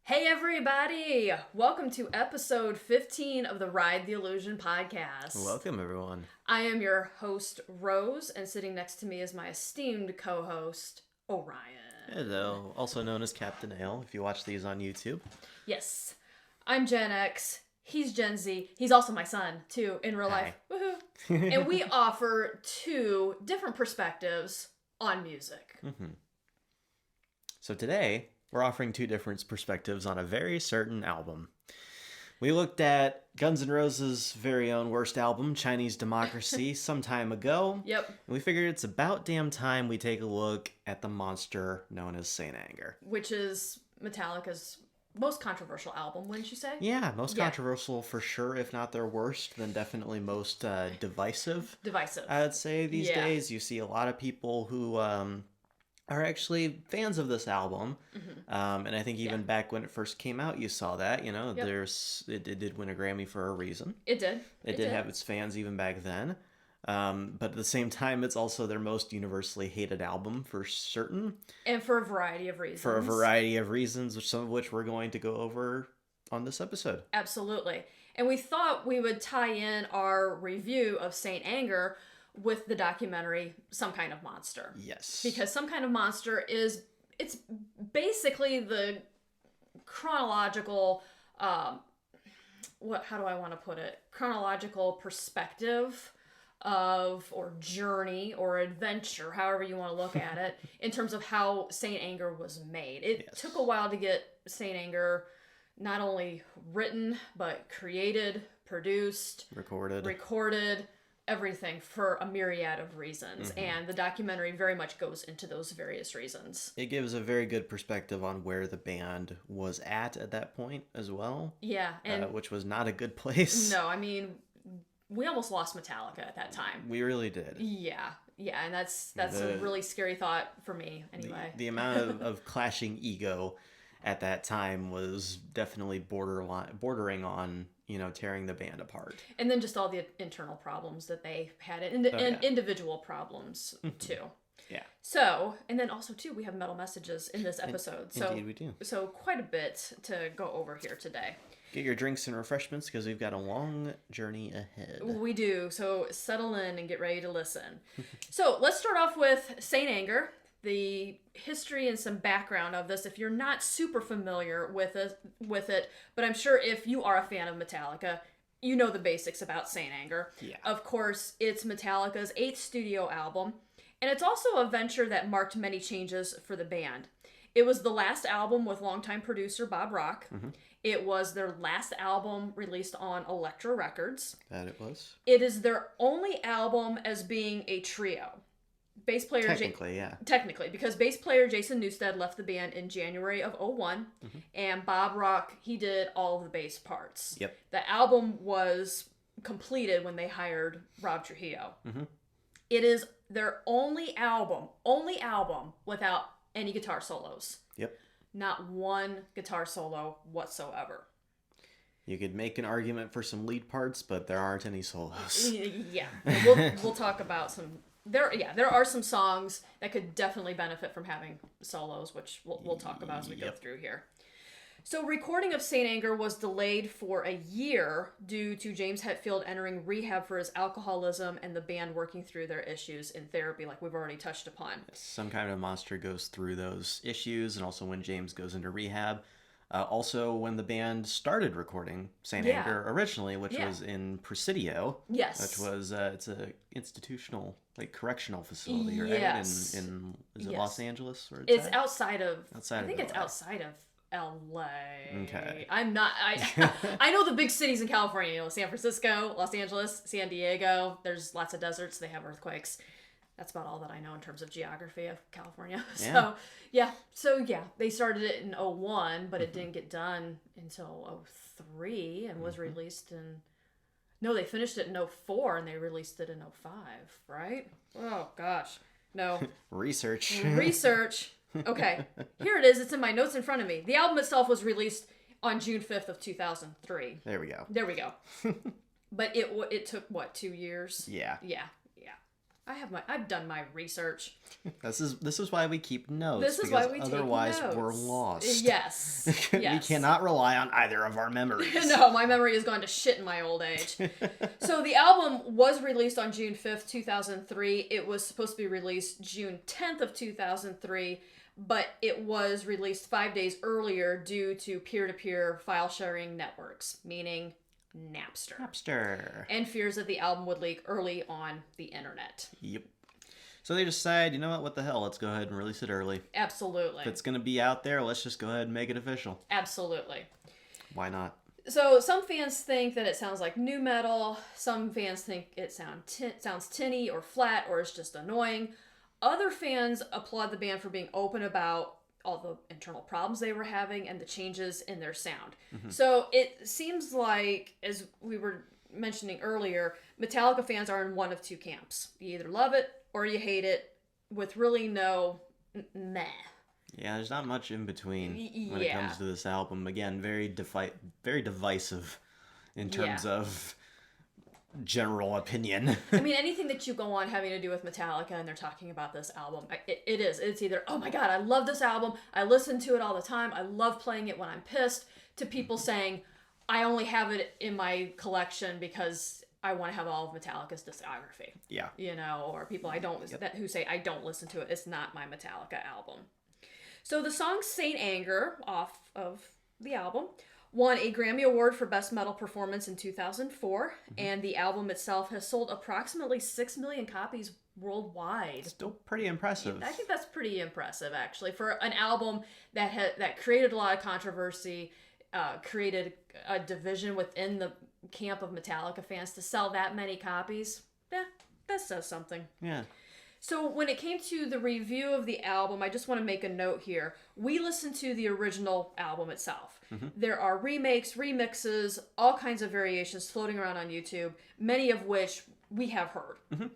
Hey everybody! Welcome to episode 15 of the Ride the Illusion podcast. Welcome everyone. I am your host, Rose, and sitting next to me is my esteemed co-host, Orion. Hello, also known as Captain Ale if you watch these on YouTube. Yes, I'm Gen X, he's Gen Z, he's also my son, too, in real life. Woohoo! And we offer two different perspectives on music. Mm-hmm. So today, we're offering two different perspectives on a very certain album. We looked at Guns N' Roses' very own worst album, Chinese Democracy, some time ago. Yep. And we figured it's about damn time we take a look at the monster known as St.Anger. Which is Metallica's most controversial album, wouldn't you say? Yeah, most controversial for sure, if not their worst, then definitely most divisive. Divisive. I'd say these days. You see a lot of people who are actually fans of this album. Mm-hmm. And I think even back when it first came out, you saw that, you know, it did win a Grammy for a reason. It did. It did have its fans even back then. But at the same time, it's also their most universally hated album for certain. And for a variety of reasons. Some of which we're going to go over on this episode. Absolutely. And we thought we would tie in our review of St.Anger with the documentary Some Kind of Monster. Yes. Because Some Kind of Monster it's basically the chronological, how do I want to put it? Chronological perspective of, or journey, or adventure, however you want to look at it, in terms of how St.Anger was made. It took a while to get St.Anger not only written, but created, produced, recorded, everything for a myriad of reasons. Mm-hmm. And the documentary very much goes into those various reasons. It gives a very good perspective on where the band was at that point as well. Yeah. And which was not a good place. No, I mean, we almost lost Metallica at that time. We really did. Yeah. Yeah, and that's a really scary thought for me, anyway. The amount of clashing ego at that time was definitely bordering on, you know, tearing the band apart. And then just all the internal problems that they had, and individual problems, too. Yeah. So, and then also, too, we have metal messages in this episode. Indeed, we do. So quite a bit to go over here today. Get your drinks and refreshments because we've got a long journey ahead. We do. So settle in and get ready to listen. So let's start off with St.Anger, the history and some background of this, if you're not super familiar with it, but I'm sure if you are a fan of Metallica, you know the basics about St.Anger. Yeah. Of course, it's Metallica's 8th studio album, and it's also a venture that marked many changes for the band. It was the last album with longtime producer Bob Rock. Mm-hmm. It was their last album released on Elektra Records. That it was. It is their only album as being a trio. Bass player Technically, because bass player Jason Newsted left the band in January of 2001, and Bob Rock, he did all of the bass parts. Yep. The album was completed when they hired Rob Trujillo. Mm-hmm. It is their only album without any guitar solos. Yep. Not one guitar solo whatsoever. You could make an argument for some lead parts, but there aren't any solos. Yeah. We'll talk about some... There are some songs that could definitely benefit from having solos, which we'll talk about as we go through here. So recording of St.Anger was delayed for a year due to James Hetfield entering rehab for his alcoholism and the band working through their issues in therapy, like we've already touched upon. Some Kind of Monster goes through those issues, and also when James goes into rehab. Also, when the band started recording St.Anger originally, which was in Presidio. Yes. Which was, it's a institutional, like, correctional facility, right? Yes. In is it Los Angeles? Or it's outside of... Outside I think of it's LA. outside of LA. Okay. I'm not... I know the big cities in California. You know, San Francisco, Los Angeles, San Diego. There's lots of deserts. They have earthquakes. That's about all that I know in terms of geography of California. Yeah. So they started it in 2001, but it didn't get done until 2003 and was released in... No, they finished it in 2004 and they released it in 2005, right? Oh, gosh. No. Research. Okay, here it is. It's in my notes in front of me. The album itself was released on June 5th of 2003. There we go. But it took, what, 2 years? Yeah. Yeah. I've done my research. This is why we keep notes. This is why we otherwise take notes. we're lost. Yes. We cannot rely on either of our memories. No, my memory has gone to shit in my old age. So the album was released on June 5th, 2003. It was supposed to be released June 10th of 2003, but it was released 5 days earlier due to peer-to-peer file sharing networks, meaning Napster. And fears that the album would leak early on the internet. Yep. So they decide, you know what the hell, let's go ahead and release it early. Absolutely. If it's going to be out there, let's just go ahead and make it official. Absolutely. Why not? So some fans think that it sounds like nu metal. Some fans think it sounds tinny or flat or is just annoying. Other fans applaud the band for being open about all the internal problems they were having and the changes in their sound. Mm-hmm. So it seems like, as we were mentioning earlier, Metallica fans are in one of two camps. You either love it or you hate it, with really no meh. Yeah, there's not much in between when it comes to this album. Again, very divisive in terms of general opinion. I mean, anything that you go on having to do with Metallica and they're talking about this album, it's either, oh my god, I love this album, I listen to it all the time, I love playing it when I'm pissed, to people saying, I only have it in my collection because I want to have all of Metallica's discography. Yeah. You know, or people who say, I don't listen to it, it's not my Metallica album. So the song St.Anger, off of the album, won a Grammy Award for Best Metal Performance in 2004, and the album itself has sold approximately 6 million copies worldwide. Still pretty impressive. I think that's pretty impressive, actually, for an album that created a lot of controversy, created a division within the camp of Metallica fans. To sell that many copies, that says something. Yeah. So when it came to the review of the album, I just want to make a note here. We listened to the original album itself. Mm-hmm. There are remakes, remixes, all kinds of variations floating around on YouTube, many of which we have heard. Mm-hmm.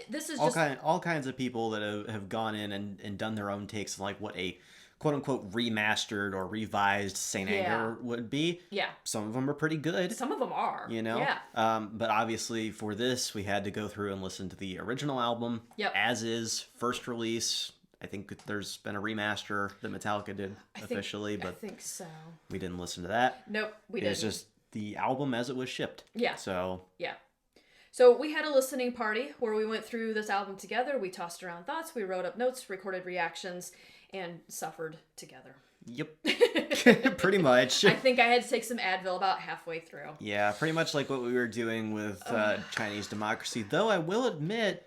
This is all kinds of people that have gone in and done their own takes on like what a quote-unquote remastered or revised St.Anger would be. Yeah. Some of them are pretty good. Some of them are. You know? Yeah. But obviously for this, we had to go through and listen to the original album. Yep. As is, first release. I think there's been a remaster that Metallica did officially, but I think so. We didn't listen to that. Nope, we didn't. It's just the album as it was shipped. Yeah. So we had a listening party where we went through this album together. We tossed around thoughts, we wrote up notes, recorded reactions, and suffered together. Yep. Pretty much. I think I had to take some Advil about halfway through. Yeah, pretty much like what we were doing with Chinese Democracy. Though I will admit,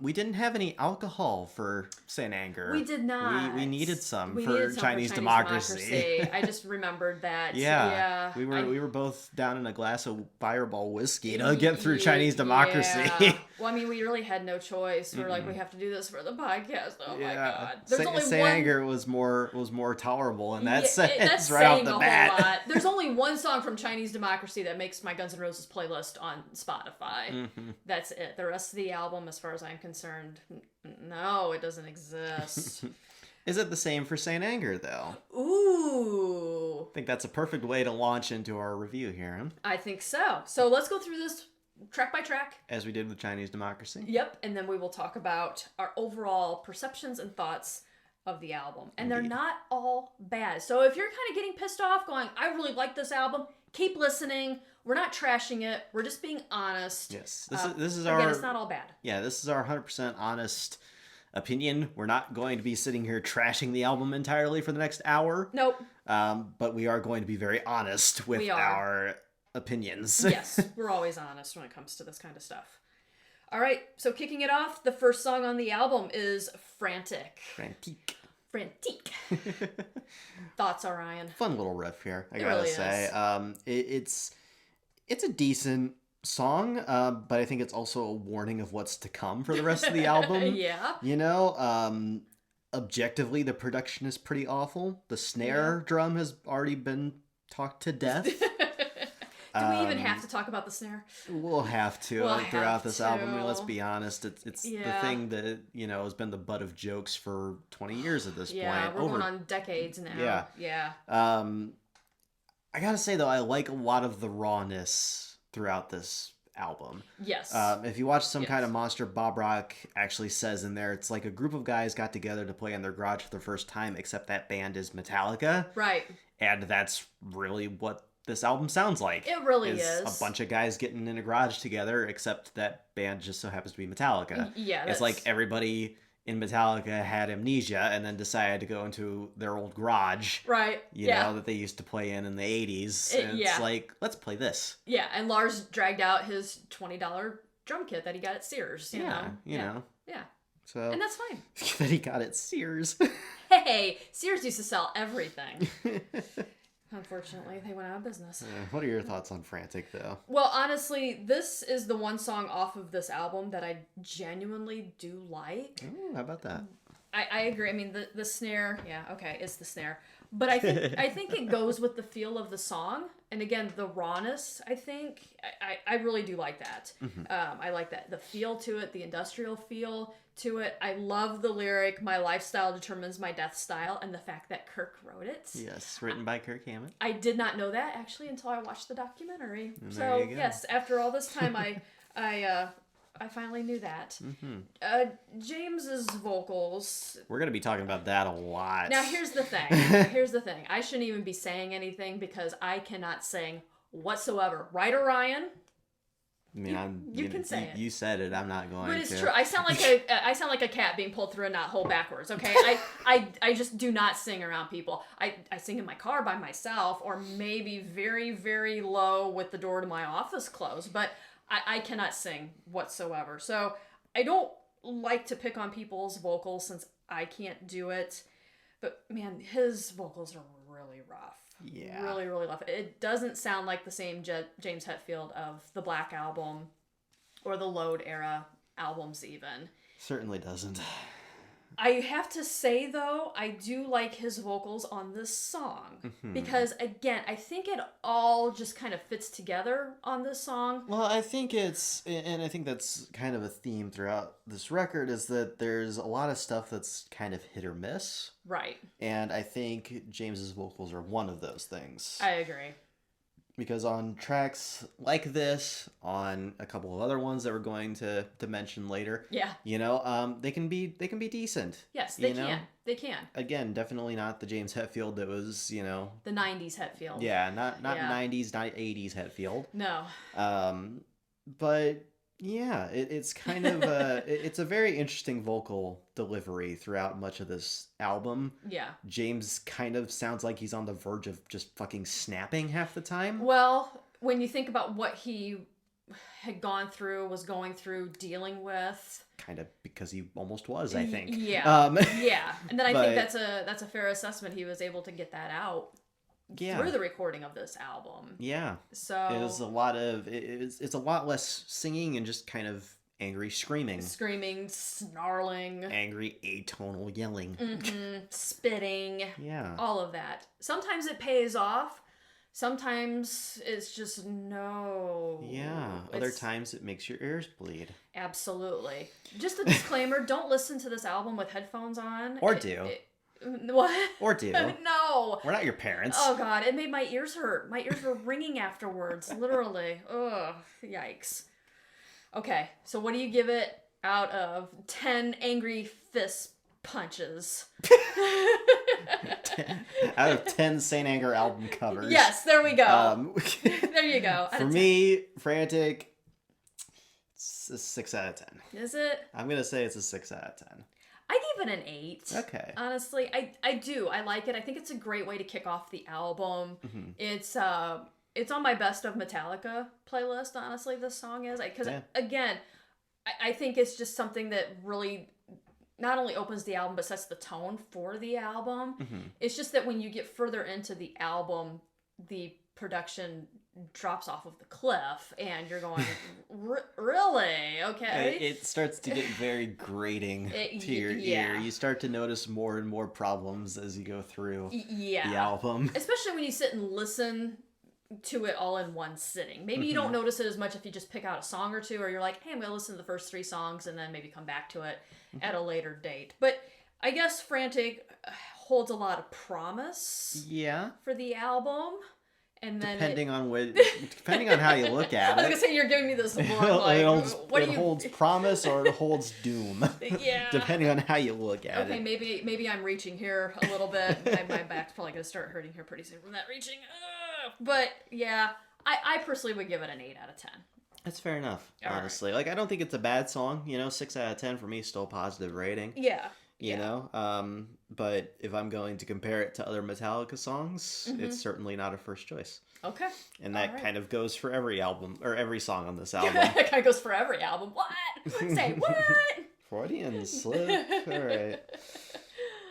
we didn't have any alcohol for St.Anger. We did not. We needed some for Chinese Democracy. I just remembered that. Yeah. We were both down in a glass of Fireball whiskey to get through Chinese Democracy. Yeah. Well, I mean, we really had no choice. We're like, we have to do this for the podcast. Oh my god. There's only St.Anger was more tolerable in that sense. That's right off the bat. Whole lot. There's only one song from Chinese Democracy that makes my Guns N' Roses playlist on Spotify. Mm-hmm. That's it. The rest of the album, as far as I'm concerned, no, it doesn't exist. Is it the same for St.Anger, though? Ooh. I think that's a perfect way to launch into our review here. Huh? I think so. So let's go through this track by track. As we did with Chinese Democracy. Yep, and then we will talk about our overall perceptions and thoughts of the album. And They're not all bad. So if you're kind of getting pissed off going, I really like this album, keep listening. We're not trashing it. We're just being honest. Yes. This is again, it's not all bad. Yeah, this is our 100% honest opinion. We're not going to be sitting here trashing the album entirely for the next hour. Nope. But we are going to be very honest with our opinions. Yes, we're always honest when it comes to this kind of stuff. All right, so kicking it off, the first song on the album is Frantic. Frantic. Thoughts, Orion? Fun little riff here, I gotta say. It's a decent song, but I think it's also a warning of what's to come for the rest of the album. Yeah. You know, objectively, the production is pretty awful. The snare drum has already been talked to death. Do we even have to talk about the snare? We'll have to throughout this album. I mean, let's be honest. It's the thing that, has been the butt of jokes for 20 years at this point. Yeah, we're going on decades now. Yeah. I gotta say, though, I like a lot of the rawness throughout this album. Yes. If you watch some kind of monster, Bob Rock actually says in there, it's like a group of guys got together to play in their garage for the first time, except that band is Metallica. Right. And that's really what this album sounds like. It really is. A bunch of guys getting in a garage together, except that band just so happens to be Metallica. Yeah. It's like everybody in Metallica had amnesia and then decided to go into their old garage. Right. You know, that they used to play in the 80s. And it's like, let's play this. Yeah, and Lars dragged out his $20 drum kit that he got at Sears, you know. Yeah. So, and that's fine. That he got at Sears. Hey, Sears used to sell everything. Unfortunately, they went out of business. What are your thoughts on Frantic, though? Well, honestly, this is the one song off of this album that I genuinely do like. Ooh, how about that? I agree. I mean, the snare, it's the snare. But I think it goes with the feel of the song. And again, the rawness, I really do like that. I like that. The feel to it, the industrial feel to it. I love the lyric, "My lifestyle determines my death style," and the fact that Kirk wrote it. Yes, written by Kirk Hammett. I did not know that, actually, until I watched the documentary. And so, yes, after all this time, I finally knew that. James's vocals. We're going to be talking about that a lot. Now, here's the thing. I shouldn't even be saying anything because I cannot sing whatsoever. Right, Orion? I mean, you can say it. You said it. I'm not going to. But it's true. I sound like a cat being pulled through a knothole backwards. Okay, I just do not sing around people. I sing in my car by myself, or maybe very, very low with the door to my office closed. But I cannot sing whatsoever. So I don't like to pick on people's vocals since I can't do it. But man, his vocals are really rough. Yeah. Really, really rough. It doesn't sound like the same James Hetfield of the Black Album or the Load era albums even. Certainly doesn't. I have to say, though, I do like his vocals on this song. Because, again, I think it all just kind of fits together on this song. Well, I think and I think that's kind of a theme throughout this record, is that there's a lot of stuff that's kind of hit or miss. Right. And I think James's vocals are one of those things. I agree. Because on tracks like this, on a couple of other ones that we're going to mention later, they can be decent. Yes, they can. They can. Again, definitely not the James Hetfield that was, the 90s Hetfield. Yeah, not 90s, not 80s Hetfield. No. But yeah, it's kind of it's a very interesting vocal delivery throughout much of this album. Yeah. James kind of sounds like he's on the verge of just fucking snapping half the time. Well, when you think about what he was going through, dealing with. Kind of because he almost was, I think. Yeah. Yeah. And then I think that's a fair assessment. He was able to get that out. Yeah. Through the recording of this album. Yeah. So it was it's a lot less singing and just kind of angry screaming. Screaming, snarling. Angry atonal yelling. Spitting. Yeah. All of that. Sometimes it pays off. Sometimes it's just no. Yeah. Other times it makes your ears bleed. Absolutely. Just a disclaimer, don't listen to this album with headphones on. Or do. What? Or do. No. We're not your parents. Oh, God. It made my ears hurt. My ears were ringing afterwards. Literally. Ugh. Yikes. Okay. So what do you give it out of 10 angry fist punches? Out of 10 St.Anger album covers. Yes. There we go. There you go. For me, Frantic, it's a 6 out of 10. Is it? I'm going to say it's a 6 out of 10. I give it an 8. Okay. Honestly, I do. I like it. I think it's a great way to kick off the album. It's on my best of Metallica playlist, honestly, this song is. Because, again, I think it's just something that really not only opens the album, but sets the tone for the album. It's just that when you get further into the album, the production drops off of the cliff and you're going, really? Okay. It starts to get very grating to your ear. You start to notice more and more problems as you go through the album. Especially when you sit and listen to it all in one sitting. Maybe you don't notice it as much if you just pick out a song or two, or you're like, hey, I'm going to listen to the first 3 songs and then maybe come back to it at a later date. But I guess Frantic holds a lot of promise for the album. And then depending on how you look I at was it. gonna say you're giving me this look like It holds promise or it holds doom. Yeah. Depending on how you look at it. Okay, maybe I'm reaching here a little bit. My back's probably gonna start hurting here pretty soon from that reaching. But yeah, I personally would give it an 8 out of 10. That's fair enough, All honestly. Like, I don't think it's a bad song. 6 out of 10 for me is still a positive rating. Yeah. You know? But if I'm going to compare it to other Metallica songs, it's certainly not a first choice. Okay. And that kind of goes for every album, or every song on this album. It kind of goes for every album. What? Say what? Freudian slip. All right.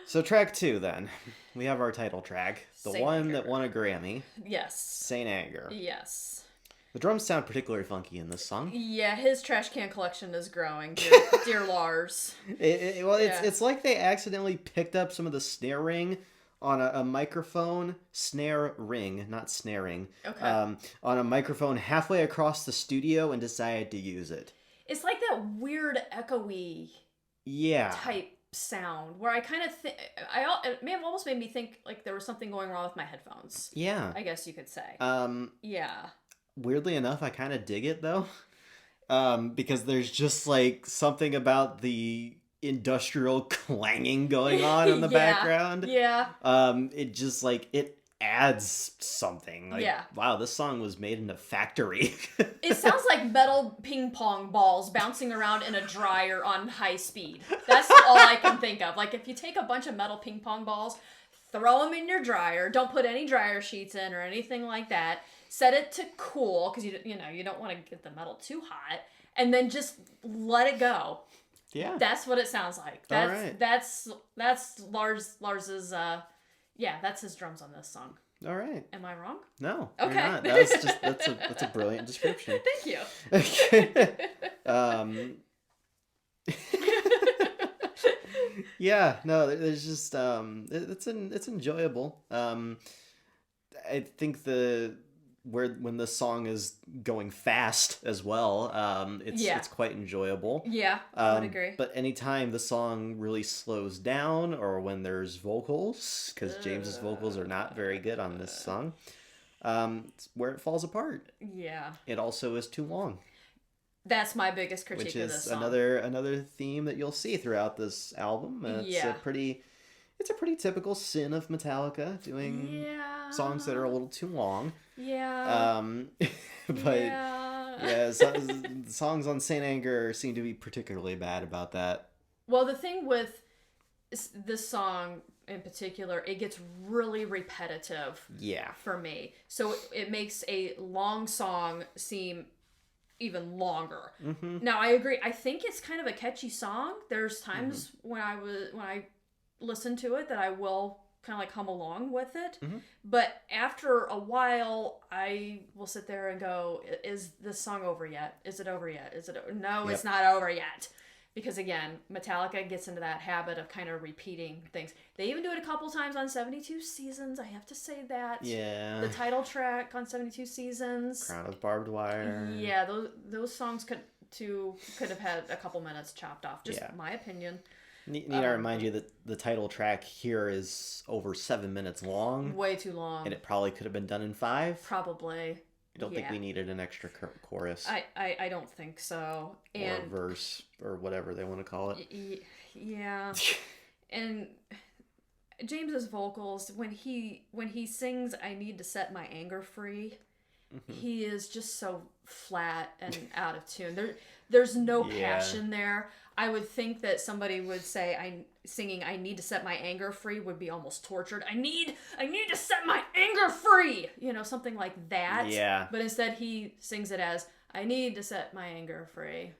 So track 2, then. We have our title track. The St. one Anger. that won a Grammy. Yes. St.Anger. Yes. The drums sound particularly funky in this song. Yeah, his trash can collection is growing, dear Lars. It's like they accidentally picked up some of the snare ring on a microphone, snare ring, not snaring, Okay. on a microphone halfway across the studio and decided to use it. It's like that weird echoey type sound where I kind of think it may have almost made me think like there was something going wrong with my headphones. Yeah. I guess you could say. Yeah. Weirdly enough, I kind of dig it though. Because there's just like something about the industrial clanging going on in the background. Yeah. It just like it adds something. Like, wow, this song was made in a factory. It sounds like metal ping pong balls bouncing around in a dryer on high speed. That's all I can think of. Like if you take a bunch of metal ping pong balls, throw them in your dryer, don't put any dryer sheets in or anything like that. Set it to cool because you don't want to get the metal too hot, and then just let it go. Yeah, that's what it sounds like. That's all right. That's Lars's. That's his drums on this song. All right. Am I wrong? No. Okay. You're not. That's a brilliant description. Thank you. Yeah. No. There's just it's enjoyable. I think when the song is going fast as well, it's quite enjoyable. Yeah, I would agree. But anytime the song really slows down, or when there's vocals, because James's vocals are not very good on this song, it's where it falls apart. Yeah. It also is too long. That's my biggest critique which of this is song. another theme that you'll see throughout this album. It's a pretty typical sin of Metallica, doing songs that are a little too long. Yeah. But songs on St.Anger seem to be particularly bad about that. Well, the thing with this song in particular, it gets really repetitive. Yeah. For me, so it makes a long song seem even longer. Mm-hmm. Now, I agree. I think it's kind of a catchy song. There's times when I listen to it that I will kind of like hum along with it. Mm-hmm. But after a while, I will sit there and go, is this song over yet? Is it over yet? No, It's not over yet. Because again, Metallica gets into that habit of kind of repeating things. They even do it a couple times on 72 Seasons. I have to say that. Yeah. The title track on 72 Seasons. Crown of Barbed Wire. Yeah, those songs could have had a couple minutes chopped off. Just my opinion. Need I remind you that the title track here is over 7 minutes long. Way too long. And it probably could have been done in 5. Probably. I don't think we needed an extra chorus. I don't think so. Or verse, or whatever they want to call it. Yeah. And James's vocals, when he sings I Need to Set My Anger Free, he is just so flat and out of tune. There's no passion there. I would think that somebody would say singing I Need to Set My Anger Free would be almost tortured. I need to set my anger free. Something like that. Yeah. But instead he sings it as I need to set my anger free.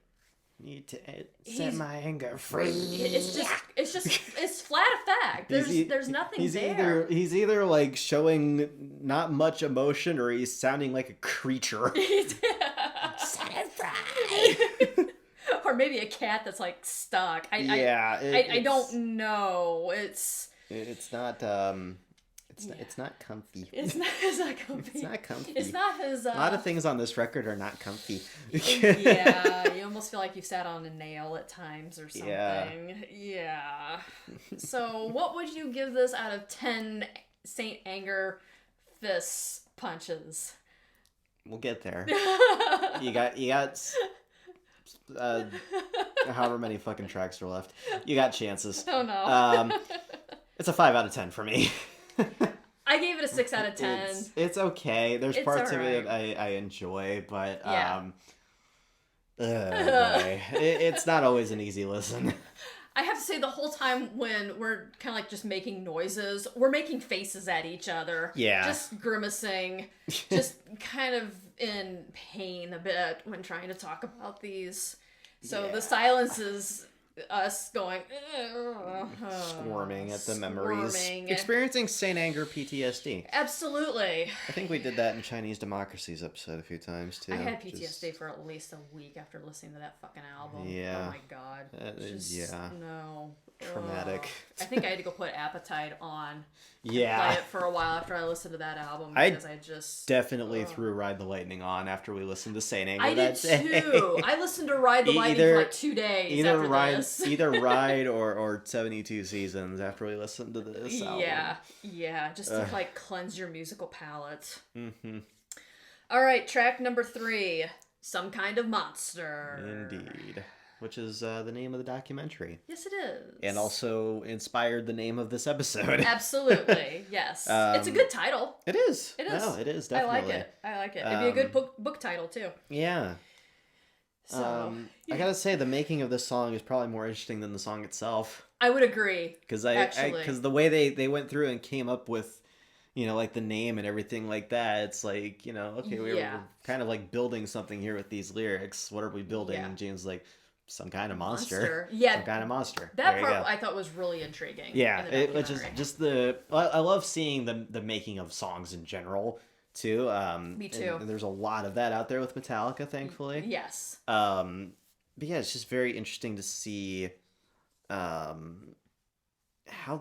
Need to set my anger free. It's flat effect. There's nothing there. He's either like showing not much emotion, or he's sounding like a creature. Set it free. Or maybe a cat that's like stuck. I don't know. It's not it's not comfy. It's not comfy. It's not comfy. It's not his. A lot of things on this record are not comfy. Yeah, you almost feel like you've sat on a nail at times or something. Yeah. So, what would you give this out of 10 St. Anger fists punches. We'll get there. You got however many fucking tracks are left. You got chances. Oh no. It's a 5 out of 10 for me. I gave it a 6 out of 10. It's okay. There's It's parts of alright. it I enjoy, but Yeah. boy. It's not always an easy listen. I have to say, the whole time when we're kind of like just making noises, we're making faces at each other. Yeah. Just grimacing, just kind of in pain a bit when trying to talk about these. So Yeah. the silence is us going Squirming at the memories. Squirming. Experiencing St.Anger PTSD. Absolutely. I think we did that in Chinese Democracy's episode a few times too. I had PTSD Just- for at least a week after listening to that fucking album. Yeah. Oh my god. Yeah. No. Traumatic. Ugh. I think I had to go put Appetite on. Yeah. Play it for a while after I listened to that album I because I just Definitely threw Ride the Lightning on after we listened to St.Anger I did that day. too. I listened to Ride the Lightning Either- for like 2 days after this. Either Ride or 72 Seasons after we listened to this album. Yeah, just to like cleanse your musical palate. Mm-hmm. All right, track number 3, Some Kind of Monster. Indeed. Which is the name of the documentary. Yes, it is. And also inspired the name of this episode. Absolutely, yes. It's a good title. It is. It is. No, it is, definitely. I like it. It'd be a good book title, too. Yeah. So, I gotta say, the making of this song is probably more interesting than the song itself. I would agree. Because actually. because the way they went through and came up with, like the name and everything like that, it's like, okay, we're kind of like building something here with these lyrics. What are we building? Yeah. And James like, some kind of monster. Yeah. Some kind of monster. That there you part go. I thought was really intriguing. Yeah, in the which is documentary. just I love seeing the making of songs in general too. Me too. And there's a lot of that out there with Metallica, thankfully. Yes. But yeah, it's just very interesting to see how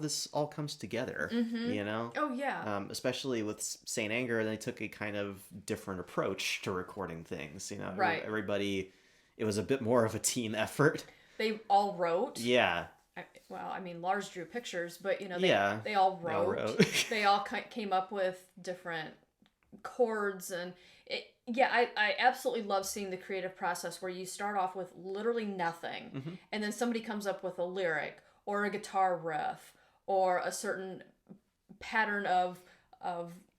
this all comes together. Mm-hmm. Oh yeah. Especially with St. Anger, they took a kind of different approach to recording things. Right. Everybody, it was a bit more of a team effort. They all wrote. Yeah. Lars drew pictures, but they all They all wrote. wrote. They all came up with different chords and I absolutely love seeing the creative process where you start off with literally nothing and then somebody comes up with a lyric or a guitar riff or a certain pattern of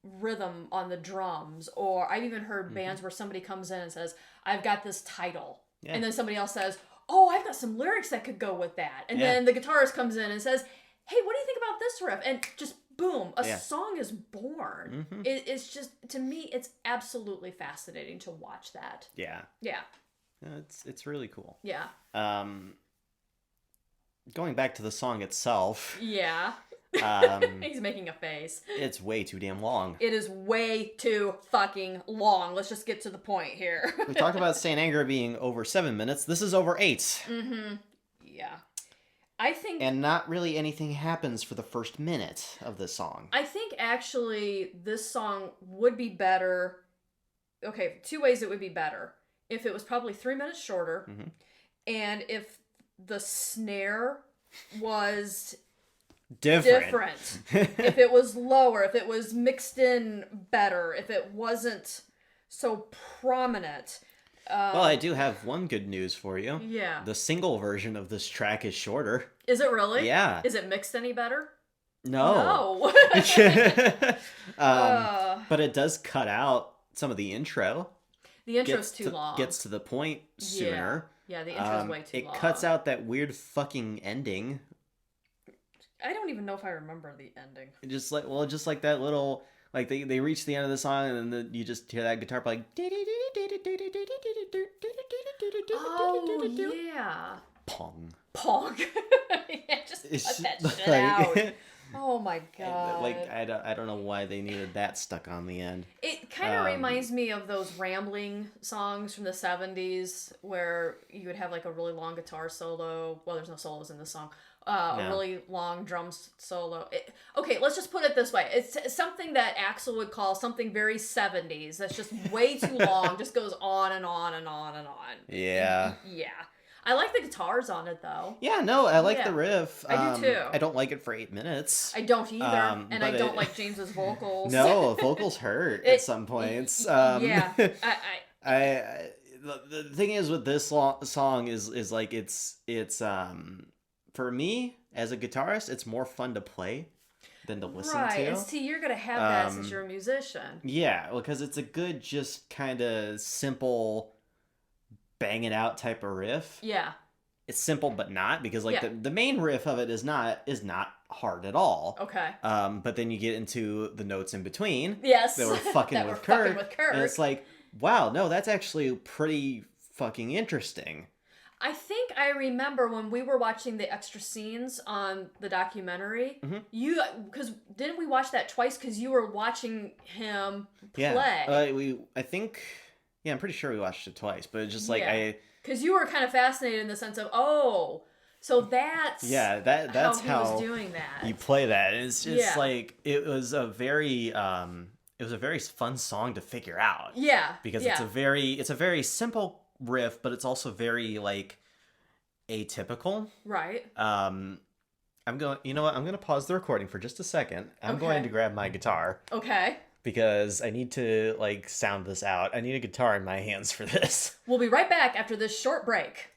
rhythm on the drums, or I've even heard bands where somebody comes in and says, I've got this title. Yeah. And then somebody else says, oh, I've got some lyrics that could go with that. And Yeah. then the guitarist comes in and says, hey, what do you think about this riff? And just boom, a Yeah. song is born. It's just, to me, it's absolutely fascinating to watch that. Yeah. Yeah. No, it's really cool. Yeah. Going back to the song itself, Yeah. um, He's making a face. it's way too damn long. It is way too fucking long. Let's just get to the point here. We talked about St. Anger being over 7 minutes. This is over 8. Yeah. I think And not really anything happens for the first minute of this song. I think actually this song would be better. Okay, 2 ways it would be better. If it was probably 3 minutes shorter, and if the snare was different. If it was lower, if it was mixed in better, if it wasn't so prominent. Well, I do have one good news for you. Yeah. The single version of this track is shorter. Is it really? Yeah. Is it mixed any better? No. No. But it does cut out some of the intro. The intro's too long. Gets to the point sooner. Yeah, the intro's way too long. It cuts out that weird fucking ending. I don't even know if I remember the ending. Just like that little, like they reach the end of the song and then you just hear that guitar play like. Oh yeah. Pong. Pong. Yeah, just It's cut that just shit like- out. Oh my god. Like I don't know why they needed that stuck on the end. It kind of reminds me of those rambling songs from the 70s where you would have like a really long guitar solo. Well, there's no solos in this song. A really long drums solo. Okay, let's just put it this way. It's something that Axl would call something very 70s. That's just way too long. Just goes on and on and on and on. Yeah. Yeah. I like the guitars on it though. Yeah, no, I like Yeah. the riff. I do too. I don't like it for 8 minutes. I don't either, and I but don't like James's vocals. No, vocals hurt at some points. Yeah, The thing is with this song is like it's for me as a guitarist, it's more fun to play than to listen to. Right, and see, you're gonna have that since you're a musician. Yeah, because it's a good, just kind of simple, bang it out type of riff. Yeah. It's simple but not, because like the main riff of it is not hard at all. Okay. But then you get into the notes in between. Yes. That were fucking with Kirk. And it's like, wow, no, that's actually pretty fucking interesting. I think I remember when we were watching the extra scenes on the documentary, because didn't we watch that twice? Because you were watching him play. I'm pretty sure we watched it twice, but it's just like because you were kind of fascinated in the sense of, so that's that's how he was doing that. You play that. It's just like it was a very fun song to figure out. Yeah, because it's a very simple riff, but it's also very like atypical. Right. I'm going to pause the recording for just a second. I'm going to grab my guitar. Okay. Because I need to like sound this out. I need a guitar in my hands for this. We'll be right back after this short break.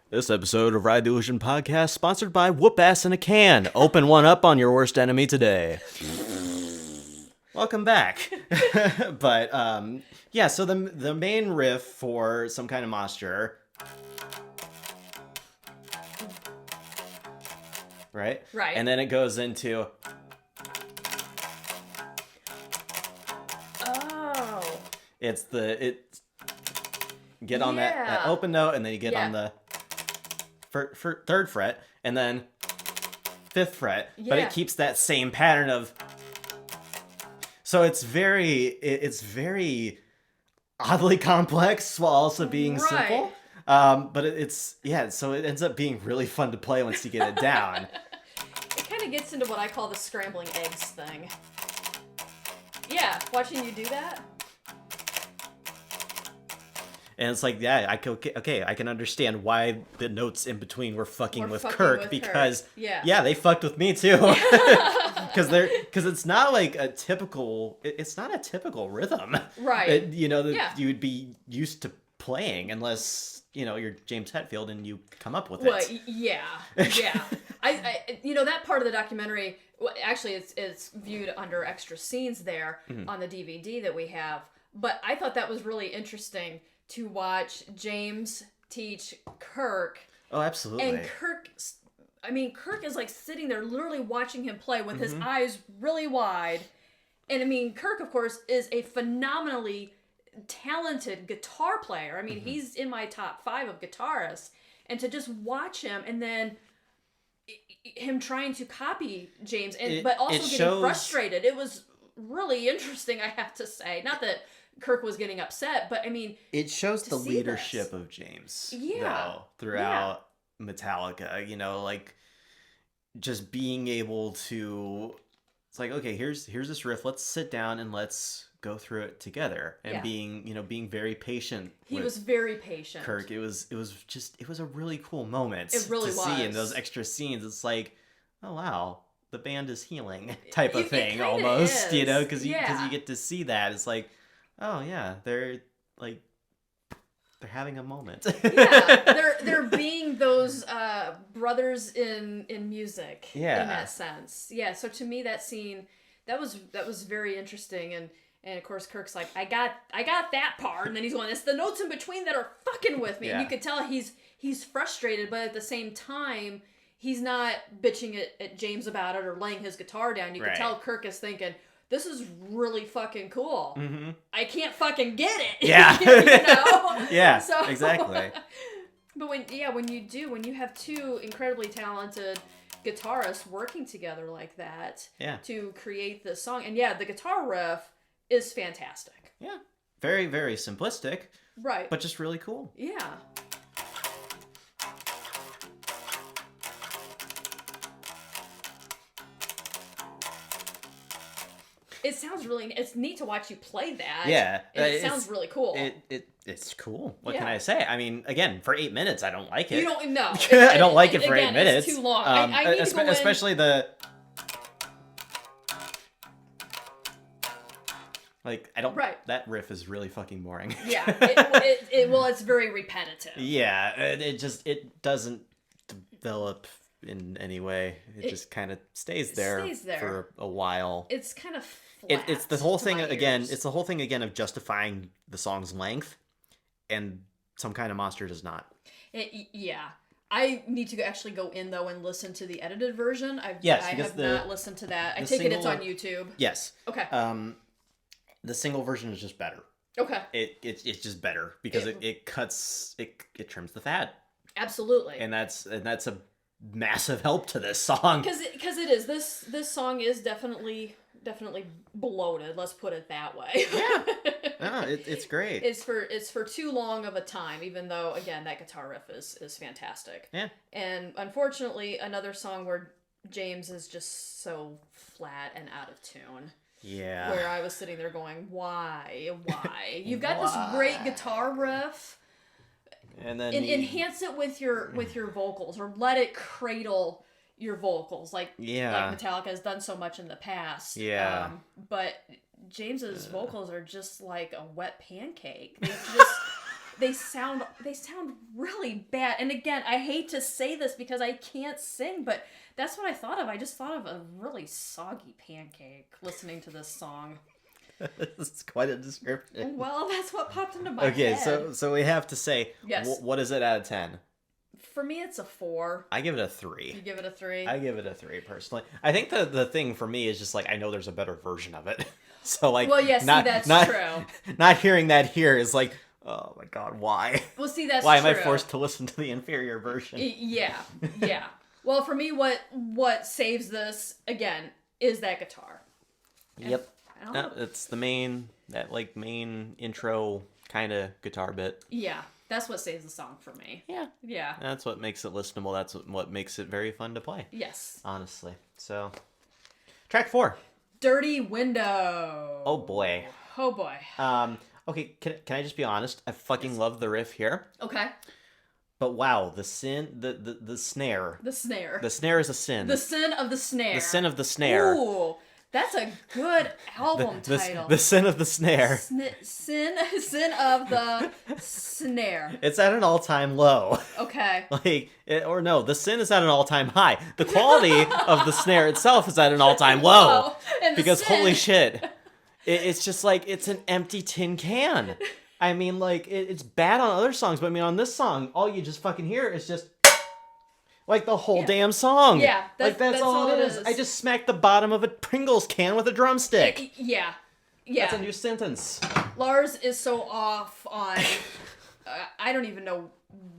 This episode of Ride the Ocean Podcast sponsored by Whoop Ass in a Can. Open one up on your worst enemy today. Welcome back. But so the main riff for Some Kind of Monster, right? And then it goes into it's get on that open note, and then you get on the for third fret, and then fifth fret, but it keeps that same pattern of. So it's very oddly complex while also being simple. But so it ends up being really fun to play once you get it down. It kind of gets into what I call the scrambling eggs thing. Yeah, watching you do that. And it's like, I can understand why the notes in between were fucking with Kirk, because they fucked with me too. Because it's not like it's not a typical rhythm, right? That you would be used to playing, unless you're James Hetfield and you come up with it. Well, yeah. I that part of the documentary, actually, it's viewed under extra scenes there on the DVD that we have. But I thought that was really interesting to watch James teach Kirk. Oh, absolutely. And Kirk is like sitting there literally watching him play with his eyes really wide. And Kirk, of course, is a phenomenally talented guitar player. He's in my top 5 of guitarists. And to just watch him and then him trying to copy James, but also getting frustrated. It was really interesting, I have to say. Not that Kirk was getting upset, but it shows the leadership of James though, throughout Metallica, like just being able to, it's like, okay, here's this riff, let's sit down and let's go through it together, and being very patient. He was very patient. Kirk, it was a really cool moment. It really to was. See in those extra scenes. It's like, oh wow, the band is healing type of thing almost, because you get to see that. It's like, oh yeah, they're having a moment. they're being those brothers in music. In that sense. Yeah. So to me, that scene that was very interesting, and of course Kirk's like, I got that part, and then he's going, it's the notes in between that are fucking with me, and you could tell he's frustrated, but at the same time he's not bitching at James about it or laying his guitar down. You could tell Kirk is thinking, this is really fucking cool. Mm-hmm. I can't fucking get it. Yeah. Yeah, so, exactly. But when you have two incredibly talented guitarists working together like that to create this song. And the guitar riff is fantastic. Yeah. Very, very simplistic. Right. But just really cool. Yeah. It sounds really. It's neat to watch you play that. Yeah, It sounds really cool. It's cool. What can I say? I mean, again, for 8 minutes, I don't like it. You don't know. I don't like it for again, 8 minutes. It's too long. I need to go in. Especially the. Like, I don't. Right. That riff is really fucking boring. Yeah. Well, it's very repetitive. Yeah, it doesn't develop in any way. It just kind of stays there for a while. It's kind of flat. It's the whole thing again. Ears. It's the whole thing again of justifying the song's length, and Some Kind of Monster does not. Yeah. I need to actually go in though and listen to the edited version. I have not listened to that. I take it it's on YouTube. Yes. Okay. The single version is just better. Okay. It's just better because it trims the fat. Absolutely. And that's a massive help to this song. Because it is this song is definitely bloated. Let's put it that way. Yeah. No, it's great. It's for too long of a time. Even though again that guitar riff is fantastic. Yeah. And unfortunately, another song where James is just so flat and out of tune. Yeah. Where I was sitting there going, why? You've got this great guitar riff, and then enhance it with your vocals, or let it cradle your vocals, like Metallica has done so much in the past. Yeah. But James's vocals are just like a wet pancake. They sound really bad. And again, I hate to say this because I can't sing, but that's what I thought of. I just thought of a really soggy pancake listening to this song. It's quite a description. Well, that's what popped into my head. Okay, so we have to say, yes. What is it out of 10? For me, it's a 4. I give it a 3. You give it a 3? I give it a 3, personally. I think the thing for me is just, like, I know there's a better version of it. So, like... Well, yeah, that's true. Not hearing that here is like... Oh my god, why? Well, see, that's why true. am I forced to listen to the inferior version? Yeah. Well, for me, what saves this, again, is that guitar. Yep. It's the main intro kind of guitar bit. Yeah, that's what saves the song for me. Yeah. That's what makes it listenable. That's what makes it very fun to play. Yes. Honestly. So, track 4. Dirty Window. Oh boy. Okay, can I just be honest? I fucking love the riff here. Okay. But wow, the snare. The snare. The snare. The snare is a sin. The sin of the snare. The sin of the snare. Ooh, that's a good album title. The sin of the snare. Sin of the snare. It's at an all-time low. Okay. The sin is at an all-time high. The quality of the snare itself is at an all-time low. Because holy shit. It's just like, it's an empty tin can. I mean, like, it's bad on other songs, but I mean, on this song, all you just fucking hear is just, like, the whole damn song. Yeah, that's all it is. I just smacked the bottom of a Pringles can with a drumstick. Yeah. That's a new sentence. Lars is so off on, I don't even know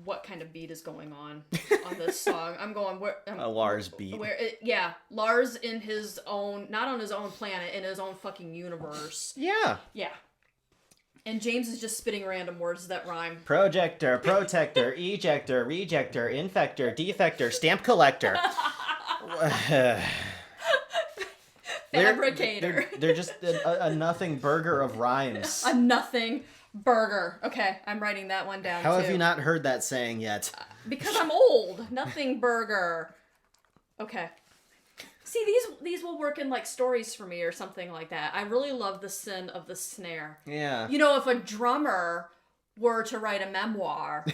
what kind of beat is going on this song. I'm going a Lars beat. Lars in his own, not on his own planet, in his own fucking universe. Yeah. And James is just spitting random words that rhyme. Projector, protector, ejector, rejector, infector, defector, stamp collector. Fabricator. They're just a nothing burger of rhymes. A nothing burger. Okay, I'm writing that one down. How have you not heard that saying yet? Because I'm old. Nothing burger. Okay. See, these will work in like stories for me or something like that. I really love the sin of the snare. Yeah. You know, if a drummer were to write a memoir,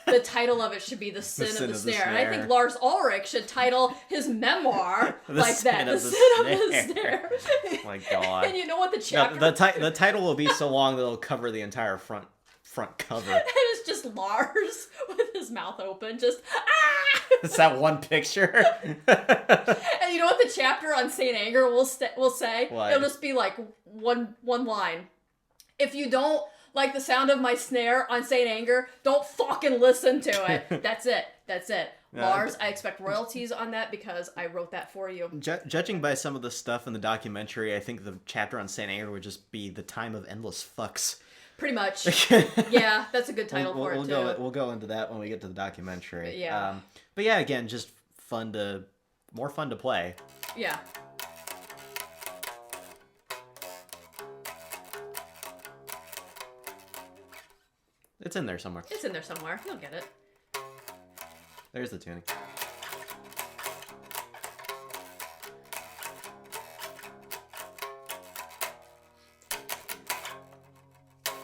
the title of it should be The Sin of the Snare. And I think Lars Ulrich should title his memoir like that. The Sin of the Snare. Oh my god. And you know what the chapter... The title will be so long that it'll cover the entire front cover. And it's just Lars with his mouth open, just... Ah! It's that one picture. And you know what the chapter on St.Anger will say? What? It'll just be like one line. If you don't like the sound of my snare on St.Anger, don't fucking listen to it. That's it. Lars, I expect royalties on that because I wrote that for you. Judging by some of the stuff in the documentary, I think the chapter on St.Anger would just be The Time of Endless Fucks. Pretty much. Yeah, that's a good title for it, too. We'll go into that when we get to the documentary. Yeah. But yeah, again, just more fun to play. Yeah. It's in there somewhere. It's in there somewhere. You'll get it. There's the tuning.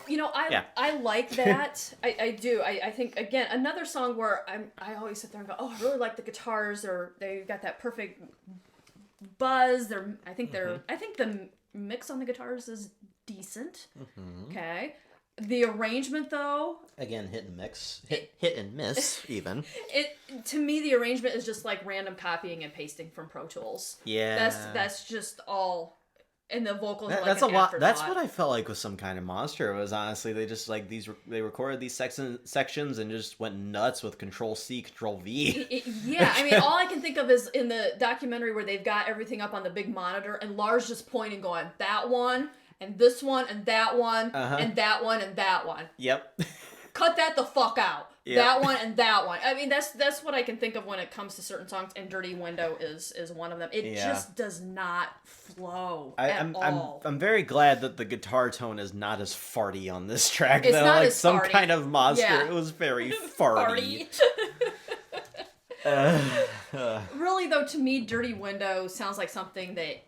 You know, I like that. I do. I think, again, another song where I always sit there and go, oh, I really like the guitars. They've got that perfect buzz. I think the mix on the guitars is decent. Mm-hmm. Okay. The arrangement, though, again, hit and mix, hit and miss, even. To me, the arrangement is just like random copying and pasting from Pro Tools. Yeah, that's just all. And the vocals. That's a lot. That's what I felt like with Some Kind of Monster. It was honestly they just like they recorded these sections and just went nuts with Control C, Control V. Yeah, I mean, all I can think of is in the documentary where they've got everything up on the big monitor and Lars just pointing, going, that one. And this one, and that one, and that one, and that one. Yep. Cut that the fuck out. Yep. That one and that one. I mean, that's what I can think of when it comes to certain songs, and Dirty Window is one of them. It just does not flow at all. I'm very glad that the guitar tone is not as farty on this track, it's though. Not like as Some farty. Kind of Monster, yeah. It was very farty. Really, though, to me, Dirty Window sounds like something that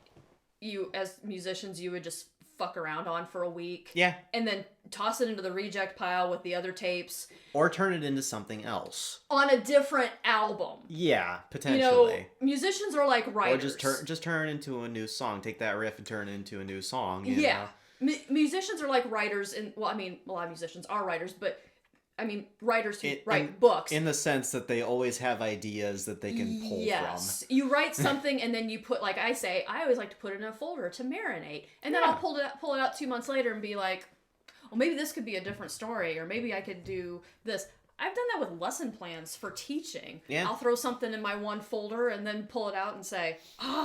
you, as musicians, you would just fuck around on for a week. Yeah. And then toss it into the reject pile with the other tapes. Or turn it into something else. On a different album. Yeah, potentially. You know, musicians are like writers. Or just turn it into a new song. Take that riff and turn it into a new song. You know? Musicians are like writers, and well, I mean, a lot of musicians are writers, but I mean, writers who write books. In the sense that they always have ideas that they can pull from. Yes. You write something and then you put, like I say, I always like to put it in a folder to marinate. And then I'll pull it out 2 months later and be like, well, maybe this could be a different story, or maybe I could do this. I've done that with lesson plans for teaching. Yeah. I'll throw something in my one folder and then pull it out and say,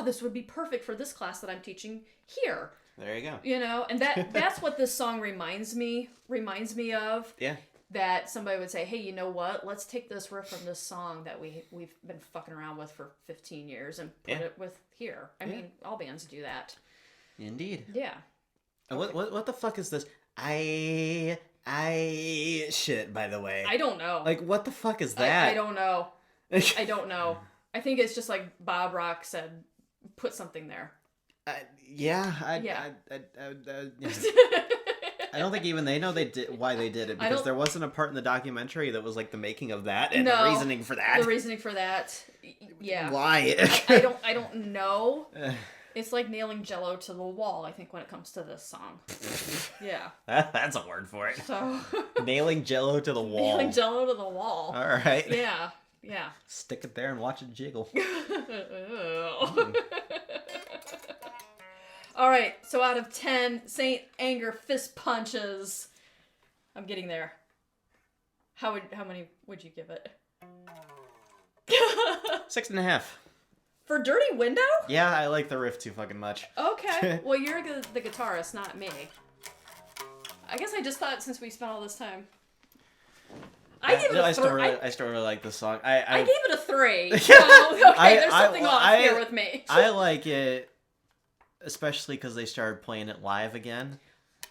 this would be perfect for this class that I'm teaching here. There you go. You know, and that's what this song reminds me of. Yeah. That somebody would say, hey, you know what? Let's take this riff from this song that we've been fucking around with for 15 years and put it with here. I mean, all bands do that. Indeed. Yeah. And what the fuck is this? I shit, by the way. I don't know. Like, what the fuck is that? I don't know. I don't know. I think it's just like Bob Rock said, put something there. I don't think even they know why they did it, because there wasn't a part in the documentary that was like the making of that and the reasoning for that. The reasoning for that, yeah. Why? I don't know. It's like nailing Jello to the wall, I think, when it comes to this song. Yeah. That's a word for it. So nailing Jello to the wall. Nailing Jello to the wall. All right. Yeah. Yeah. Stick it there and watch it jiggle. All right, so out of 10, St.Anger fist punches. I'm getting there. How many would you give it? 6.5. For Dirty Window? Yeah, I like the riff too fucking much. Okay. Well, you're the guitarist, not me. I guess I just thought since we spent all this time. I gave it a 3. I still really like this song. I gave it a 3. So, okay, there's something off here with me. I like it, especially because they started playing it live again.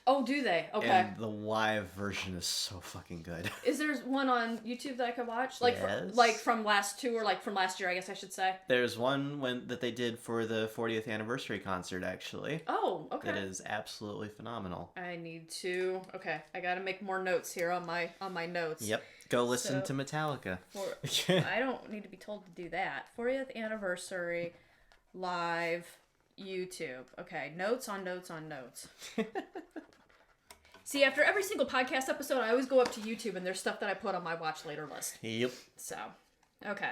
Oh, do they? Okay. And the live version is so fucking good. Is there one on YouTube that I could watch? Like, yes. From last tour, like from last year, I guess I should say. There's one that they did for the 40th anniversary concert, actually. Oh, okay. That is absolutely phenomenal. I need to. Okay, I got to make more notes here on my notes. Yep. Go listen to Metallica. I don't need to be told to do that. 40th anniversary live YouTube. Okay, notes on notes on notes. See, after every single podcast episode, I always go up to YouTube and there's stuff that I put on my watch later list. Yep. So, okay.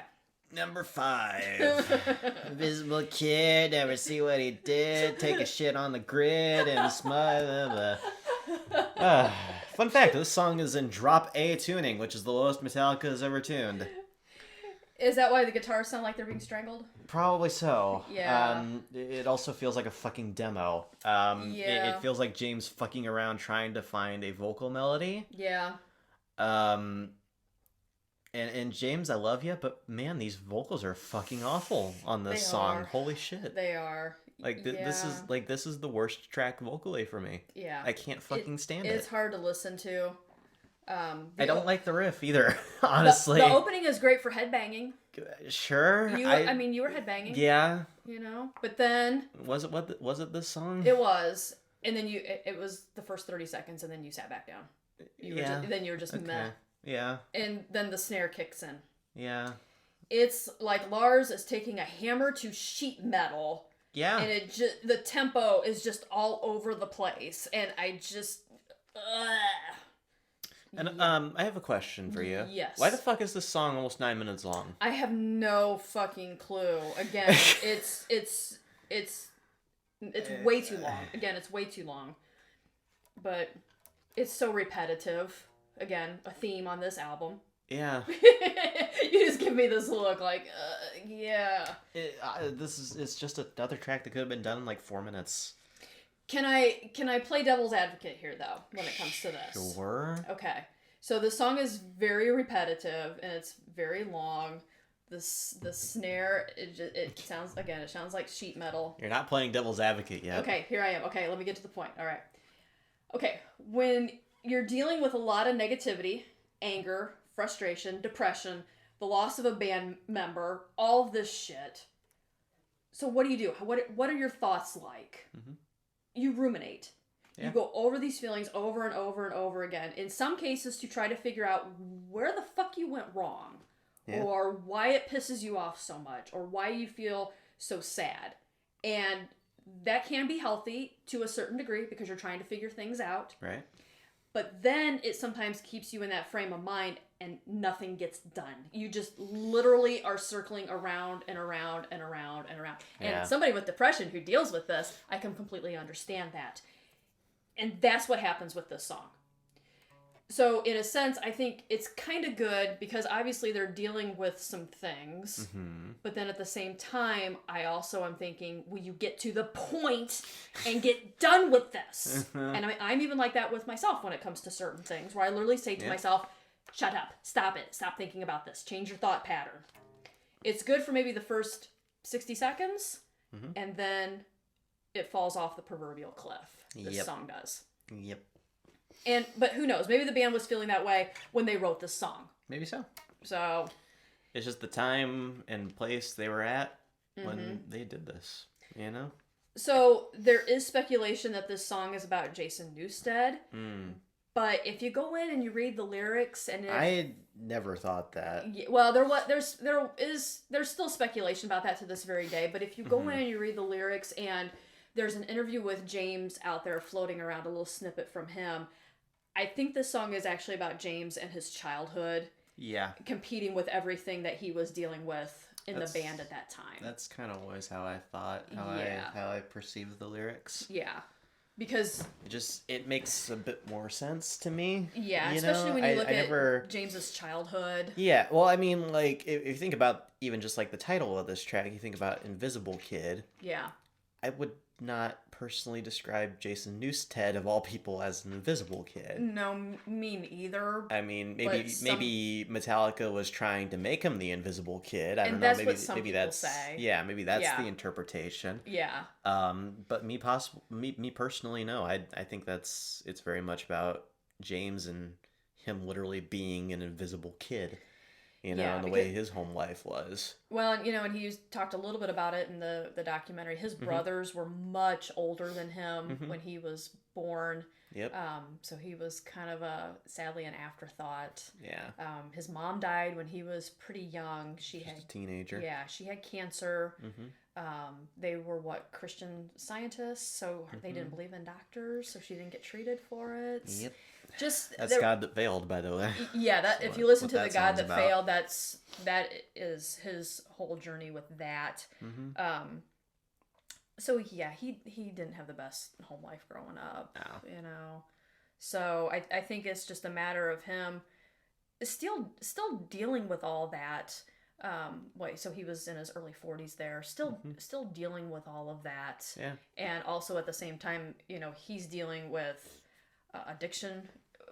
Number 5. Invisible Kid, never see what he did, take a shit on the grid and smile. Fun fact, this song is in drop A tuning, which is the lowest Metallica has ever tuned. Is that why the guitars sound like they're being strangled? Probably so. Yeah. It also feels like a fucking demo. It feels like James fucking around trying to find a vocal melody. Yeah. And James, I love you, but man, these vocals are fucking awful on this song. Holy shit. They are. Like this is the worst track vocally for me. Yeah. I can't fucking stand it. It's hard to listen to. I don't like the riff either, honestly. The opening is great for headbanging. Sure. I mean, you were headbanging. Yeah. You know, but then Was it this song? it was, and then it was the first 30 seconds, and then you sat back down. Then you were just okay. meh. Yeah. And then the snare kicks in. Yeah. It's like Lars is taking a hammer to sheet metal. Yeah. And the tempo is just all over the place, and I just. And I have a question for you. Yes. Why the fuck is this song almost 9 minutes long? I have no fucking clue. Again, it's way too long. Again, it's way too long. But it's so repetitive. Again, a theme on this album. Yeah. You just give me this look like, yeah. It's just another track that could have been done in like 4 minutes. Can I play devil's advocate here, though, when it comes to this? Sure. Okay. So the song is very repetitive, and it's very long. The snare, it sounds like sheet metal. You're not playing devil's advocate yet. Okay, here I am. Okay, let me get to the point. All right. Okay, when you're dealing with a lot of negativity, anger, frustration, depression, the loss of a band member, all of this shit. So what do? What are your thoughts like? Mm-hmm. You ruminate. Yeah. You go over these feelings over and over and over again. In some cases to try to figure out where the fuck you went wrong. Yeah. Or why it pisses you off so much. Or why you feel so sad. And that can be healthy to a certain degree because you're trying to figure things out. Right. But then it sometimes keeps you in that frame of mind and nothing gets done. You just literally are circling around and around and around and around. Yeah. And somebody with depression who deals with this, I can completely understand that. And that's what happens with this song. So in a sense, I think it's kind of good because obviously they're dealing with some things. Mm-hmm. But then at the same time, I also am thinking, will you get to the point and get done with this? And I'm even like that with myself when it comes to certain things where I literally say to myself, shut up, stop it, stop thinking about this, change your thought pattern. It's good for maybe the first 60 seconds and then it falls off the proverbial cliff. This song does. Yep. But who knows? Maybe the band was feeling that way when they wrote this song. Maybe so. So it's just the time and place they were at when they did this, you know? So there is speculation that this song is about Jason Newsted. But if you go in and you read the lyrics and I never thought that. Well, there's still speculation about that to this very day, but if you go in and you read the lyrics and there's an interview with James out there floating around, a little snippet from him. I think this song is actually about James and his childhood. Yeah. Competing with everything that he was dealing with in the band at that time. That's kind of always how I thought, how I perceived the lyrics. Yeah. Because it makes a bit more sense to me. Yeah, especially when you look at James's childhood. Yeah, well, I mean, like, if you think about even just, like, the title of this track, you think about Invisible Kid. Yeah. I would not personally describe Jason Newsted of all people as an invisible kid. No, me neither. I mean, maybe Metallica was trying to make him the invisible kid. I don't know. That's what some people say. Yeah, maybe that's the interpretation. Yeah. But me personally, no. I think it's very much about James and him literally being an invisible kid. And the way his home life was. Well, and he talked a little bit about it in the documentary. His brothers were much older than him when he was born. Yep. So he was kind of sadly an afterthought. Yeah. His mom died when he was pretty young. She had a teenager. Yeah, she had cancer. They were Christian scientists, so they didn't believe in doctors, so she didn't get treated for it. Yep. That's God That Failed, by the way. Yeah, if you listen to the God That Failed, that is his whole journey with that. So yeah, he didn't have the best home life growing up. No. So I think it's just a matter of him still dealing with all that. So he was in his early 40s there, still dealing with all of that. Yeah. And also at the same time, he's dealing with addiction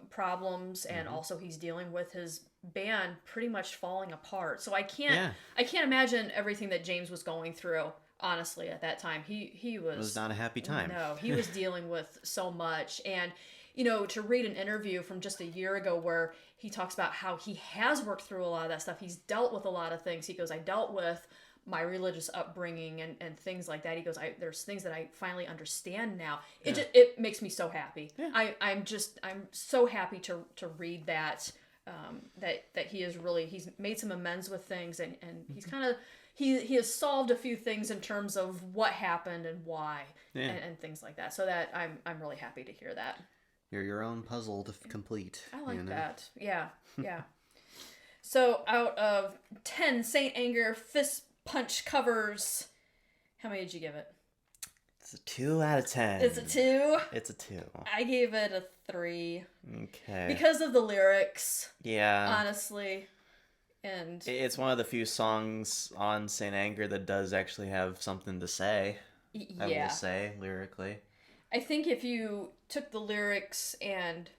problems, and also he's dealing with his band pretty much falling apart. So I can't imagine everything that James was going through. Honestly, at that time, he was not a happy time. No, he was dealing with so much, and to read an interview from just a year ago where he talks about how he has worked through a lot of that stuff. He's dealt with a lot of things. He goes, I dealt with my religious upbringing and things like that. He goes, there's things that I finally understand now. It makes me so happy. Yeah. I'm so happy to read that, that he's made some amends with things, and he's kind of, he has solved a few things in terms of what happened and why, and things like that. So that I'm really happy to hear that. You're your own puzzle to complete. I like that. Yeah. So out of 10 St.Anger fist punch covers, how many did you give it? It's a 2 out of 10. It's a 2? It's a 2. I gave it a 3. Okay. Because of the lyrics. Yeah. Honestly. And it's one of the few songs on St.Anger that does actually have something to say. I will say, lyrically. I think if you took the lyrics and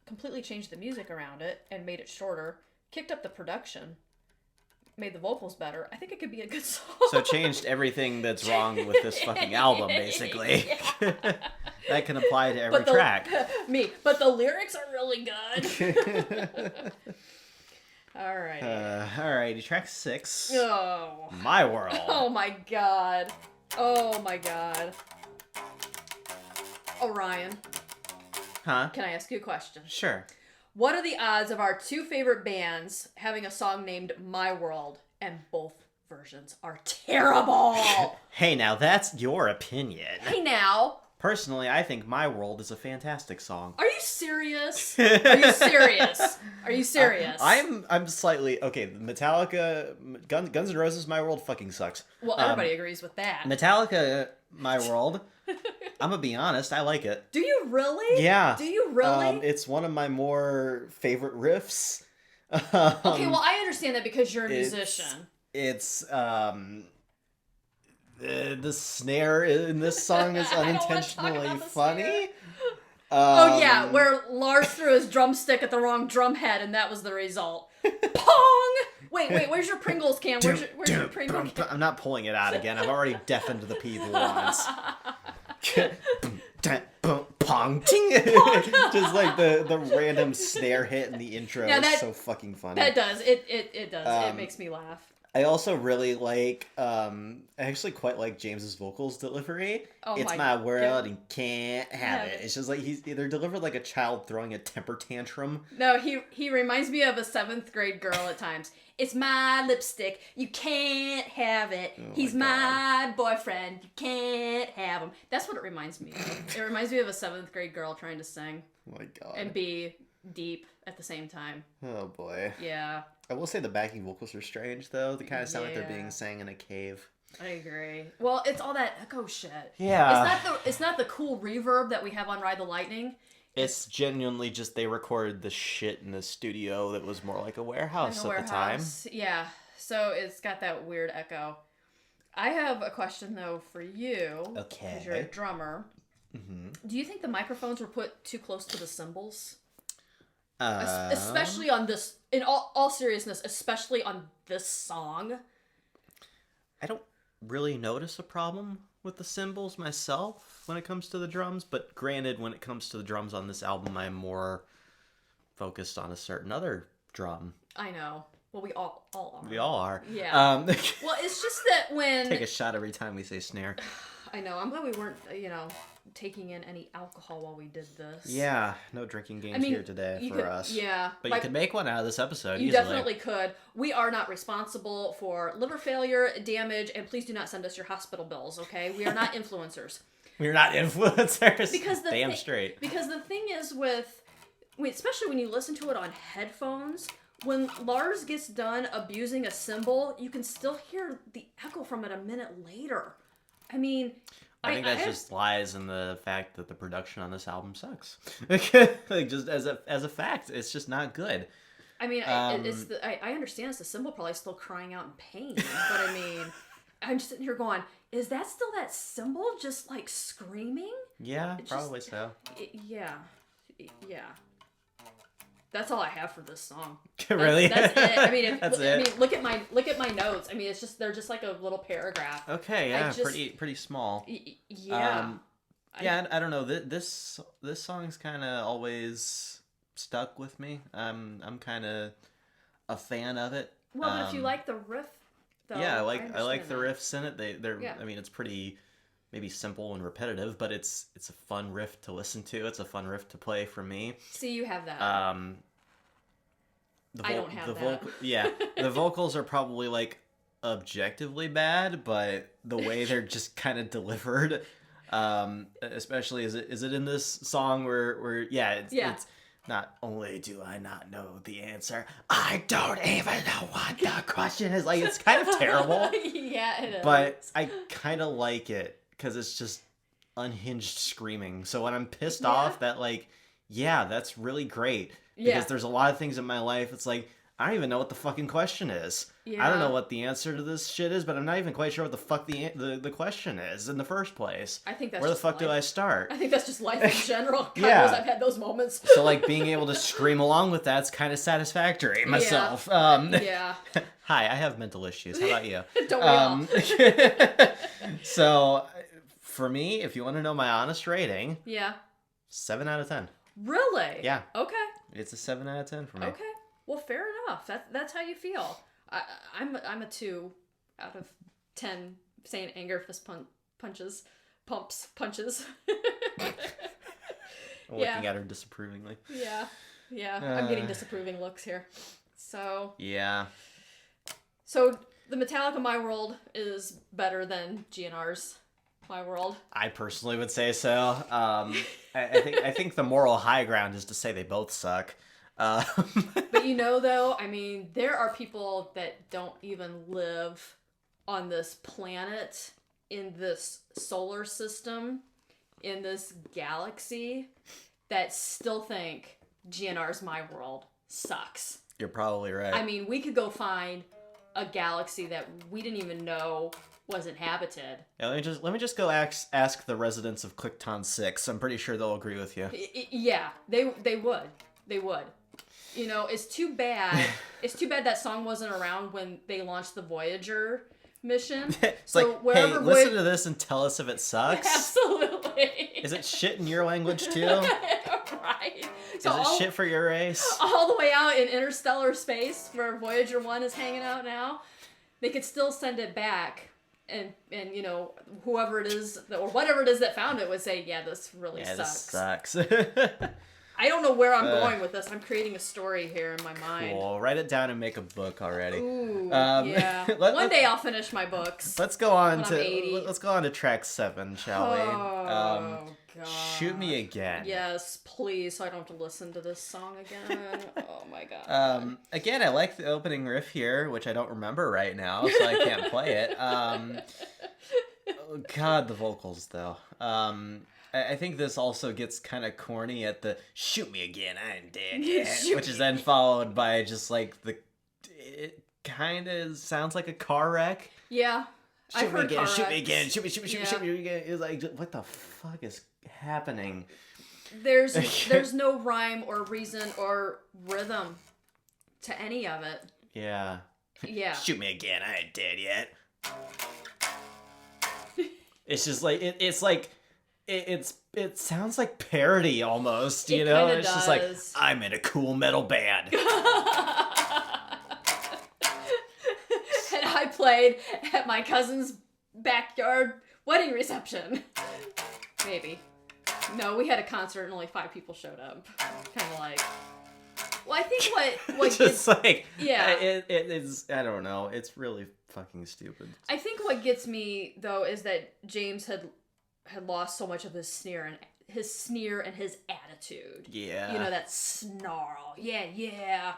completely changed the music around it and made it shorter, kicked up the production, made the vocals better, I think it could be a good song. So changed everything that's wrong with this fucking album, basically. That can apply to every track. But the lyrics are really good. Alrighty, track 6. Oh. My World. Oh my god. Orion. Huh? Can I ask you a question? Sure. What are the odds of our 2 favorite bands having a song named My World, and both versions are terrible? Hey, now, that's your opinion. Hey, now. Personally, I think My World is a fantastic song. Are you serious? Are you serious? I'm slightly... Okay, Metallica... Guns N' Roses' My World fucking sucks. Well, everybody agrees with that. Metallica, My World... I'm gonna be honest, I like it. Do you really? Yeah. Do you really? It's one of my more favorite riffs. Okay, well, I understand that because you're a musician. It's the snare in this song is unintentionally funny. Where Lars threw his drumstick at the wrong drum head, and that was the result. Pong! Wait, where's your Pringles can? Where's your Pringles can? I'm not pulling it out again. I've already deafened the people once. Pong ting. Just like the random snare hit in the intro is so fucking funny. That does. It does. It makes me laugh. I also really like, I actually quite like James's vocals delivery. It's my world and can't have it. It's just like they're delivered like a child throwing a temper tantrum. No, he reminds me of a 7th grade girl at times. It's my lipstick. You can't have it. He's my boyfriend. You can't have him. That's what it reminds me of. It reminds me of a 7th grade girl trying to sing. Oh my god. And be deep at the same time. Oh boy. Yeah. I will say the backing vocals are strange though. They kind of sound like they're being sang in a cave. I agree. Well, it's all that echo shit. Yeah. It's not the cool reverb that we have on Ride the Lightning. It's genuinely just they recorded the shit in the studio that was more like a warehouse at the time. Yeah. So it's got that weird echo. I have a question though for you. Okay. Because you're a drummer. Mm-hmm. Do you think the microphones were put too close to the cymbals? Especially on this, in all seriousness, especially on this song. I don't really notice a problem with the cymbals myself when it comes to the drums, but granted, when it comes to the drums on this album, I'm more focused on a certain other drum. I know. Well, we all are. We all are. Yeah. Well, it's just that when... Take a shot every time we say snare. I know. I'm glad we weren't, taking in any alcohol while we did this. Yeah. No drinking games here today for us. Yeah. But you could make one out of this episode You easily. definitely could. We are not responsible for liver failure, damage, and please do not send us your hospital bills, okay? We are not influencers. We're not influencers. Because Damn straight. Because the thing is especially when you listen to it on headphones... When Lars gets done abusing a cymbal, you can still hear the echo from it a minute later. I mean... I think that just lies in the fact that the production on this album sucks. Like, just as a fact, it's just not good. I mean, I understand it's the cymbal probably still crying out in pain, but I mean, I'm just sitting here going, is that still that cymbal just, like, screaming? Yeah, probably so. Yeah. That's all I have for this song. Really? That's it. I mean, That's it. I mean, look at my notes. I mean, they're just like a little paragraph. Okay, yeah, pretty small. Yeah. Yeah, I don't know. This song's kind of always stuck with me. I'm kind of a fan of it. Well, but if you like the riff, though, Yeah, I understand like the that. riffs in it. They're Yeah. I mean, it's pretty maybe simple and repetitive, but it's a fun riff to listen to. It's a fun riff to play for me. See, you have that. I don't have that. Yeah, the vocals are probably like objectively bad, but the way they're just kind of delivered, especially is it in this song where it's not only do I not know the answer, I don't even know what the question is. Like, it's kind of terrible. Yeah, it is. But I kind of like it because it's just unhinged screaming. So when I'm pissed off, that like, yeah, that's really great. Because there's a lot of things in my life, it's like, I don't even know what the fucking question is. Yeah. I don't know what the answer to this shit is, but I'm not even quite sure what the fuck the question is in the first place. I think that's where the just fuck life. do I start? I think that's just life in general. God Yeah. knows I've had those moments. So like being able to scream along with that's kind of satisfactory myself. Yeah. Hi, I have mental issues. How about you? Don't we all? So for me, if you want to know my honest rating, Yeah. 7 out of 10. Really? Yeah. Okay. It's a 7 out of 10 for me. Okay. Well, fair enough. That's how you feel. I'm a 2 out of 10 St.Anger fist punches. Looking at her disapprovingly. Yeah. I'm getting disapproving looks here. So. Yeah. So the Metallica My World is better than GNR's My World. I personally would say so. I think the moral high ground is to say they both suck. But though, I mean, there are people that don't even live on this planet, in this solar system, in this galaxy, that still think GNR's My World sucks. You're probably right. I mean, we could go find a galaxy that we didn't even know was inhabited. Yeah, let me just go ask the residents of Clickton 6. I'm pretty sure they'll agree with you. Yeah, they would. They would. It's too bad. It's too bad that song wasn't around when they launched the Voyager mission. It's so like, wherever hey, listen to this and tell us if it sucks. Absolutely. Is it shit in your language too? Right. So is it shit for your race? All the way out in interstellar space, where Voyager 1 is hanging out now, they could still send it back. And whoever it is, or whatever it is that found it, would say, yeah, this really sucks. This sucks. I don't know where I'm going with this. I'm creating a story here in my mind. Cool. Write it down and make a book already. Ooh, yeah. One day I'll finish my books. Let's go on when I'm 80. let's go on to track 7, shall we? Oh, God. Shoot Me Again. Yes, please, so I don't have to listen to this song again. Oh my God. Again, I like the opening riff here, which I don't remember right now, so I can't play it. Oh, God, the vocals though. I think this also gets kind of corny at the "shoot me again, I ain't dead yet," which is then followed by just like it kind of sounds like a car wreck. Yeah. Shoot me again, shoot me again, shoot me again. It's like, what the fuck is happening? There's no rhyme or reason or rhythm to any of it. Yeah. Yeah. Shoot me again, I ain't dead yet. It's just like it sounds like parody almost, It it's does. just like, I'm in a cool metal band. And I played at my cousin's backyard wedding reception. Maybe. No, we had a concert and only 5 people showed up. Kind of like. Well, I think what just like, yeah, it is, I don't know, it's really fucking stupid. I think what gets me though is that James had lost so much of his sneer and his attitude. Yeah. That snarl. Yeah.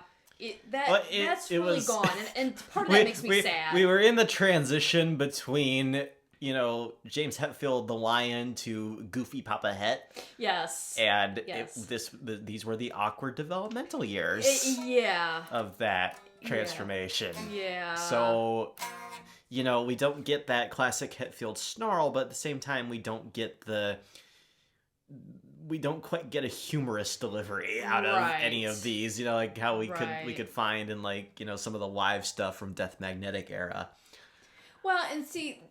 That's it really was, gone, and part of that makes me sad. We were in the transition between, James Hetfield the Lion to Goofy Papa Het. Yes. And yes. These were the awkward developmental years. Yeah. Of that transformation. Yeah. So, we don't get that classic Hetfield snarl, but at the same time, we don't quite get a humorous delivery out of any of these, like how we could find in some of the live stuff from Death Magnetic era. Well, and see,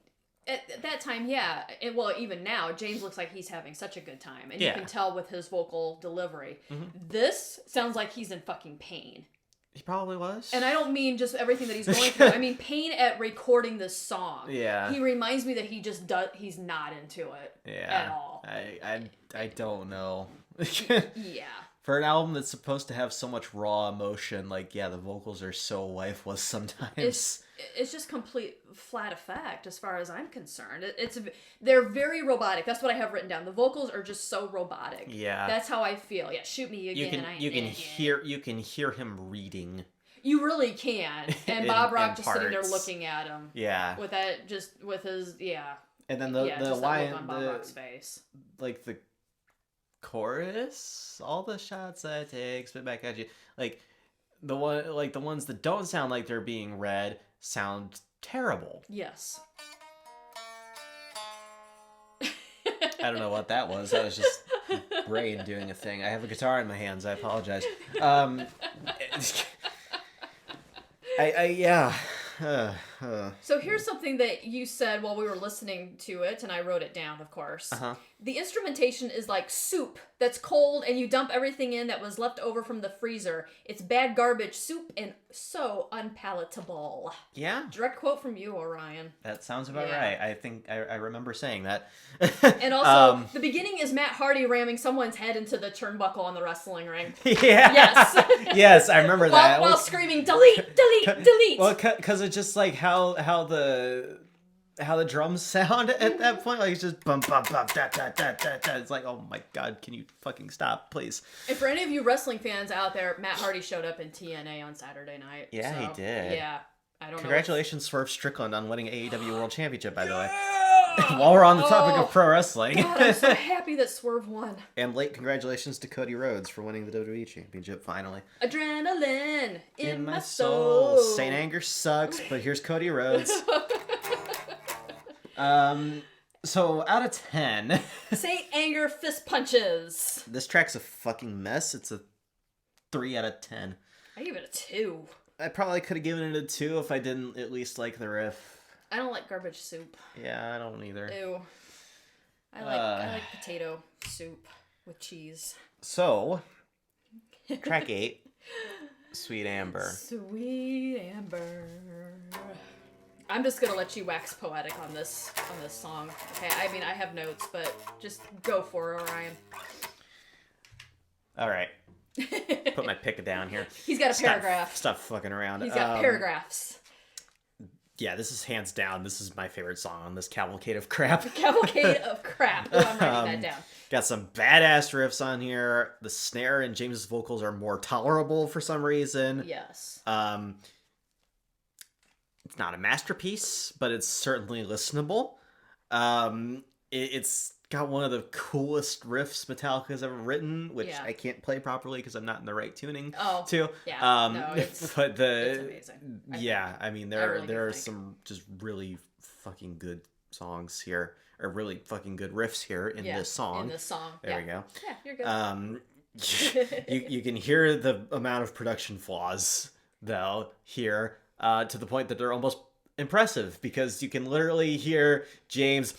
At that time, yeah. Well, even now, James looks like he's having such a good time. And you Yeah. can tell with his vocal delivery. Mhm. This sounds like he's in fucking pain. He probably was. And I don't mean just everything that he's going through. I mean pain at recording this song. Yeah. He reminds me that he's not into it at all. I don't know. Yeah. For an album that's supposed to have so much raw emotion, like, yeah, the vocals are so lifeless sometimes. It's just complete flat effect as far as I'm concerned. They're very robotic. That's what I have written down. The vocals are just so robotic. Yeah. That's how I feel. Yeah, shoot me again. You can hear him reading. You really can. And Bob Rock just sitting there parts. looking at him. Yeah. With that, just with his, yeah. And then the just that line, look on Bob Rock's face. like the chorus, all the shots I take, spit back at you, like the ones that don't sound like they're being read sound terrible. Yes. I don't know what that was. That was just brain doing a thing. I have a guitar in my hands. I apologize. Yeah. So here's something that you said while we were listening to it, and I wrote it down, of course. Uh-huh. The instrumentation is like soup that's cold, and you dump everything in that was left over from the freezer. It's bad garbage soup and so unpalatable. Yeah. Direct quote from you, Orion. That sounds about Yeah. right. I think I remember saying that. And also, the beginning is Matt Hardy ramming someone's head into the turnbuckle on the wrestling ring. Yeah. Yes. Yes, I remember that. While screaming, delete, delete, delete. Well, because it's just like how the drums sound at that point, like it's just bum bum bum da da da da da. It's like, oh my god, can you fucking stop, please? And for any of you wrestling fans out there, Matt Hardy showed up in TNA on Saturday night. Yeah, he did. Yeah, I don't know. Congratulations, Swerve Strickland, on winning AEW World Championship, by the way. While we're on the topic of pro wrestling. God, I'm so happy that Swerve won. And late congratulations to Cody Rhodes for winning the WWE Championship finally. Adrenaline in my soul. St.Anger sucks, but here's Cody Rhodes. So out of 10, St.Anger fist punches. this track's a fucking mess. It's a 3 out of 10. I give it a 2. I probably could have given it a 2 if I didn't at least like the riff. I don't like garbage soup. Yeah, I don't either. Ew. I like potato soup with cheese. So, track 8, Sweet Amber. Sweet Amber. I'm just gonna let you wax poetic on this song. Okay, I mean I have notes, but just go for it, Orion. All right. Put my pick down here. He's got a paragraph. Stop fucking around. He's got paragraphs. Yeah, this is hands down. This is my favorite song on this cavalcade of crap. Cavalcade of crap. Oh, I'm writing that down. Got some badass riffs on here. The snare and James's vocals are more tolerable for some reason. Yes. It's not a masterpiece, but it's certainly listenable. It's got one of the coolest riffs Metallica has ever written, which I can't play properly because I'm not in the right tuning to. Yeah. No, it's amazing. I mean there are some just really fucking good songs here, or really fucking good riffs here in this song. There we go. Yeah, you're good. you can hear the amount of production flaws though here, to the point that they're almost impressive, because you can literally hear James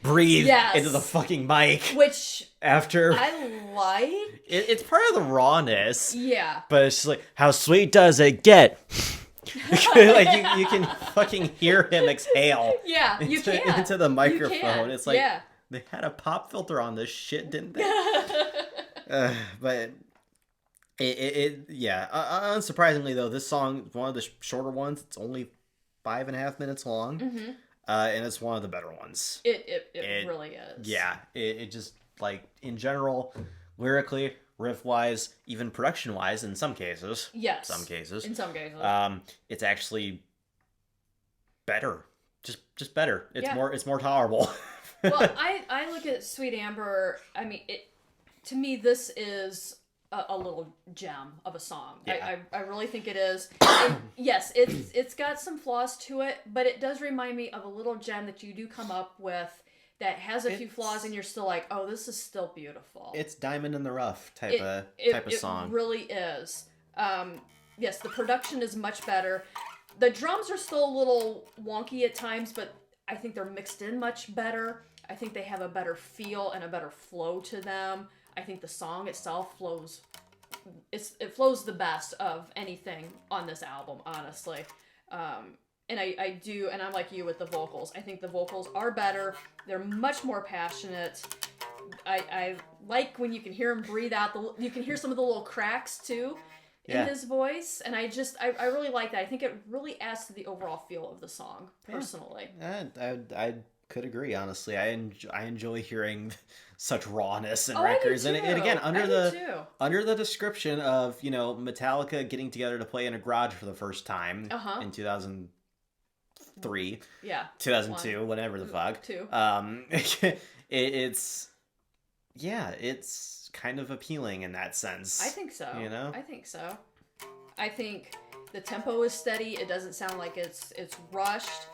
breathe into the fucking mic, which after I like. It's part of the rawness. Yeah. But it's just like, how sweet does it get? Like you can fucking hear him exhale. Yeah, you can. Into the microphone. It's like, they had a pop filter on this shit, didn't they? But unsurprisingly though, this song is one of the shorter ones. It's only 5.5 minutes long. Mm-hmm. And it's one of the better ones. It really is. Yeah, it just, like, in general, lyrically, riff-wise, even production-wise in some cases. Yes. In some cases. It's actually better. Just better. It's more tolerable. Well, I look at Sweet Amber, I mean, to me, this is a little gem of a song. Yeah. I really think it is. Yes, it's got some flaws to it, but it does remind me of a little gem that you do come up with that has a few flaws, and you're still like, oh, this is still beautiful. It's diamond in the rough type of song. It really is. Yes, the production is much better. The drums are still a little wonky at times, but I think they're mixed in much better. I think they have a better feel and a better flow to them. I think the song itself flows. It flows the best of anything on this album, honestly. And I do, and I'm like you with the vocals. I think the vocals are better. They're much more passionate. I like when you can hear him breathe out. You can hear some of the little cracks too in his voice, and I really like that. I think it really adds to the overall feel of the song, personally. I could agree, honestly. I enjoy hearing such rawness in I do records, and too. again I do too. under the description of Metallica getting together to play in a garage for the first time in 2003, 2002, whatever the fuck. It's kind of appealing in that sense. I think so. I think so. I think the tempo is steady. It doesn't sound like it's rushed.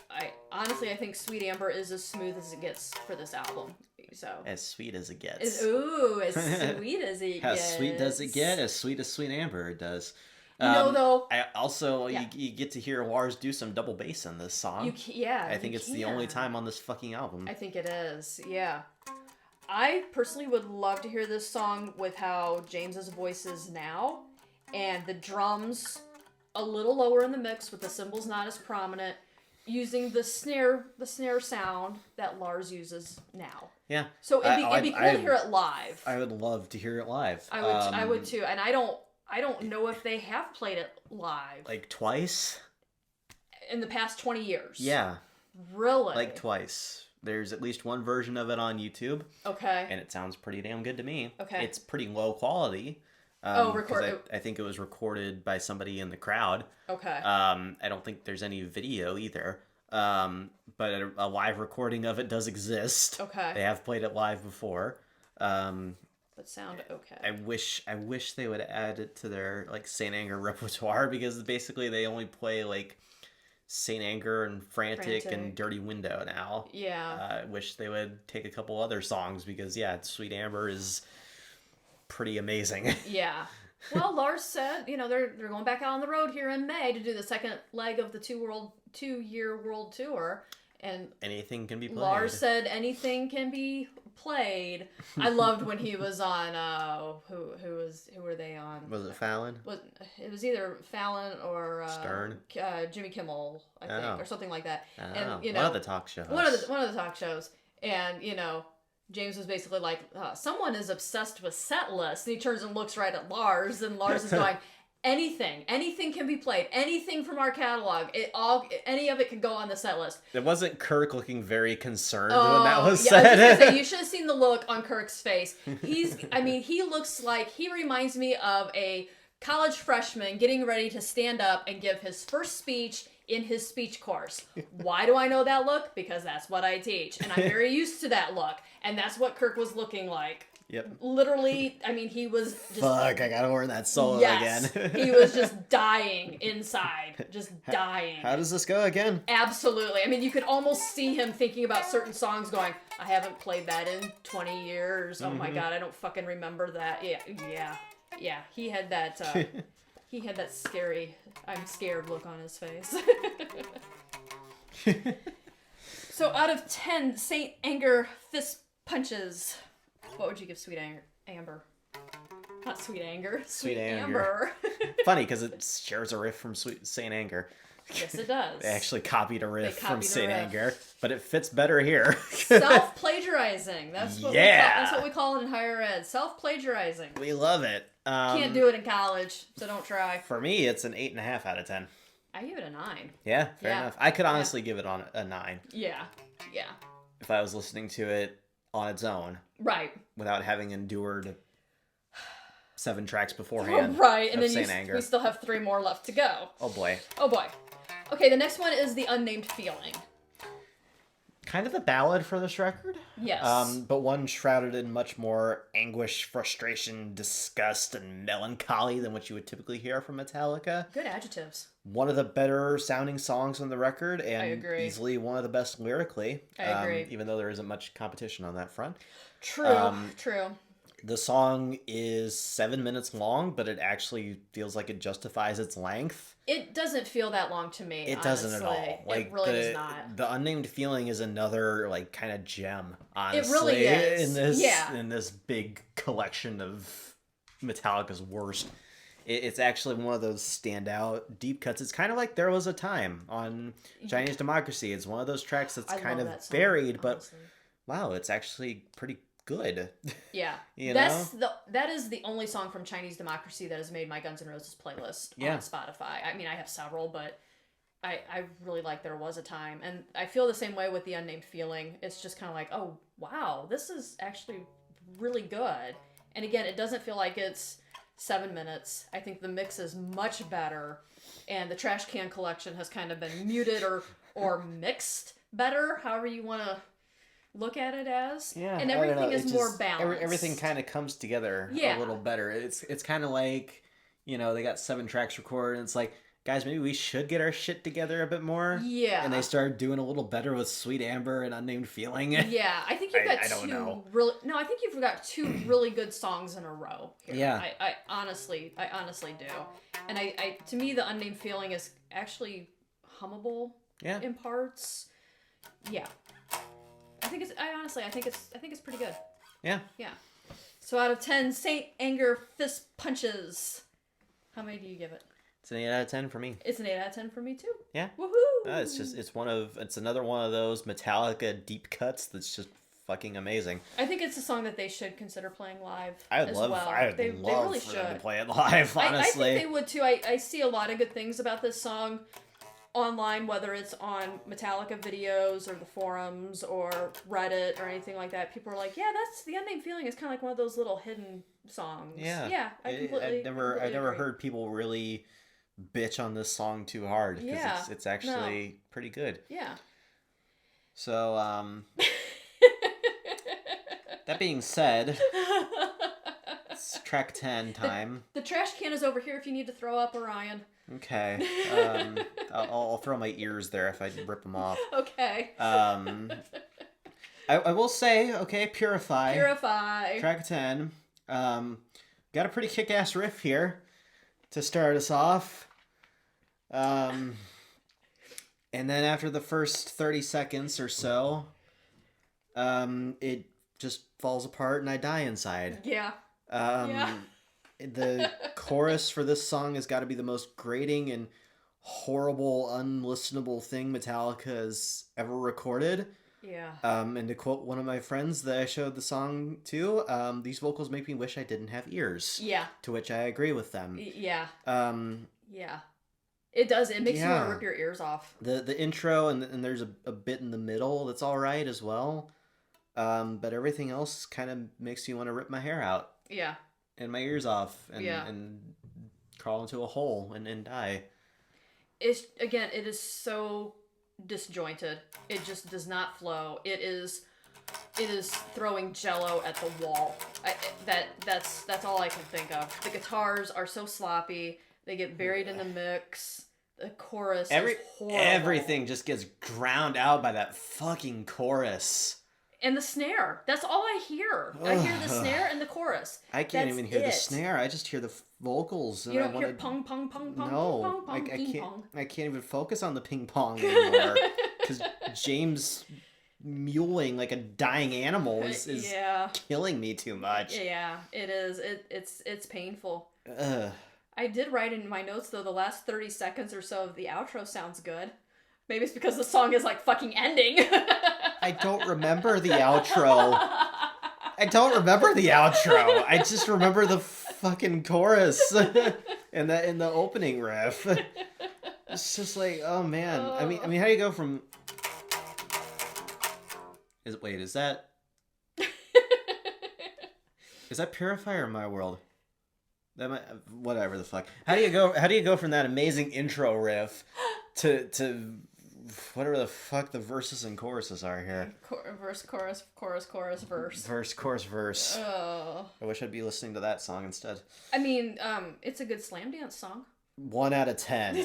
I think Sweet Amber is as smooth as it gets for this album. So as sweet as it gets. As sweet as it How gets. sweet does it get? As sweet as Sweet Amber it does. Though. I also you get to hear Lars do some double bass in this song. I think it's the only time on this fucking album. I think it is. Yeah. I personally would love to hear this song with how James's voice is now, and the drums a little lower in the mix with the cymbals not as prominent, using the snare sound that Lars uses now. Yeah. So it'd be cool to hear it live. I would love to hear it live. I would too, and I don't know if they have played it live. Like twice? In the past 20 years. Yeah. Really? Like twice. There's at least one version of it on YouTube. Okay. And it sounds pretty damn good to me. Okay. It's pretty low quality. Recorded. I think it was recorded by somebody in the crowd. Okay. I don't think there's any video either. But a live recording of it does exist. Okay. They have played it live before. That sound okay. I wish they would add it to their like St.Anger repertoire, because basically they only play like St.Anger and Frantic and Dirty Window now. Yeah. I wish they would take a couple other songs, because Sweet Amber is pretty amazing. Yeah. Well, Lars said, they're going back out on the road here in May to do the second leg of the 2-year world tour, and anything can be played. Lars said anything can be played. I loved when he was on who were they on? Was it Fallon? It was either Fallon or Stern, Jimmy Kimmel, I think, or something like that. And one of the talk shows. One of the talk shows, and James was basically like, someone is obsessed with set lists, and he turns and looks right at Lars, and Lars is going, anything can be played, anything from our catalog, any of it can go on the set list. It wasn't Kirk looking very concerned when that was said. I was just gonna say, you should have seen the look on Kirk's face. He looks like, he reminds me of a college freshman getting ready to stand up and give his first speech in his speech course. Why do I know that look? Because that's what I teach, and I'm very used to that look, and that's what Kirk was looking like. Yep. Literally, he was just... Fuck, I gotta learn that solo again. He was just dying inside. Just dying. How does this go again? Absolutely. You could almost see him thinking about certain songs going, I haven't played that in 20 years. Oh my god, I don't fucking remember that. Yeah. He had that... He had that scary, I'm scared look on his face. So out of 10 St.Anger fist punches, what would you give Sweet Amber? Not Sweet Anger. Sweet Amber. Funny, because it shares a riff from St.Anger. Yes, it does. They actually copied a riff from St.Anger, but it fits better here. Self-plagiarizing. That's what we call it in higher ed. Self-plagiarizing. We love it. Can't do it in college, so don't try. For me, it's an 8.5 out of 10. I give it a 9. Yeah, fair enough. I could honestly give it on a 9. Yeah. If I was listening to it on its own. Right. Without having endured 7 tracks beforehand. Right, and then we still have 3 more left to go. Oh boy. Okay, the next one is The Unnamed Feeling. Kind of a ballad for this record. Yes. But one shrouded in much more anguish, frustration, disgust, and melancholy than what you would typically hear from Metallica. Good adjectives. One of the better sounding songs on the record, and I agree. Easily one of the best lyrically. I agree. Even though there isn't much competition on that front. True. The song is 7 minutes long, but it actually feels like it justifies its length. It doesn't feel that long to me. It doesn't at all. It really does not. The Unnamed Feeling is another like kind of gem, honestly. It really is. In this big collection of Metallica's worst. It's actually one of those standout deep cuts. It's kind of like There Was a Time on Chinese Democracy. It's one of those tracks that's kind of varied, but wow, it's actually pretty good. Yeah. That is the only song from Chinese Democracy that has made my Guns N' Roses playlist on Spotify. I mean, I have several, but I really like There Was a Time. And I feel the same way with The Unnamed Feeling. It's just kind of like, oh, wow, this is actually really good. And again, it doesn't feel like it's 7 minutes. I think the mix is much better, and the Trash Can Collection has kind of been muted or mixed better, however you want to look at it as. Yeah, and everything is more balanced. Everything kind of comes together a little better. It's kind of like, they got 7 tracks recorded, and it's like, guys, maybe we should get our shit together a bit more. Yeah. And they started doing a little better with St.Anger and Unnamed Feeling. Yeah, I think you've got I think you've got 2 really good songs in a row here. Yeah. I honestly do. And I to me, The Unnamed Feeling is actually hummable in parts. Yeah. I think it's pretty good. Yeah. Yeah. So out of 10 St.Anger fist punches, how many do you give it? It's an 8 out of 10 for me. It's an 8 out of 10 for me too. Yeah. Woohoo! It's another one of those Metallica deep cuts that's just fucking amazing. I think it's a song that they should consider playing live. I would love they really for should. them to play it live, honestly. I think they would too. I see a lot of good things about this song online, whether it's on Metallica videos or the forums or Reddit or anything like that. People are like, yeah, that's The Unnamed Feeling is kind of like one of those little hidden songs. Yeah. I've never heard people really bitch on this song too hard, because it's actually pretty good. Yeah. So that being said, it's track 10 time. The trash can is over here if you need to throw up, Orion. Okay. I'll throw my ears there if I rip them off. Okay. I will say, okay, Purify. Track 10. Got a pretty kick-ass riff here to start us off. And then after the first 30 seconds or so, it just falls apart and I die inside. Yeah. The chorus for this song has got to be the most grating and horrible, unlistenable thing Metallica has ever recorded. Yeah. And to quote one of my friends that I showed the song to, these vocals make me wish I didn't have ears. Yeah. To which I agree with them. Yeah. Yeah. It does. It makes you want to rip your ears off. The intro and there's a bit in the middle that's all right as well. But everything else kind of makes you want to rip my hair out. Yeah. And my ears off and crawl into a hole and die. It is so disjointed. It just does not flow. It is throwing Jello at the wall. That's all I can think of. The guitars are so sloppy. They get buried in the mix. The chorus is horrible. Everything just gets drowned out by that fucking chorus. And the snare. That's all I hear. I hear the snare and the chorus. I can't even hear the snare. I just hear the vocals. You don't hear pong, pong, pong, pong, no, pong, pong, I can't even focus on the ping pong anymore. Because James mewling like a dying animal is killing me too much. Yeah, it is. It's painful. Ugh. I did write in my notes, though, the last 30 seconds or so of the outro sounds good. Maybe it's because the song is, like, fucking ending. I don't remember the outro. I just remember the fucking chorus and the opening riff. It's just like, oh, man. I mean, how do you go from... Is that Purify or My World? Whatever the fuck. How do you go from that amazing intro riff to whatever the fuck the verses and choruses are here? Verse, chorus, verse. Verse, chorus, verse. Oh. I wish I'd be listening to that song instead. I mean, it's a good slam dance song. 1 out of 10.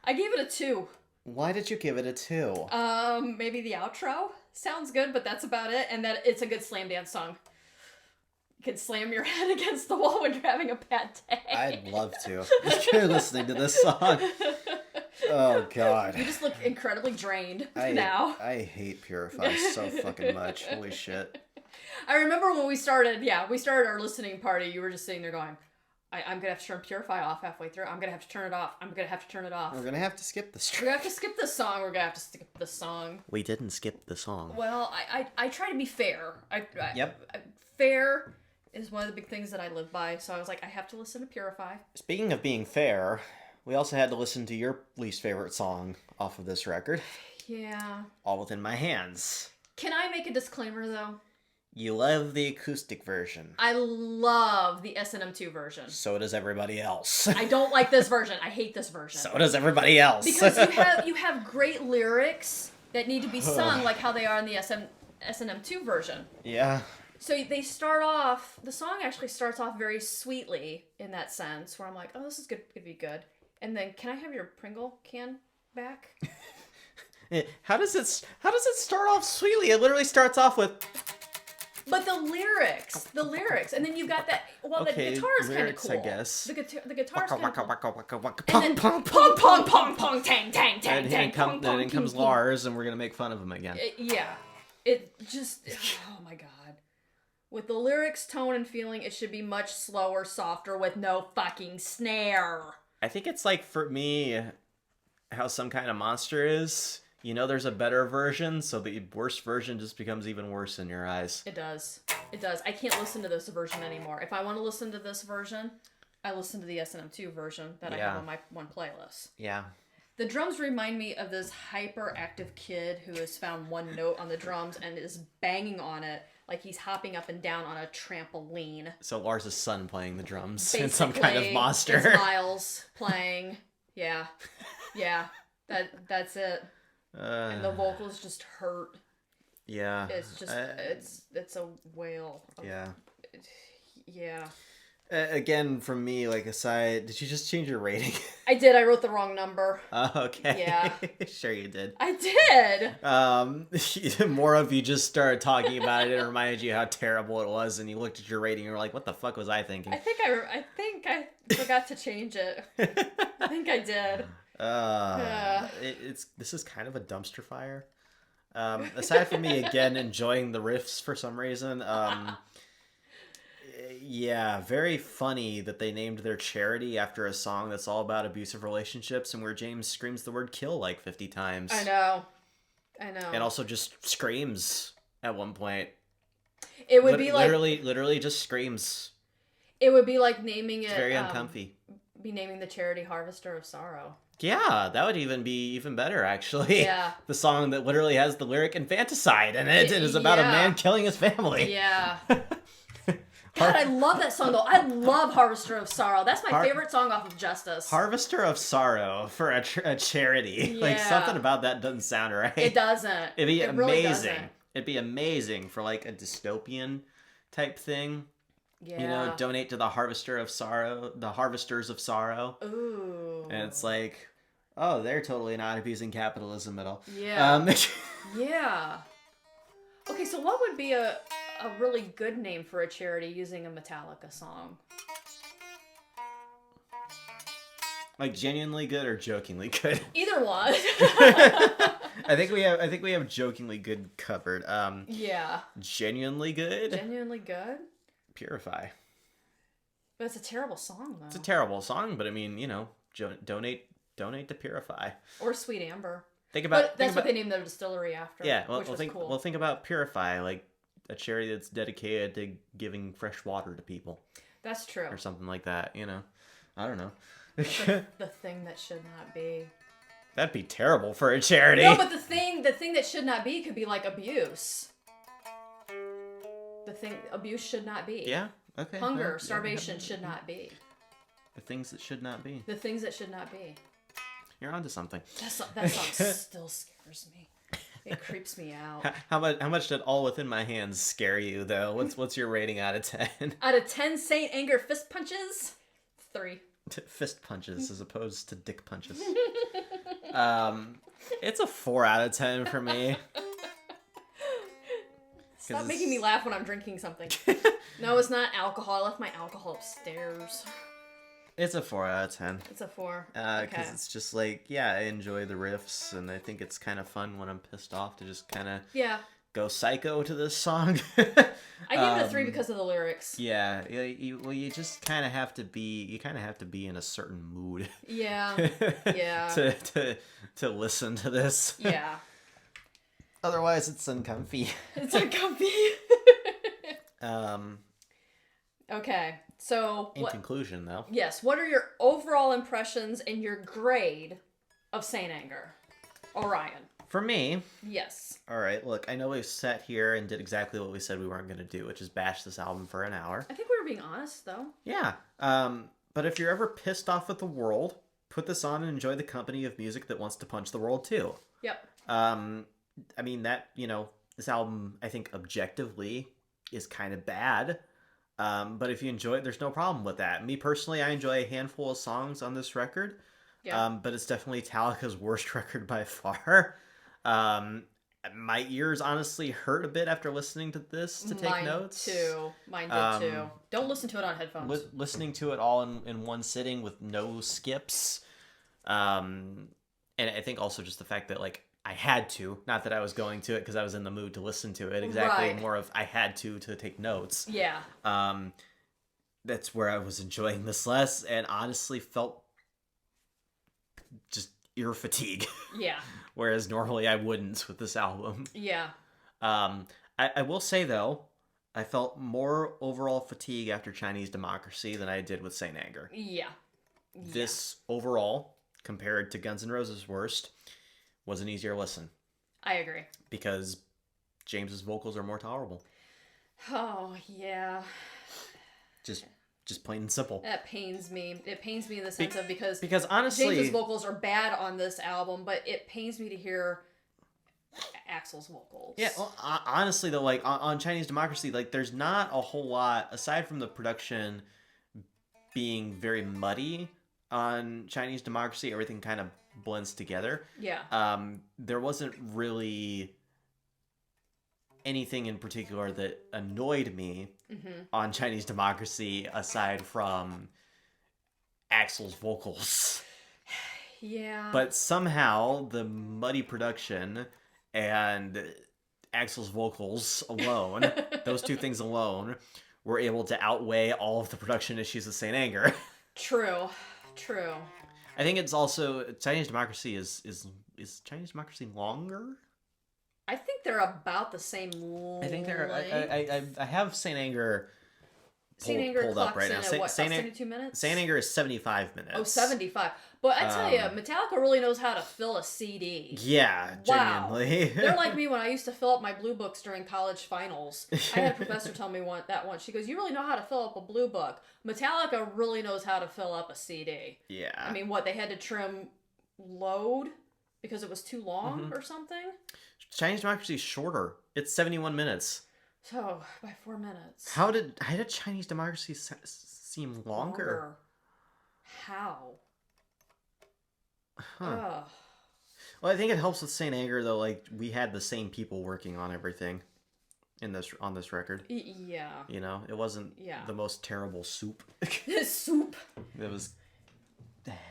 I gave it a 2. Why did you give it a 2? Maybe the outro sounds good, but that's about it. And that it's a good slam dance song. You can slam your head against the wall when you're having a bad day. I'd love to. If you're listening to this song. Oh, God. You just look incredibly drained now. I hate Purify so fucking much. Holy shit. I remember when we started our listening party, you were just sitting there going, I'm going to have to turn Purify off halfway through. I'm going to have to turn it off. I'm going to have to turn it off. We're going to have to skip this. We're going to have to skip this song. We're going to have to skip this song. We didn't skip the song. Well, I try to be fair. Yep. Fair is one of the big things that I live by. So I was like, I have to listen to Purify. Speaking of being fair, we also had to listen to your least favorite song off of this record. Yeah. All Within My Hands. Can I make a disclaimer, though? You love the acoustic version. I love the S&M2 version. So does everybody else. I don't like this version. I hate this version. So does everybody else. Because you have great lyrics that need to be sung like how they are in the S&M2 version. Yeah. So the song actually starts off very sweetly in that sense, where I'm like, oh, this is good, could be good. And then, can I have your Pringle can back? How does it start off sweetly? It literally starts off with... But the lyrics, and then you've got that. Well, okay, the guitar is kind of cool. I guess The guitar is kind of cool. and And then pong, pong, pong, pong, tang, tang, tang, and tang, pong, pong, then comes ping, Lars, and we're gonna make fun of him again. Yeah, it just. Oh my god. With the lyrics, tone, and feeling, it should be much slower, softer, with no fucking snare. I think it's like, for me, how Some Kind of Monster is. You know there's a better version, so the worst version just becomes even worse in your eyes. It does. It does. I can't listen to this version anymore. If I want to listen to this version, I listen to the S&M2 version that I have on my one playlist. Yeah. The drums remind me of this hyperactive kid who has found one note on the drums and is banging on it like he's hopping up and down on a trampoline. So Lars' son playing the drums Basically, in Some Kind of Monster. It's Miles playing. Yeah. Yeah. That's it. And the vocals just hurt. Yeah. It's just it's a wail. Yeah. Yeah. Again, from me, like aside, did you just change your rating? I did. I wrote the wrong number. Okay. Yeah. Sure you did. I did. More of you just started talking about it and reminded you how terrible it was, and you looked at your rating and you were like, what the fuck was I thinking? I think I forgot to change it. I think I did. This is kind of a dumpster fire. Aside from me again enjoying the riffs for some reason, yeah, very funny that they named their charity after a song that's all about abusive relationships and where James screams the word kill like 50 times. I know. And also just screams at one point. It would be like literally just screams. It would be like naming it. It's very uncomfy. Be naming the charity Harvester of Sorrow. Yeah, that would even be even better, actually. Yeah. The song that literally has the lyric infanticide in it. It is about a man killing his family. Yeah. God, I love that song, though. I love Harvester of Sorrow. That's my favorite song off of Justice. Harvester of Sorrow for a charity. Yeah. Like, something about that doesn't sound right. It doesn't. It'd be it amazing. Really doesn't. It'd be amazing for, like, a dystopian type thing. Yeah. You know, donate to the Harvesters of Sorrow. Ooh. And it's like, oh, they're totally not abusing capitalism at all. Yeah. Yeah. Okay, so what would be a really good name for a charity using a Metallica song? Like genuinely good or jokingly good? Either one. I think we have jokingly good covered. Yeah. Genuinely good? Genuinely good? Purify. But it's a terrible song, though. It's a terrible song, but I mean, you know, donate to Purify. Or Sweet Amber. That's what they named their distillery after. Yeah, cool. Think about Purify, like a charity that's dedicated to giving fresh water to people. That's true. Or something like that, you know. I don't know. The thing that should not be. That'd be terrible for a charity. No, but the thing that should not be could be like abuse. Abuse should not be. Yeah. Okay. Hunger, starvation should not be. The things that should not be. The things that should not be. You're onto something. That song still scares me. It creeps me out. How much did All Within My Hands scare you though? What's your rating out of 10? Out of 10 St.Anger fist punches? 3. Fist punches as opposed to dick punches. It's a 4 out of 10 for me. Stop making me laugh when I'm drinking something. No, it's not alcohol. I left my alcohol upstairs. It's a 4 out of 10. It's a 4. Because Okay. it's just like, yeah, I enjoy the riffs, and I think it's kind of fun when I'm pissed off to just kind of go psycho to this song. I give it a 3 because of the lyrics. Yeah, you just kind of have to be, in a certain mood. Yeah. to listen to this. Yeah. Otherwise, it's uncomfy. It's uncomfy. Okay, so... In conclusion, though. Yes, what are your overall impressions and your grade of St.Anger? Orion. For me... Yes. Alright, look, I know we sat here and did exactly what we said we weren't going to do, which is bash this album for an hour. I think we were being honest, though. Yeah. But if you're ever pissed off at the world, put this on and enjoy the company of music that wants to punch the world, too. Yep. I mean, this album, I think, objectively is kind of bad. But if you enjoy it, there's no problem with that. Me personally, I enjoy a handful of songs on this record. Yeah. But it's definitely Metallica's worst record by far. My ears honestly hurt a bit after listening to this to take notes. Mine did too. Don't listen to it on headphones. Listening to it all in one sitting with no skips. And I think also just the fact that, like, I had to, not that I was going to it because I was in the mood to listen to it. Exactly. Right. More of I had to take notes. Yeah. That's where I was enjoying this less and honestly felt just ear fatigue. Yeah. Whereas normally I wouldn't with this album. Yeah. I will say though, I felt more overall fatigue after Chinese Democracy than I did with St.Anger. Yeah. This overall, compared to Guns N' Roses' worst, was an easier listen. I agree. Because James's vocals are more tolerable. Oh, yeah. Just plain and simple. That pains me. It pains me in the sense of because honestly James's vocals are bad on this album, but it pains me to hear Axl's vocals. Yeah, well, honestly though, like on Chinese Democracy, like there's not a whole lot aside from the production being very muddy on Chinese Democracy. Everything kind of blends together. Yeah. There wasn't really anything in particular that annoyed me on Chinese Democracy aside from Axl's vocals. Yeah. But somehow the muddy production and Axl's vocals alone, those two things alone, were able to outweigh all of the production issues of St.Anger. True. I think it's also Chinese Democracy is Chinese Democracy longer? I think they're about the same length. I think they're. I have St.Anger pulled up right now. What, 72 minutes? St.Anger is 75 minutes. Oh, 75. But I tell you, Metallica really knows how to fill a CD. Yeah, genuinely. Wow. They're like me when I used to fill up my blue books during college finals. I had a professor tell me that once. She goes, "You really know how to fill up a blue book. Metallica really knows how to fill up a CD." Yeah. I mean, what, they had to trim load because it was too long or something? Chinese Democracy is shorter. It's 71 minutes. So, by 4 minutes. How did Chinese Democracy seem longer? How? Huh. Ugh. Well, I think it helps with St.Anger though. Like we had the same people working on everything on this record. Yeah. You know, it wasn't the most terrible soup. Soup. It was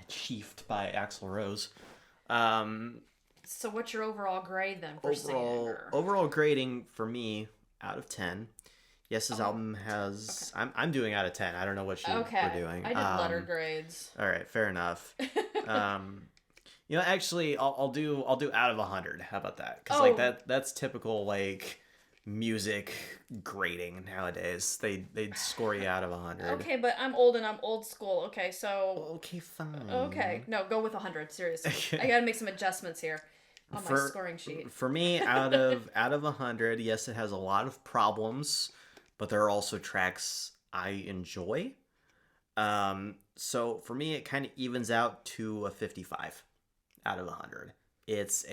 chiefed by Axl Rose. So what's your overall grade then for St.Anger? Overall grading for me out of 10. Yes, his album has. Okay. I'm doing out of 10. I don't know what you were doing. I did letter grades. All right, fair enough. Actually, I'll do out of 100. How about that? Because that's typical like music grading nowadays. They'd score you out of 100. Okay, but I'm old and I'm old school. Okay, so. Okay, fine. Okay, no, go with 100. Seriously, I gotta make some adjustments here on my scoring sheet. For me, out of 100, yes, it has a lot of problems, but there are also tracks I enjoy. So for me, it kind of evens out to a 55 out of 100. It's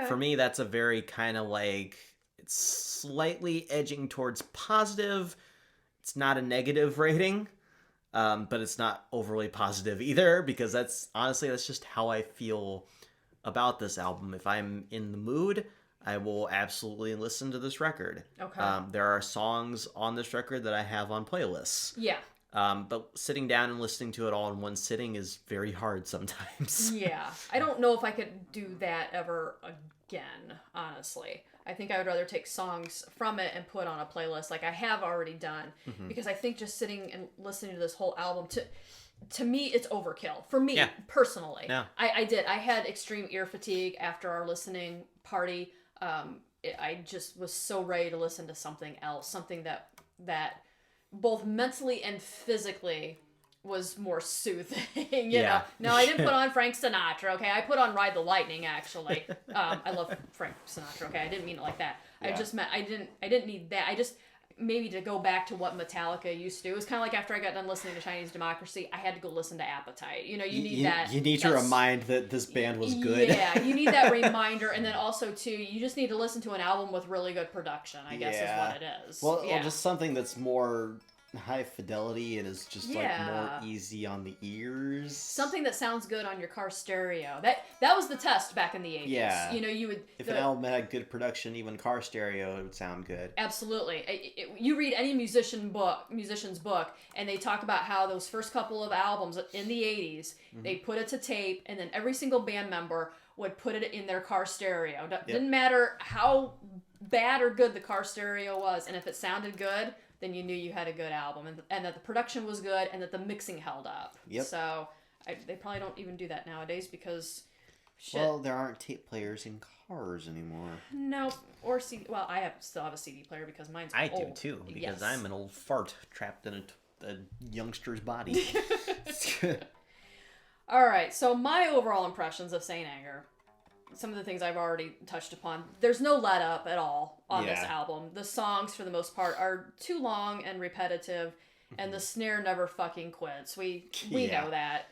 for me, that's a very kind of like, it's slightly edging towards positive. It's not a negative rating, but it's not overly positive either, because that's just how I feel about this album. If I'm in the mood, I will absolutely listen to this record. Okay. There are songs on this record that I have on playlists. Yeah. But sitting down and listening to it all in one sitting is very hard sometimes. Yeah. I don't know if I could do that ever again, honestly. I think I would rather take songs from it and put on a playlist like I have already done. Because I think just sitting and listening to this whole album, to me, it's overkill. For me, personally. Yeah. I did. I had extreme ear fatigue after our listening party. I just was so ready to listen to something else. Something that both mentally and physically was more soothing, you know. No, I didn't put on Frank Sinatra, okay? I put on Ride the Lightning, actually. I love Frank Sinatra, okay? I didn't mean it like that. Yeah. I just meant I didn't need that. I just maybe to go back to what Metallica used to do. It was kind of like after I got done listening to Chinese Democracy, I had to go listen to Appetite. You know, you need that. You need to remind that this band was good. Yeah, you need that reminder, and then also too, you just need to listen to an album with really good production. I guess is what it is. Well, just something that's more high fidelity and is just like more easy on the ears. Something that sounds good on your car stereo. That was the test back in the 80s. Yeah. You know, you would if an album had good production, even car stereo, it would sound good. Absolutely. You read any musician's book, and they talk about how those first couple of albums in the 80s, they put it to tape, and then every single band member would put it in their car stereo. Didn't matter how bad or good the car stereo was, and if it sounded good, then you knew you had a good album, and that the production was good, and that the mixing held up. Yep. So they probably don't even do that nowadays because, shit. Well, there aren't tape players in cars anymore. Nope. Or CD. Well, I still have a CD player because mine's old. I do too, because I'm an old fart trapped in a youngster's body. All right. So my overall impressions of St.Anger. Some of the things I've already touched upon. There's no let up at all on this album. The songs, for the most part, are too long and repetitive, and the snare never fucking quits. We know that.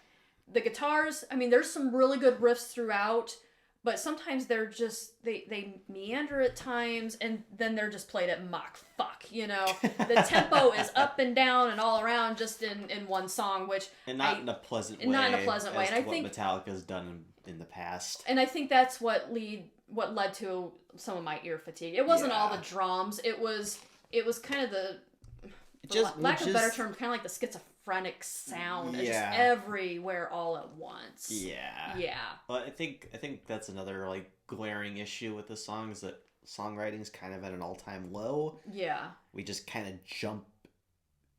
The guitars, I mean, there's some really good riffs throughout, but sometimes they're just, they meander at times, and then they're just played at Mach fuck, you know? The tempo is up and down and all around just in one song, which... And not in a pleasant way. Not in a pleasant way. And I think Metallica's done in the past. And I think that's what led to some of my ear fatigue. It wasn't all the drums. It was kind of lack of a better term, kind of like the schizophrenic sound. It's just everywhere all at once. Yeah. Yeah. Well, I think that's another like glaring issue with the songs, that songwriting's kind of at an all-time low. Yeah. We just kind of jump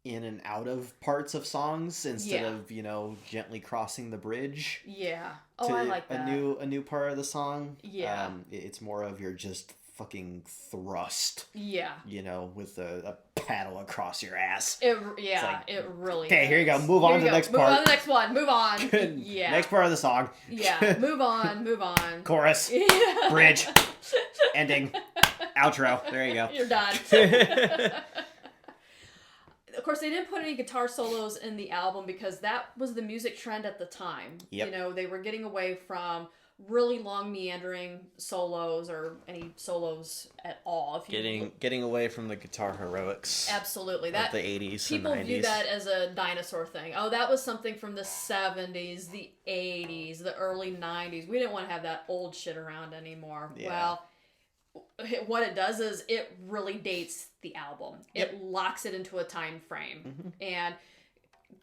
in and out of parts of songs instead of, you know, gently crossing the bridge. Yeah. Oh, I like that. A new part of the song. Yeah. It's more of your just fucking thrust. Yeah. You know, with a paddle across your ass. It really Okay, here you go. Move on to the next part. Move on to the next one. Move on. Yeah. Next part of the song. Yeah. Move on. Chorus. Yeah. Bridge. Ending. Outro. There you go. You're done. Of course, they didn't put any guitar solos in the album because that was the music trend at the time. Yep. You know, they were getting away from really long meandering solos or any solos at all. Getting away from the guitar heroics. Absolutely. Of the 80s people and 90s. view that as a dinosaur thing. Oh, that was something from the 70s, the 80s, the early 90s. We didn't want to have that old shit around anymore. Yeah. Well, what it does is it really dates the album. Yep. It locks it into a time frame. And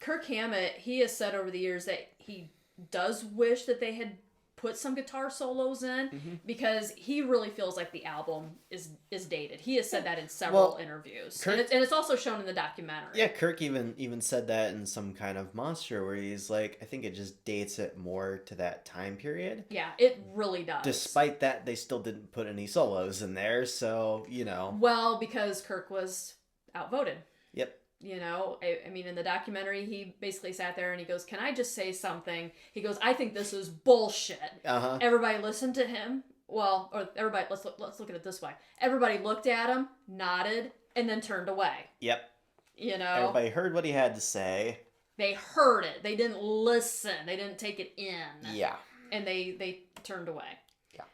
Kirk Hammett, he has said over the years that he does wish that they had put some guitar solos in because he really feels like the album is dated. He has said that in several interviews. Kirk, and it's also shown in the documentary. Yeah, Kirk even said that in some kind of Monster where he's like, I think it just dates it more to that time period. Yeah, it really does. Despite that, they still didn't put any solos in there, so, you know. Well, because Kirk was outvoted. Yep. You know, I mean, in the documentary, he basically sat there and he goes, "Can I just say something?" He goes, "I think this is bullshit." Everybody listened to him. Well, or everybody, let's look at it this way. Everybody looked at him, nodded, and then turned away. Yep. You know? Everybody heard what he had to say. They heard it. They didn't listen. They didn't take it in. Yeah. And they turned away. Yeah.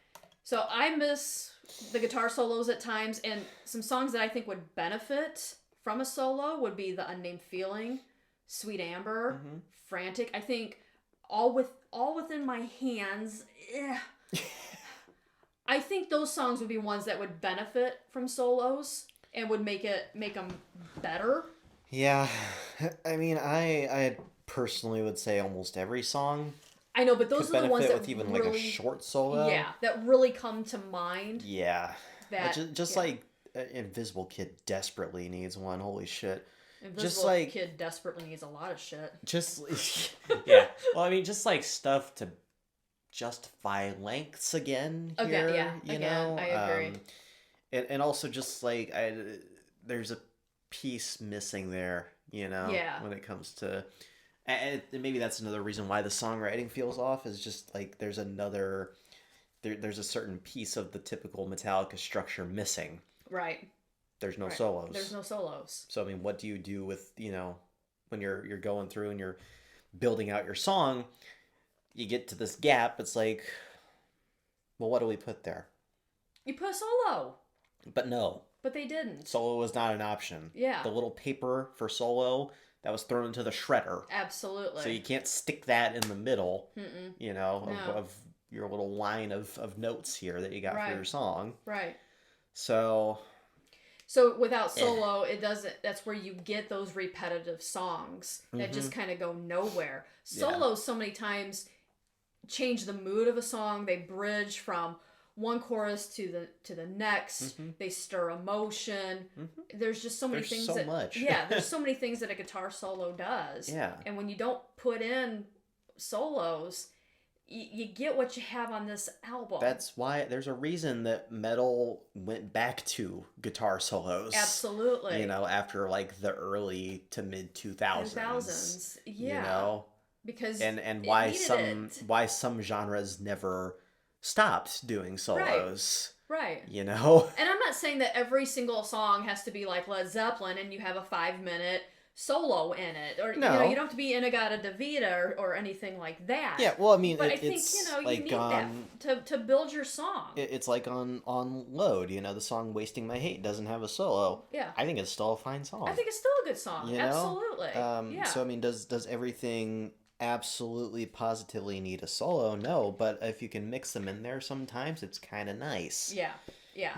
So I miss the guitar solos at times, and some songs that I think would benefit from a solo would be The Unnamed Feeling, Sweet Amber, Frantic. I think all within my hands. I think those songs would be ones that would benefit from solos and would make them better. Yeah, I mean, I personally would say almost every song I know, but those could are the ones benefit that with even like a really, short solo. yeah, that really come to mind. Yeah, That just yeah, like Invisible Kid desperately needs one. Holy shit! Just Invisible like Kid desperately needs a lot of shit. just yeah. Well, I mean, just like stuff to justify lengths again Again, yeah, here. You again, know, I agree. and also just like there's a piece missing there. You know, Yeah, when it comes to. And maybe that's another reason why the songwriting feels off is just like there's a certain piece of the typical Metallica structure missing. right, There's no right. There's solos. no solos. So I mean, what do you do with, when you're going through and you're building out your song, you get to this gap, it's like, well, what do we put there? You put a solo, But no, but they didn't. solo was not an option. Yeah, The little paper for solo that was thrown into the shredder. absolutely. So you can't stick that in the middle, Mm-mm. of, No. of your little line of notes here that you got for Right. your song. Right. So, So without solo, it doesn't. That's where you get those repetitive songs that Mhm. just kind of go nowhere. Yeah. Solos so many times change the mood of a song. They bridge from one chorus to the next. Mhm. They stir emotion. Mhm. There's just so many There's things so that much. yeah, there's so many things that a guitar solo does. Yeah. And when you don't put in solos, you get what you have on this album. That's why there's a reason that metal went back to guitar solos. Absolutely. After like the early to mid 2000s. 2000s. Yeah. You know, because and it why needed it. why some genres never stopped doing solos. Right. You know? And I'm not saying that every single song has to be like Led Zeppelin and you have a 5-minute solo in it, or No. you don't have to be Inagata or anything like that. Yeah, well, I mean, But I think it's you like need that to build your song. It's like on Load, the song "Wasting My Hate" doesn't have a solo. Yeah. I think it's still a fine song. I think it's still a good song. You know? Absolutely. Yeah. So I mean, does everything absolutely positively need a solo? No, but if you can mix them in there, sometimes it's kind of nice. Yeah. Yeah.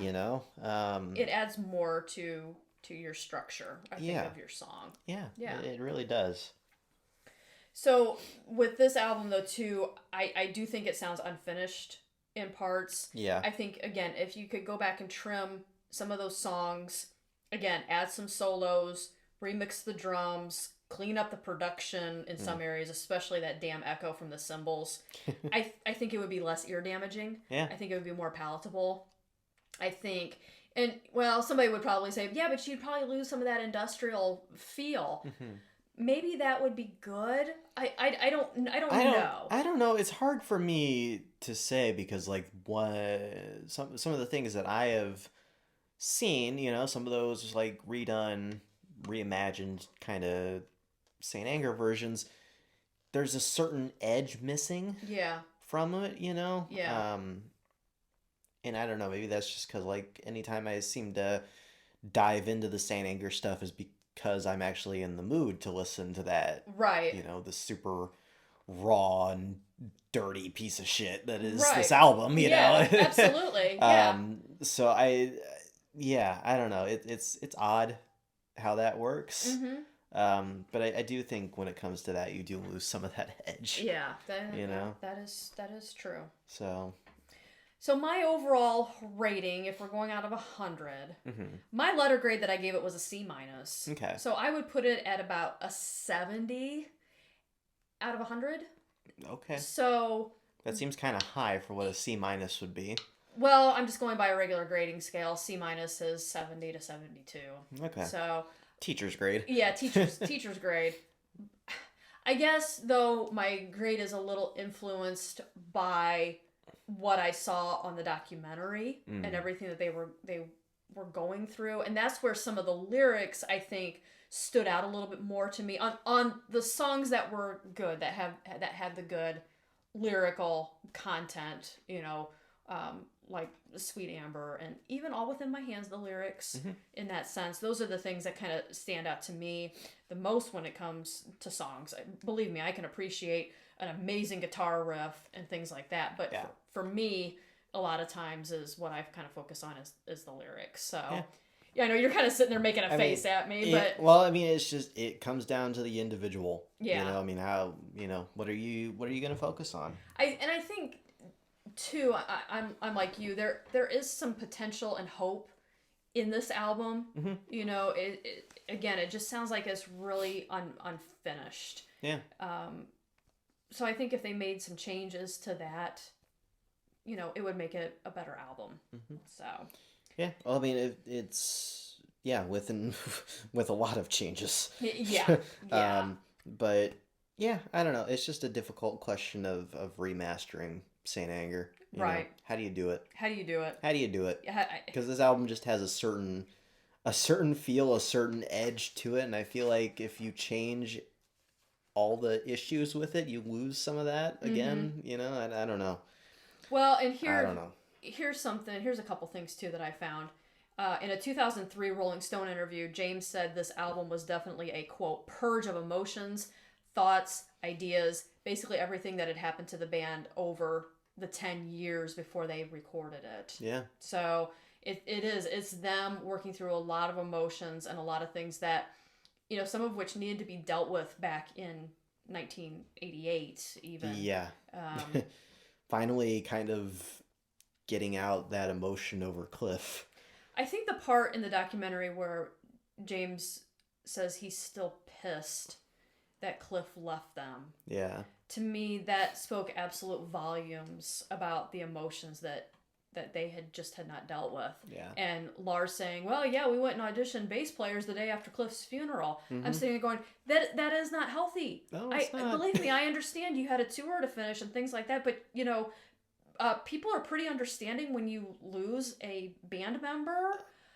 It adds more to your structure, I think, of your song. Yeah. Yeah. It really does. So with this album though too, I do think it sounds unfinished in parts. Yeah. I think again, if you could go back and trim some of those songs, again, add some solos, remix the drums, clean up the production in some areas, especially that damn echo from the cymbals. I think it would be less ear damaging. Yeah. I think it would be more palatable. I think, and well, somebody would probably say, yeah, but you'd probably lose some of that industrial feel. Mhm. Maybe that would be good. I don't know. I don't know. It's hard for me to say because like some of the things that I have seen, some of those like redone, reimagined kind of St.Anger versions, there's a certain edge missing Yeah. from it, Yeah. And I don't know, maybe that's just because like anytime I seem to dive into the St.Anger stuff is because I'm actually in the mood to listen to that, Right. the super raw and dirty piece of shit that is Right. this album, Yeah, know. absolutely. Yeah. So I don't know. It's odd how that works. Mm-hmm. But I do think when it comes to that, you do lose some of that edge. Yeah. That is true. So my overall rating, if we're going out of 100, my letter grade that I gave it was a C-. Okay. So I would put it at about a 70 out of 100. Okay. So That seems kind of high for what a C- would be. well, I'm just going by a regular grading scale. C- is 70 to 72. Okay. So Teacher's grade. yeah, teacher's grade. I guess though my grade is a little influenced by what I saw on the documentary and everything that they were going through, and that's where some of the lyrics I think stood out a little bit more to me on the songs that were good, that had the good lyrical content, like Sweet Amber and even All Within My Hands, the lyrics in that sense. Those are the things that kind of stand out to me the most when it comes to songs. Believe me, I can appreciate an amazing guitar riff and things like that, but Yeah. for me, a lot of times is what I've kind of focused on is the lyrics. So Yeah. yeah, I know you're kind of sitting there making a I face mean, at me, but well, I mean, it's just it comes down to the individual. yeah. You know, I mean, how what are you gonna focus on? I think too. I'm like you. There is some potential and hope in this album. Mm-hmm. You know, again, it just sounds like it's really unfinished. Yeah. So I think if they made some changes to that, you know, it would make it a better album. Mm-hmm. So Yeah. Well, I mean, it's with with a lot of changes. yeah, yeah, But yeah, I don't know. It's just a difficult question of remastering Saint Anger. You know, right. how do you do it? How do you do it? How do you do it? Yeah, Because this album just has a certain feel, a certain edge to it, and I feel like if you change all the issues with it, you lose some of that again. You know, I don't know. well, and I don't know. here's something. Here's a couple things too that I found. In a 2003 Rolling Stone interview, James said this album was definitely a, quote, purge of emotions, thoughts, ideas, basically everything that had happened to the band over the 10 years before they recorded it. Yeah. So it's them working through a lot of emotions and a lot of things that, you know, some of which needed to be dealt with back in 1988 even. Yeah. Finally kind of getting out that emotion over Cliff. I think the part in the documentary where James says he's still pissed that Cliff left them. Yeah. To me, that spoke absolute volumes about the emotions that they had not dealt with. Yeah. And Lars saying, well, yeah, we went and auditioned bass players the day after Cliff's funeral. I'm sitting there going, that is not healthy. No, it's not. Believe me, I understand you had a tour to finish and things like that, but, you know, people are pretty understanding when you lose a band member,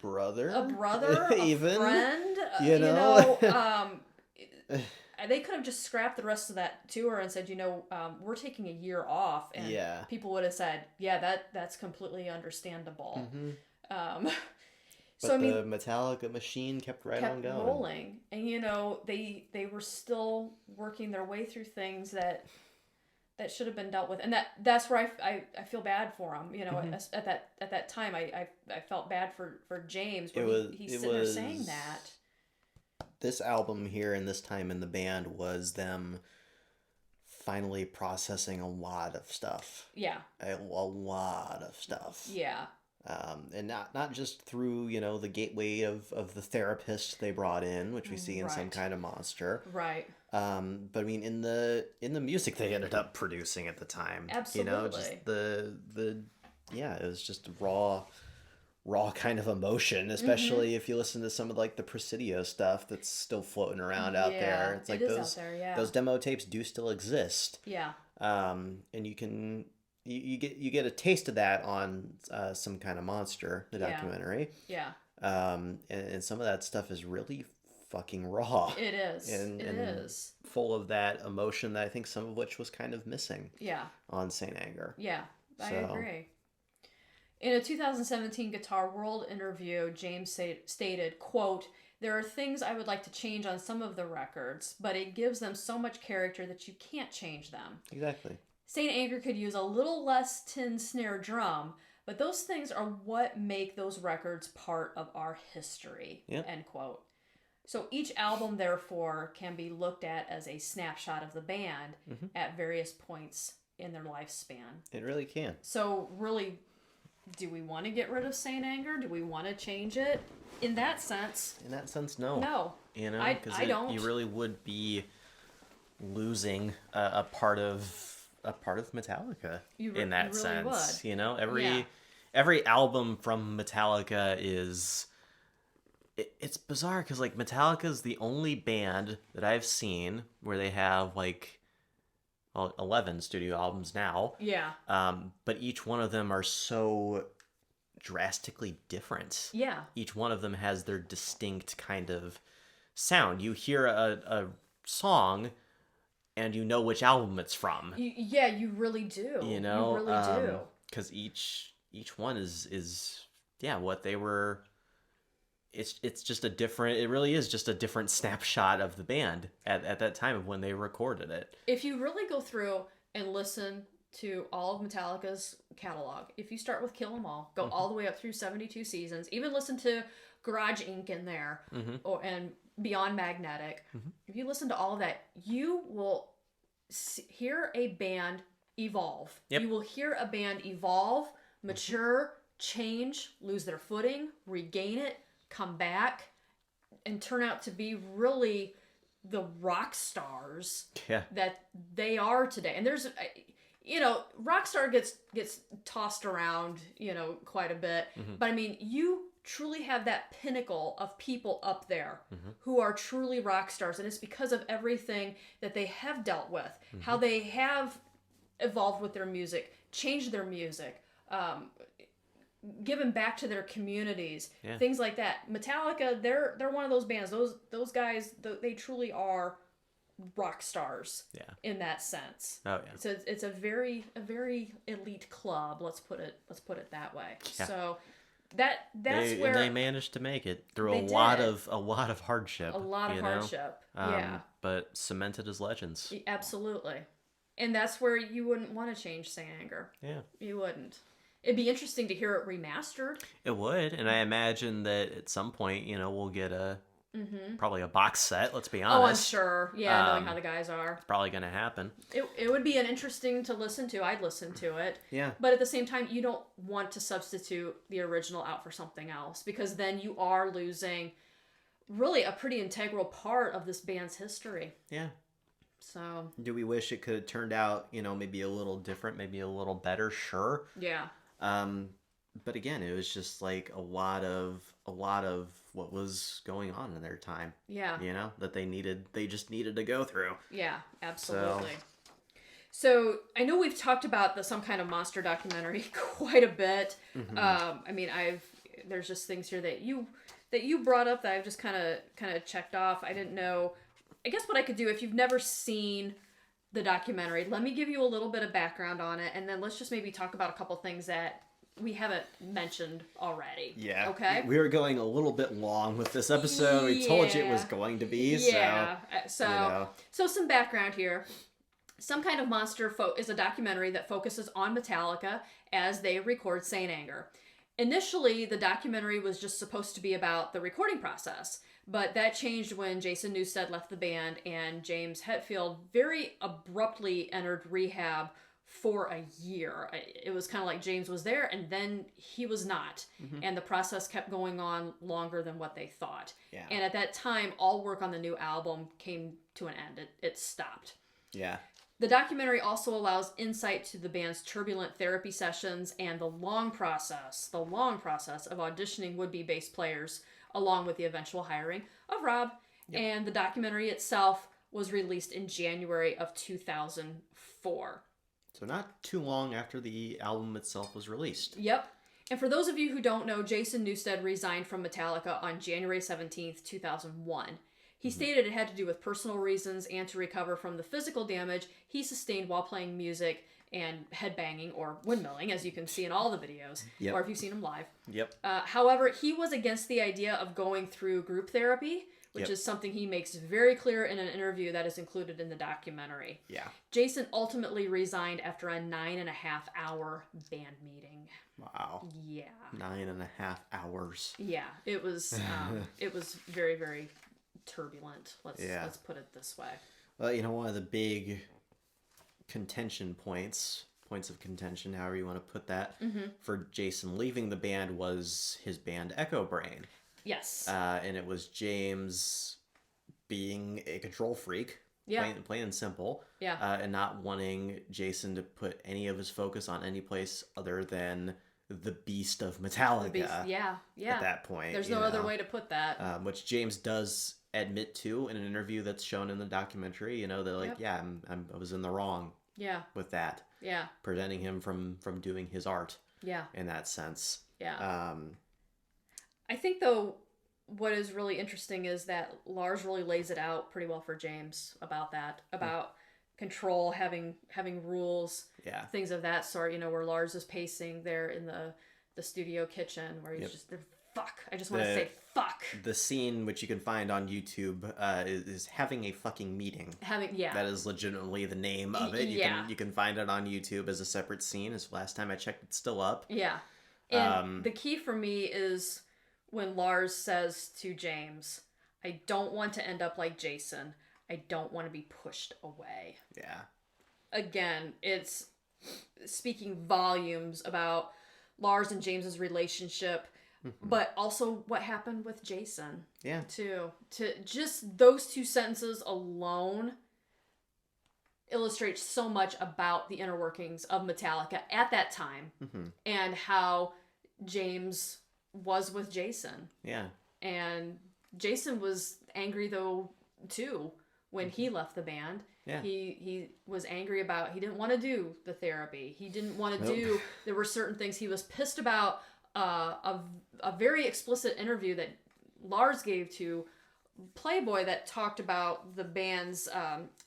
a brother, even, a friend. You know? They could have just scrapped the rest of that tour and said, you know, we're taking a year off, and people would have said, yeah, that's completely understandable. But I mean, the Metallica machine kept on going, rolling, and you know, they were still working their way through things that should have been dealt with, and that's where I feel bad for him. You know, at that time, I felt bad for James when he's sitting there saying that. This album here and this time in the band was them finally processing a lot of stuff. Yeah. A lot of stuff. Yeah. And not just through, you know, the gateway of the therapist they brought in, which we see in Some Kind of Monster. Right. But I mean, in the music they ended up producing at the time. Absolutely. You know, just it was just raw kind of emotion, especially if you listen to some of like the Presidio stuff that's still floating around out there. It's like those demo tapes do still exist. Yeah. And you can you get a taste of that on Some Kind of Monster, the documentary. Yeah. And some of that stuff is really fucking raw. It is. And is full of that emotion that I think some of which was kind of missing. Yeah. On St.Anger. Yeah, I agree. In a 2017 Guitar World interview, James stated, quote, there are things I would like to change on some of the records, but it gives them so much character that you can't change them. Exactly. St.Anger could use a little less tin snare drum, but those things are what make those records part of our history, end quote. So each album, therefore, can be looked at as a snapshot of the band at various points in their lifespan. It really can. So really, do we want to get rid of St.Anger? Do we want to change it? In that sense, no. No. You know, I don't. You really would be losing a part of Metallica in that really sense. Would. You know, every album from Metallica is. It's bizarre because like Metallica is the only band that I've seen where they have like 11 studio albums now. Yeah. But each one of them are so drastically different. Yeah. Each one of them has their distinct kind of sound. You hear a song and you know which album it's from. You really do. You know? You really do. Because each one is what they were. It's just a different. It really is just a different snapshot of the band at that time of when they recorded it. If you really go through and listen to all of Metallica's catalog, if you start with Kill 'Em All, go all the way up through 72 seasons, even listen to Garage Inc. in there, and Beyond Magnetic, if you listen to all of that, you will hear a band evolve. Yep. You will hear a band evolve, mature, change, lose their footing, regain it, come back, and turn out to be really the rock stars that they are today. And there's, rock star gets tossed around, quite a bit. But I mean, you truly have that pinnacle of people up there who are truly rock stars. And it's because of everything that they have dealt with, how they have evolved with their music, changed their music, given back to their communities, things like that. Metallica, they're one of those bands. Those guys, they truly are rock stars. In that sense. Oh yeah. So it's a very elite club. Let's put it that way. Yeah. So that's where they managed to make it through a lot of hardship. A lot of hardship. But cemented as legends. Absolutely. And that's where you wouldn't want to change St.Anger. Yeah. You wouldn't. It'd be interesting to hear it remastered. It would, and I imagine that at some point, we'll get probably a box set. Let's be honest. Oh, I'm sure. Yeah, knowing how the guys are, it's probably going to happen. It would be an interesting to listen to. I'd listen to it. Yeah. But at the same time, you don't want to substitute the original out for something else, because then you are losing really a pretty integral part of this band's history. Yeah. So. Do we wish it could have turned out, maybe a little different, maybe a little better? Sure. Yeah. But again, it was just like a lot of what was going on in their time. Yeah. That they just needed to go through. Yeah, absolutely. So I know we've talked about the Some Kind of Monster documentary quite a bit. I mean, there's just things here that you brought up that I've just kind of checked off. I didn't know. I guess what I could do, if you've never seen the documentary, let me give you a little bit of background on it, and then let's just maybe talk about a couple things that we haven't mentioned already. Yeah. Okay? We were going a little bit long with this episode. We told you it was going to be. Yeah. So some background here. Some Kind of Monster is a documentary that focuses on Metallica as they record St.Anger. Initially, the documentary was just supposed to be about the recording process, but that changed when Jason Newsted left the band and James Hetfield very abruptly entered rehab for a year. It was kind of like James was there and then he was not. And the process kept going on longer than what they thought. Yeah. And at that time, all work on the new album came to an end. It stopped. Yeah. The documentary also allows insight to the band's turbulent therapy sessions and the long process of auditioning would-be bass players, along with the eventual hiring of Rob. Yep. And the documentary itself was released in January of 2004. So not too long after the album itself was released. Yep. And for those of you who don't know, Jason Newsted resigned from Metallica on January 17th, 2001. He stated it had to do with personal reasons and to recover from the physical damage he sustained while playing music and headbanging or windmilling, as you can see in all the videos, or if you've seen him live. Yep. However, he was against the idea of going through group therapy, which is something he makes very clear in an interview that is included in the documentary. Yeah. Jason ultimately resigned after a 9.5-hour band meeting. Wow. Yeah. 9.5 hours. Yeah. It was very, very turbulent. Let's put it this way. Well, one of the big contention points of contention, however you want to put that, for Jason leaving the band was his band Echo Brain. Yes. And it was James being a control freak, plain and simple, and not wanting Jason to put any of his focus on any place other than the beast of Metallica. At that point. There's no other way to put that. Which James does admit to in an interview that's shown in the documentary, that I was in the wrong with that. Yeah. Preventing him from doing his art. Yeah. In that sense. Yeah. I think though what is really interesting is that Lars really lays it out pretty well for James about that. About control, having rules, things of that sort, where Lars is pacing there in the studio kitchen where he's just fuck. I just want to say fuck. The scene, which you can find on YouTube, is having a fucking meeting. That is legitimately the name of it. You can find it on YouTube as a separate scene. As last time I checked, it's still up. Yeah. And the key for me is when Lars says to James, I don't want to end up like Jason. I don't want to be pushed away. Yeah. Again, it's speaking volumes about Lars and James's relationship, but also what happened with Jason. Yeah. Too. To just those two sentences alone illustrates so much about the inner workings of Metallica at that time and how James was with Jason. Yeah. And Jason was angry though too when he left the band. Yeah. He was angry about, he didn't want to do the therapy. He didn't want to do, there were certain things he was pissed about. A very explicit interview that Lars gave to Playboy that talked about the band's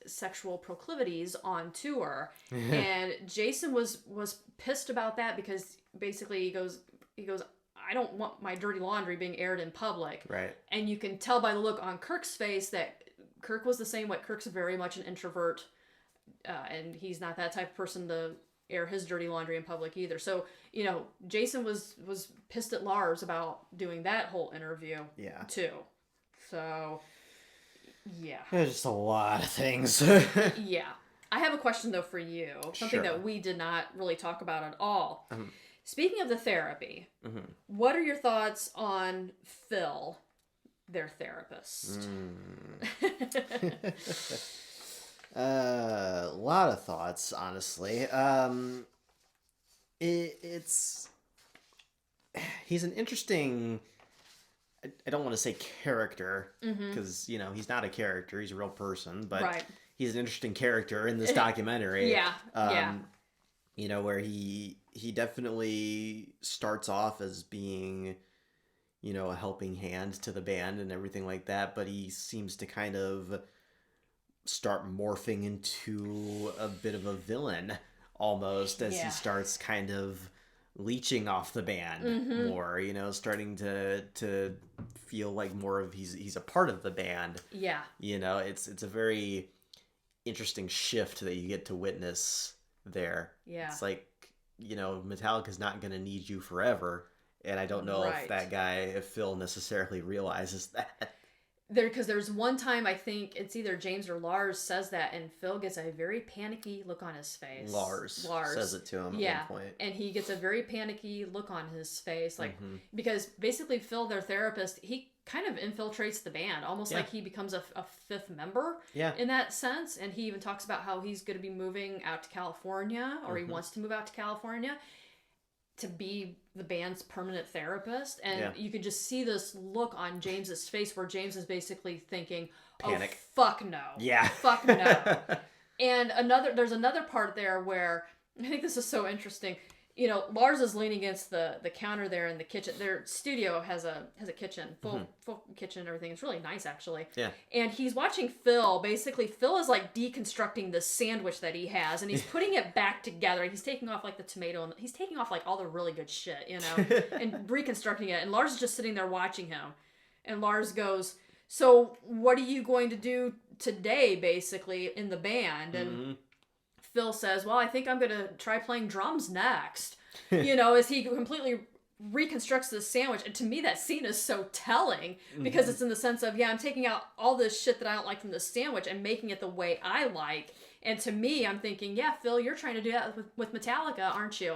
sexual proclivities on tour. And Jason was pissed about that because basically he goes, I don't want my dirty laundry being aired in public. Right. And you can tell by the look on Kirk's face that Kirk was the same way. Kirk's very much an introvert, and he's not that type of person to air his dirty laundry in public either. So, you know, Jason was pissed at Lars about doing that whole interview too. So, yeah. There's just a lot of things. Yeah. I have a question, though, for you. Something that we did not really talk about at all. Speaking of the therapy, what are your thoughts on Phil, their therapist? A lot of thoughts, honestly. He's an interesting, I don't want to say character, because, you know, he's not a character, he's a real person, but he's an interesting character in this documentary. You know, where he definitely starts off as being, you know, a helping hand to the band and everything like that, but he seems to kind of start morphing into a bit of a villain almost as he starts kind of leeching off the band more, you know, starting to feel like more of he's a part of the band. Yeah. You know, it's a very interesting shift that you get to witness there. Yeah. It's like, you know, Metallica's not going to need you forever. And I don't know if Phil necessarily realizes that. Because there's one time, I think it's either James or Lars says that, and Phil gets a very panicky look on his face. Lars says it to him at one point. And he gets a very panicky look on his face. Like, because basically Phil, their therapist, he kind of infiltrates the band, almost like he becomes a fifth member in that sense. And he even talks about how he's going to be moving out to California, or he wants to move out to California to be the band's permanent therapist. And you could just see this look on James's face where James is basically thinking, panic. Oh, fuck no. Yeah. Fuck no. And there's another part there where I think this is so interesting. You know, Lars is leaning against the counter there in the kitchen. Their studio has a kitchen, full kitchen and everything. It's really nice, actually. Yeah. And he's watching Phil. Basically, Phil is like deconstructing the sandwich that he has, and he's putting it back together. He's taking off like the tomato, and he's taking off like all the really good shit, you know, and reconstructing it. And Lars is just sitting there watching him. And Lars goes, "So what are you going to do today, basically, in the band?" And Phil says, "Well, I think I'm going to try playing drums next." You know, as he completely reconstructs this sandwich. And to me, that scene is so telling because it's in the sense of, I'm taking out all this shit that I don't like from this sandwich and making it the way I like. And to me, I'm thinking, Phil, you're trying to do that with Metallica, aren't you?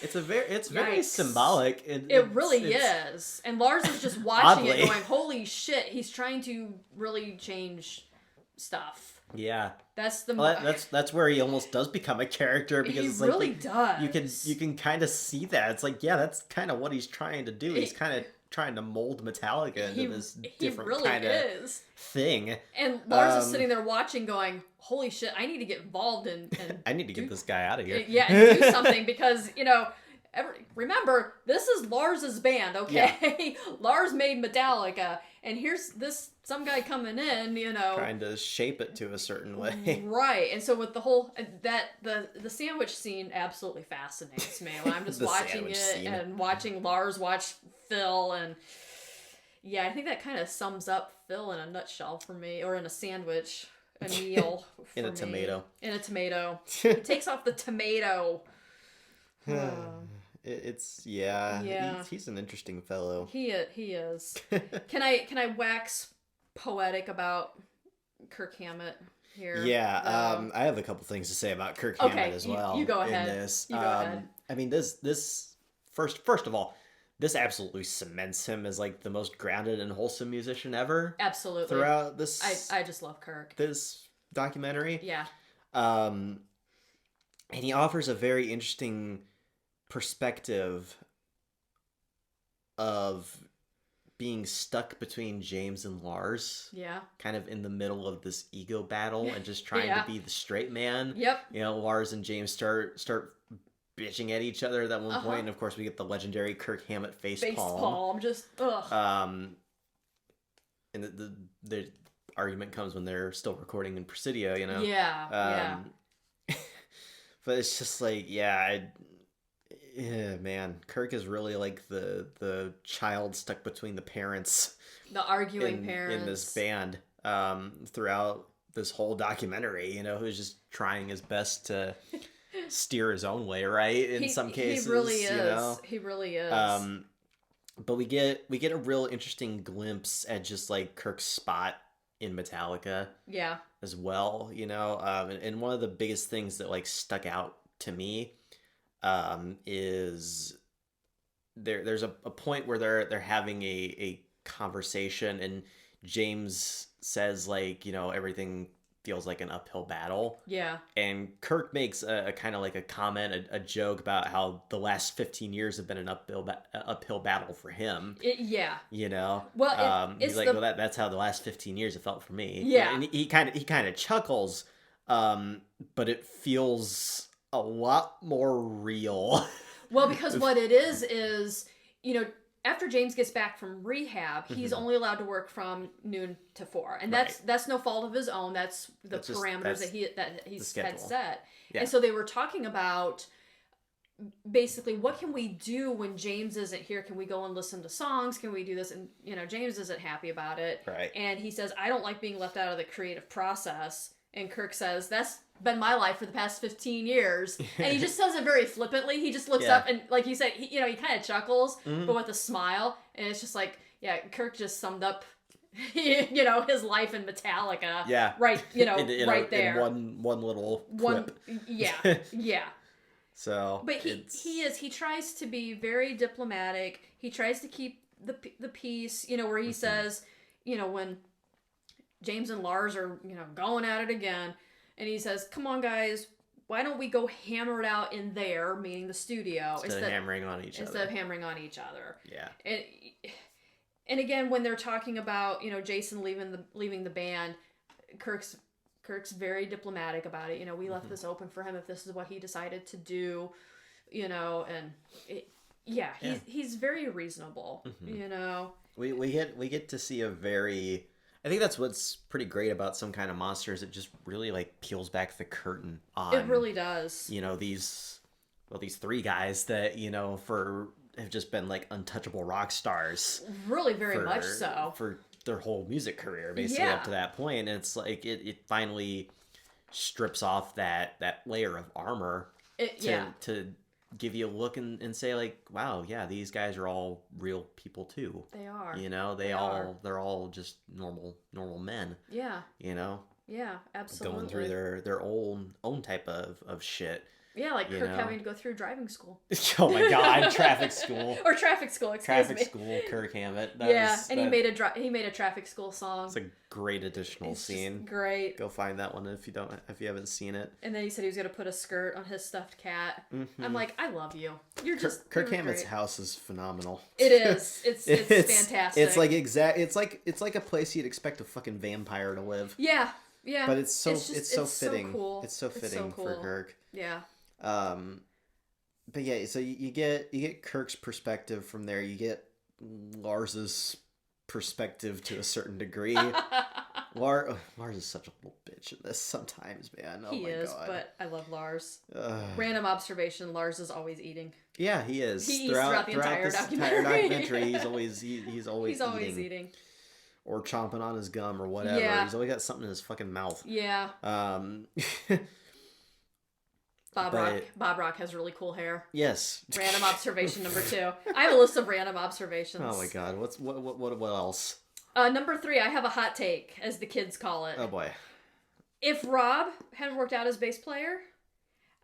It's very symbolic. It really is. And Lars is just watching it going, holy shit, he's trying to really change stuff. Yeah, that's that's where he almost does become a character because it's really like, does. You can kind of see that. It's like, that's kind of what he's trying to do. He's kind of trying to mold Metallica into this different really kind of thing. And Lars is sitting there watching, going, "Holy shit! I need to get involved and I need to get this guy out of here. And do something because remember, this is Lars's band, okay? Yeah. Lars made Metallica, and here's some guy coming in, trying to shape it to a certain way. Right. And so with the whole the sandwich scene absolutely fascinates me. When I'm just watching it and watching Lars watch Phil, and yeah, I think that kind of sums up Phil in a nutshell for me, or in a sandwich, a meal for In a me. tomato. In a tomato. He takes off the tomato. Yeah. He's an interesting fellow. He is. Can I wax poetic about Kirk Hammett here? Yeah, I have a couple things to say about Kirk Hammett as well. You go ahead. In this. You go ahead. I mean, this first of all, this absolutely cements him as like the most grounded and wholesome musician ever. Absolutely. Throughout this, I just love Kirk. This documentary. Yeah. And he offers a very interesting perspective of being stuck between James and Lars. Yeah. Kind of in the middle of this ego battle and just trying to be the straight man. Yep. You know, Lars and James start bitching at each other at one point, and of course we get the legendary Kirk Hammett face palm. Just ugh. And the argument comes when they're still recording in Presidio, you know. Yeah. But it's just like, man, Kirk is really like the child stuck between the parents. The arguing parents in this band. Throughout this whole documentary, you know, who's just trying his best to steer his own way, right? In some cases, he really is. You know? He really is. But we get a real interesting glimpse at just like Kirk's spot in Metallica. Yeah. As well, you know, and one of the biggest things that like stuck out to me, is there's a point where they're having a conversation, and James says like, you know, everything feels like an uphill battle. Yeah. And Kirk makes a kind of like a comment, a joke about how the last 15 years have been an uphill battle for him. Yeah. You know? Well, he's like, well, that's how the last 15 years have felt for me. Yeah. And he kind of chuckles, but it feels a lot more real. Well, because what it is, you know, after James gets back from rehab, he's only allowed to work from noon to 4, and that's no fault of his own. That's the parameters that he's had set. Yeah. And so they were talking about basically, what can we do when James isn't here? Can we go and listen to songs? Can we do this? And you know, James isn't happy about it. Right. And he says, I don't like being left out of the creative process. And Kirk says, that's been my life for the past 15 years. And he just says it very flippantly. He just looks up and, like you said, he kind of chuckles, but with a smile. And it's just like, yeah, Kirk just summed up, you know, his life in Metallica. Yeah. Right, you know, right there. In one little quip. Yeah. So, but he tries to be very diplomatic. He tries to keep the peace, you know, where he says, you know, when James and Lars are, you know, going at it again, and he says, come on guys, why don't we go hammer it out in there, meaning the studio, instead of hammering on each other. Yeah. And again, when they're talking about, you know, Jason leaving the band, Kirk's very diplomatic about it. You know, we left this open for him if this is what he decided to do, you know, and he's very reasonable, you know. We get to see a very, I think that's what's pretty great about Some Kind of Monsters. It just really like peels back the curtain on. It really does. You know, these three guys that, you know, have just been like untouchable rock stars. Really, very much so. For their whole music career, basically up to that point. And it's like it finally strips off that layer of armor to give you a look and say like, wow, yeah, these guys are all real people too. They are. You know, they're all just normal men. Yeah. You know? Yeah, absolutely. Going through their own type of shit. Yeah, like Kirk having to go through driving school. Oh my god, traffic school. Or traffic school, excuse me. Traffic school, Kirk Hammett. He made a traffic school song. It's a great additional scene. Great. Go find that one if you haven't seen it. And then he said he was gonna put a skirt on his stuffed cat. Mm-hmm. I'm like, I love you. You're just Kirk Hammett's house is phenomenal. It is. It's fantastic. It's like it's like a place you'd expect a fucking vampire to live. Yeah. Yeah. But it's so fitting. So cool. It's so fitting for Kirk. Yeah. But yeah, so you get Kirk's perspective from there. You get Lars's perspective to a certain degree. Lars is such a little bitch in this sometimes, man. Oh He my is, God. but I love Lars. Ugh. Random observation: Lars is always eating. Yeah, he is. He eats throughout the entire this documentary. he's always eating. Or chomping on his gum or whatever. Yeah. He's always got something in his fucking mouth. Yeah. Bob Rock has really cool hair. Yes. Random observation number 2. I have a list of random observations. Oh my God. What else? Number 3, I have a hot take, as the kids call it. Oh boy. If Rob hadn't worked out as bass player,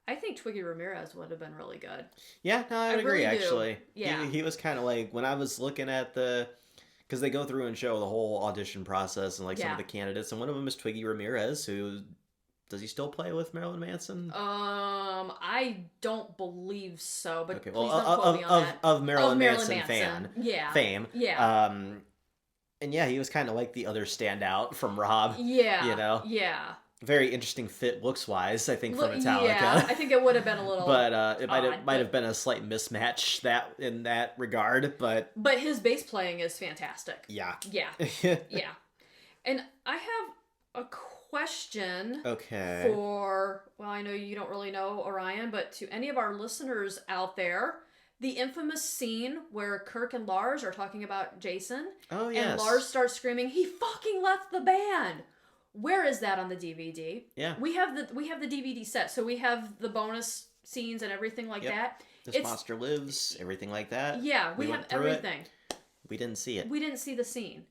I think Twiggy Ramirez would have been really good. Yeah, no, I would agree, really do. actually. Yeah. He was kind of like, when I was looking at because they go through and show the whole audition process and like some of the candidates, and one of them is Twiggy Ramirez, who, does he still play with Marilyn Manson? I don't believe so, but okay, please don't quote me on that. Of Marilyn Manson fame. Yeah. And yeah, he was kind of like the other standout from Rob. Yeah. You know? Yeah. Very interesting fit looks-wise, I think, for Metallica. Yeah, I think it would have been a little but it might have been a slight mismatch in that regard, but his bass playing is fantastic. Yeah. Yeah. Yeah. And I have a question for, well, I know you don't really know Orion, but to any of our listeners out there, the infamous scene where Kirk and Lars are talking about Jason. Oh, yes. And Lars starts screaming, "He fucking left the band!" Where is that on the DVD? Yeah. We have the DVD set, so we have the bonus scenes and everything like that. This monster lives, everything like that. Yeah, we have everything. We didn't see it. We didn't see the scene.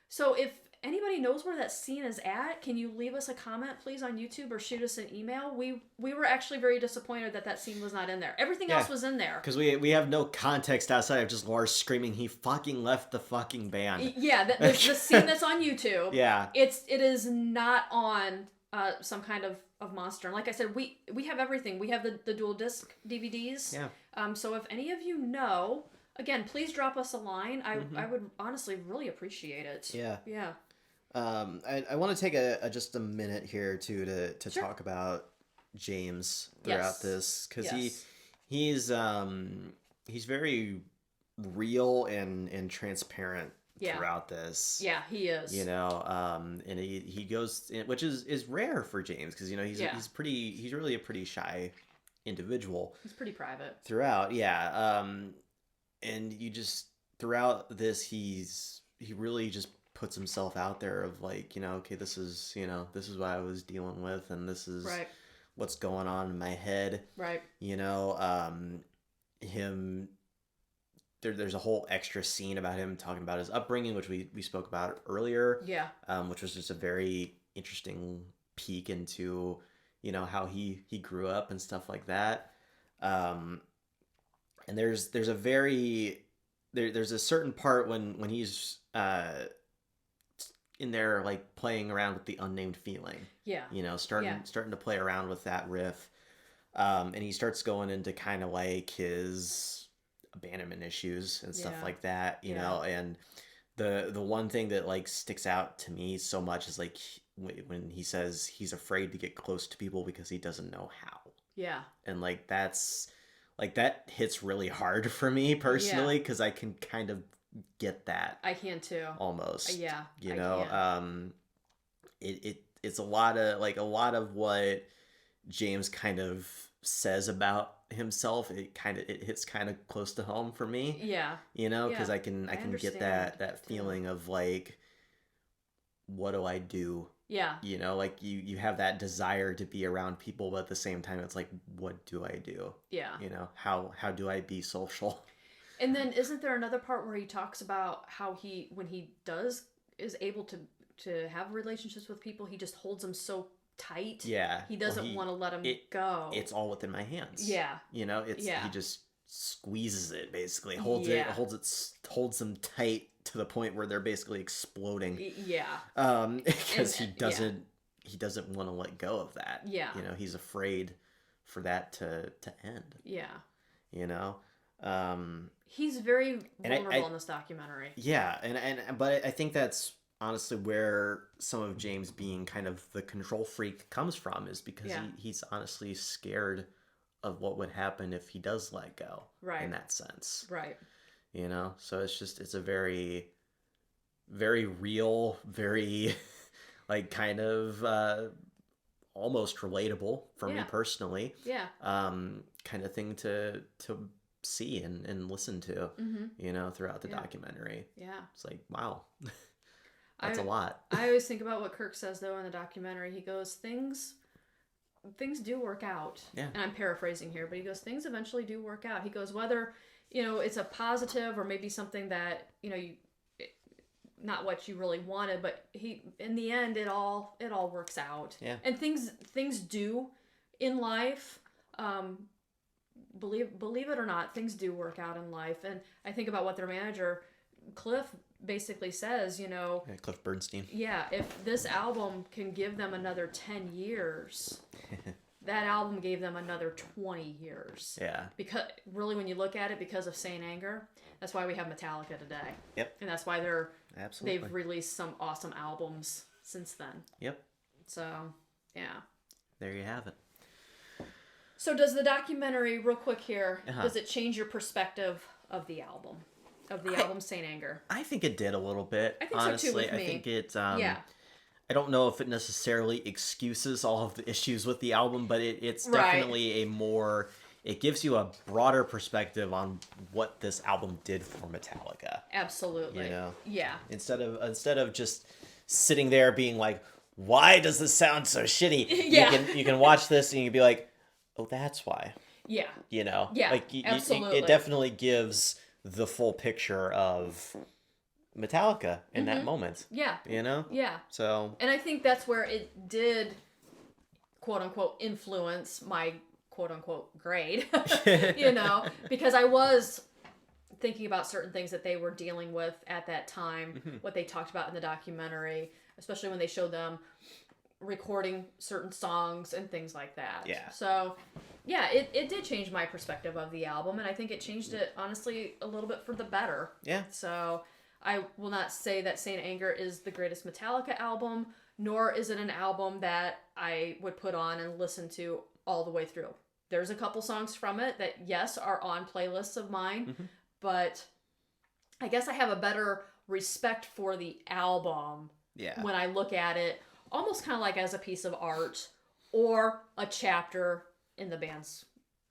So if anybody knows where that scene is at, can you leave us a comment, please, on YouTube or shoot us an email? We were actually very disappointed that scene was not in there. Everything else was in there. Because we have no context outside of just Lars screaming, "He fucking left the fucking band." Yeah, the scene that's on YouTube. Yeah. It is not on some kind of monster. And like I said, we have everything. We have the dual disc DVDs. Yeah. So if any of you know, again, please drop us a line. I would honestly really appreciate it. Yeah. Yeah. I want to take just a minute here to talk about James throughout this, because he's very real and transparent throughout this. Yeah, he is. You know, and he goes, which is rare for James, because he's really a pretty shy individual. He's pretty private throughout. Yeah. And you just throughout this, he really just puts himself out there of like, okay, this is what I was dealing with, and this is what's going on in my head. Right. There's a whole extra scene about him talking about his upbringing, which we spoke about earlier. Yeah. Which was just a very interesting peek into, how he grew up and stuff like that. And there's a certain part when he's in there, like playing around with the unnamed feeling. Yeah. Starting to play around with that riff. And he starts going into kind of like his abandonment issues and stuff like that, you know, and the one thing that like sticks out to me so much is like when he says he's afraid to get close to people because he doesn't know how. Yeah. And like that hits really hard for me personally, because I can kind of get that. I can too. Almost. Yeah. It's a lot of what James kind of says about himself. It hits kind of close to home for me. Yeah. Because I can get that feeling of like, what do I do? Yeah. Like you have that desire to be around people, but at the same time it's like, what do I do? Yeah. How do I be social? And then isn't there another part where he talks about how when he is able to have relationships with people, he just holds them so tight. Yeah. He doesn't want to let them go. It's all within my hands. Yeah. He just squeezes it, basically. Holds them tight to the point where they're basically exploding. Yeah. Because he doesn't want to let go of that. Yeah. He's afraid for that to end. Yeah. He's very vulnerable in this documentary. Yeah, but I think that's honestly where some of James being kind of the control freak comes from, is because he's honestly scared of what would happen if he does let go. Right. In that sense. Right. So it's a very, very real, very like kind of almost relatable for me Yeah. personally. Yeah. Kind of thing to see and listen to, throughout the Yeah. documentary. Yeah. It's like, wow, that's a lot. I always think about what Kirk says though in the documentary. He goes, things do work out. Yeah. And I'm paraphrasing here, but he goes, things eventually do work out. He goes, whether, it's a positive or maybe something that, not what you really wanted, but in the end, it all works out. Yeah. And things do in life, believe it or not, things do work out in life. And I think about what their manager, Cliff, basically says, Yeah, Cliff Bernstein. yeah, if this album can give them another 10 years, that album gave them another 20 years. Yeah. Because really, when you look at it, because of St.Anger, that's why we have Metallica today. Yep. And that's why Absolutely. they've released some awesome albums since then. Yep. So, yeah. There you have it. So does the documentary, real quick here, Uh-huh. does it change your perspective of the album? Of the album St.Anger? I think it did a little bit. I think honestly. so too with me. I think it Yeah. I don't know if it necessarily excuses all of the issues with the album, but it's Right. definitely it gives you a broader perspective on what this album did for Metallica. Absolutely. Yeah. Instead of just sitting there being like, why does this sound so shitty? Yeah. You can watch this and you can be like, oh, that's why. Yeah. Yeah, like, absolutely. It definitely gives the full picture of Metallica in that moment. Yeah. Yeah. So. And I think that's where it did, quote unquote, influence my quote unquote grade, because I was thinking about certain things that they were dealing with at that time, what they talked about in the documentary, especially when they showed them recording certain songs and things like that. Yeah. So, yeah, it did change my perspective of the album, and I think it changed it, honestly, a little bit for the better. Yeah. So, I will not say that St.Anger is the greatest Metallica album, nor is it an album that I would put on and listen to all the way through. There's a couple songs from it that, yes, are on playlists of mine, but I guess I have a better respect for the album when I look at it, almost kind of like as a piece of art or a chapter in the band's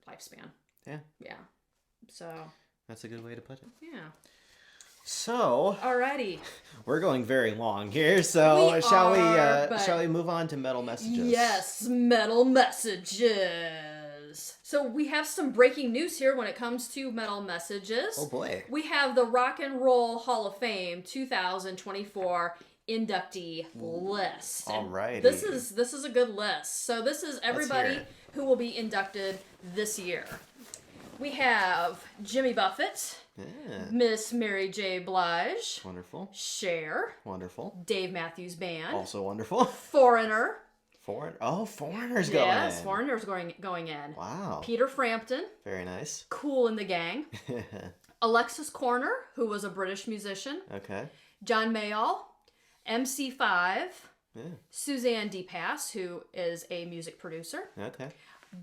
lifespan. Yeah. Yeah. So. That's a good way to put it. Yeah. So. Alrighty. We're going very long here, so shall we move on to metal messages? Yes, metal messages. So we have some breaking news here when it comes to metal messages. Oh boy. We have the Rock and Roll Hall of Fame 2024 inductee list. Alrighty. This is a good list. So this is everybody who will be inducted this year. We have Jimmy Buffett, Miss Mary J. Blige, wonderful, Cher, wonderful, Dave Matthews Band, also wonderful, Foreigner's Foreigner's going in. Yes, Foreigner's going in. Wow. Peter Frampton, very nice. Kool and the Gang, Alexis Corner, who was a British musician, okay, John Mayall, MC5, Suzanne DePass, who is a music producer, okay,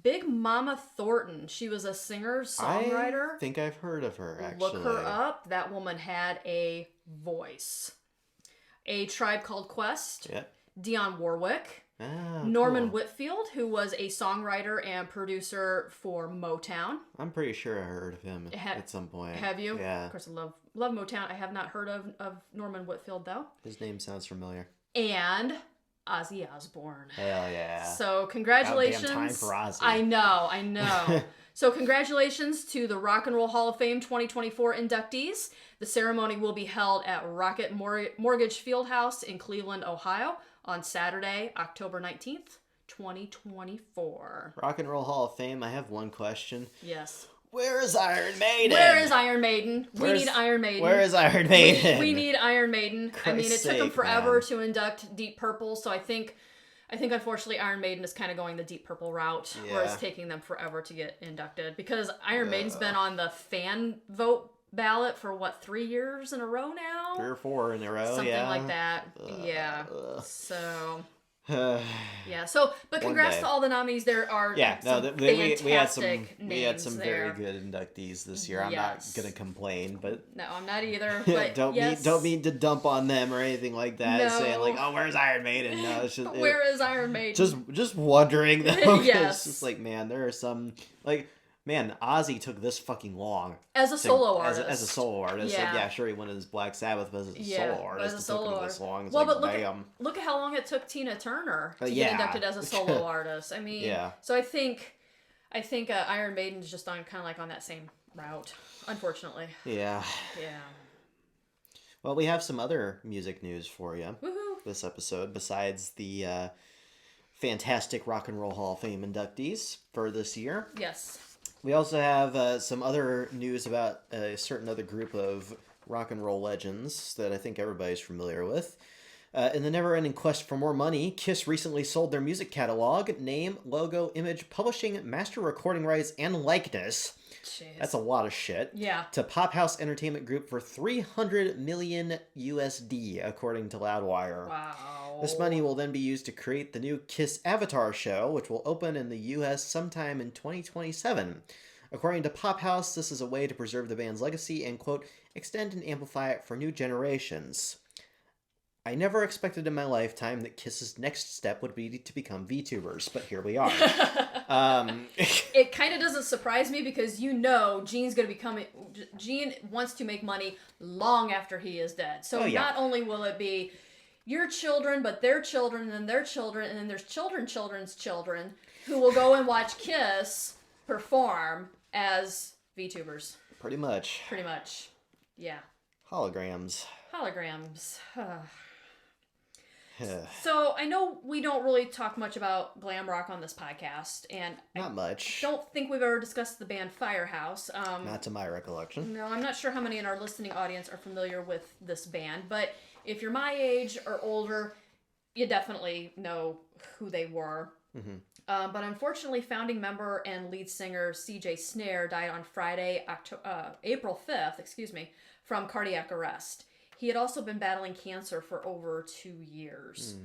Big Mama Thornton. She was a singer-songwriter. I think I've heard of her, actually. Look her up. That woman had a voice. A Tribe Called Quest. Yep. Dionne Warwick. Ah, Norman cool. Whitfield, who was a songwriter and producer for Motown. I'm pretty sure I heard of him at some point. Have you? Yeah. Of course, I love Motown. I have not heard of Norman Whitfield, though. His name sounds familiar. And Ozzy Osbourne. Hell yeah. So congratulations. Goddamn time for Ozzy. I know. So congratulations to the Rock and Roll Hall of Fame 2024 inductees. The ceremony will be held at Rocket Mortgage Fieldhouse in Cleveland, Ohio on Saturday, October 19th, 2024. Rock and Roll Hall of Fame, I have one question. Yes. Where is Iron Maiden? Where is Iron Maiden? We need Iron Maiden. Where is Iron Maiden? We need Iron Maiden. I mean, it took them forever man. to induct Deep Purple, so I think unfortunately Iron Maiden is kind of going the Deep Purple route, where it's taking them forever to get inducted, because Iron Maiden's been on the fan vote ballot for 3 years in a row now? 3 or 4 in a row, Something like that. Yeah. So Yeah. So, but One congrats day. to all the nominees. There are Yeah, no, some we had some fantastic very there. good inductees this year. I'm not gonna complain, but No, I'm not either. But don't mean to dump on them or anything like that. No. Saying like, oh, where's Iron Maiden? No, it's just Where is Iron Maiden? just wondering though. 'Cause Yes. It's just like, man, there are some like. Man, Ozzy took this fucking long As a solo artist. As a solo artist, Yeah. like, yeah, sure, he went as Black Sabbath, but as a solo artist, it took him this long. It's well, like, but look at how long it took Tina Turner to get inducted as a solo artist. I mean, so I think Iron Maiden's just on kind of like on that same route, unfortunately. Yeah. Yeah. Well, we have some other music news for you Woohoo. this episode, besides the fantastic Rock and Roll Hall of Fame inductees for this year. Yes. We also have some other news about a certain other group of rock and roll legends that I think everybody's familiar with. In the never-ending quest for more money, Kiss recently sold their music catalog, name, logo, image, publishing, master recording rights, and likeness. Jeez. That's a lot of shit. Yeah. To Pop House Entertainment Group for $300 million USD, according to Loudwire. Wow. This money will then be used to create the new Kiss Avatar show, which will open in the U.S. sometime in 2027. According to Pop House, this is a way to preserve the band's legacy and, quote, extend and amplify it for new generations. I never expected in my lifetime that Kiss's next step would be to become VTubers, but here we are. It kind of doesn't surprise me because Gene wants to make money long after he is dead. So not only will it be your children, but their children, and then their children, and then there's children's children who will go and watch Kiss perform as VTubers. Pretty much. Yeah. Holograms. So I know we don't really talk much about glam rock on this podcast, and not much. Don't think we've ever discussed the band Firehouse. Not to my recollection. No, I'm not sure how many in our listening audience are familiar with this band, but if you're my age or older, you definitely know who they were. Mm-hmm. But unfortunately, founding member and lead singer C.J. Snare died on Friday, April 5th, from cardiac arrest. He had also been battling cancer for over 2 years.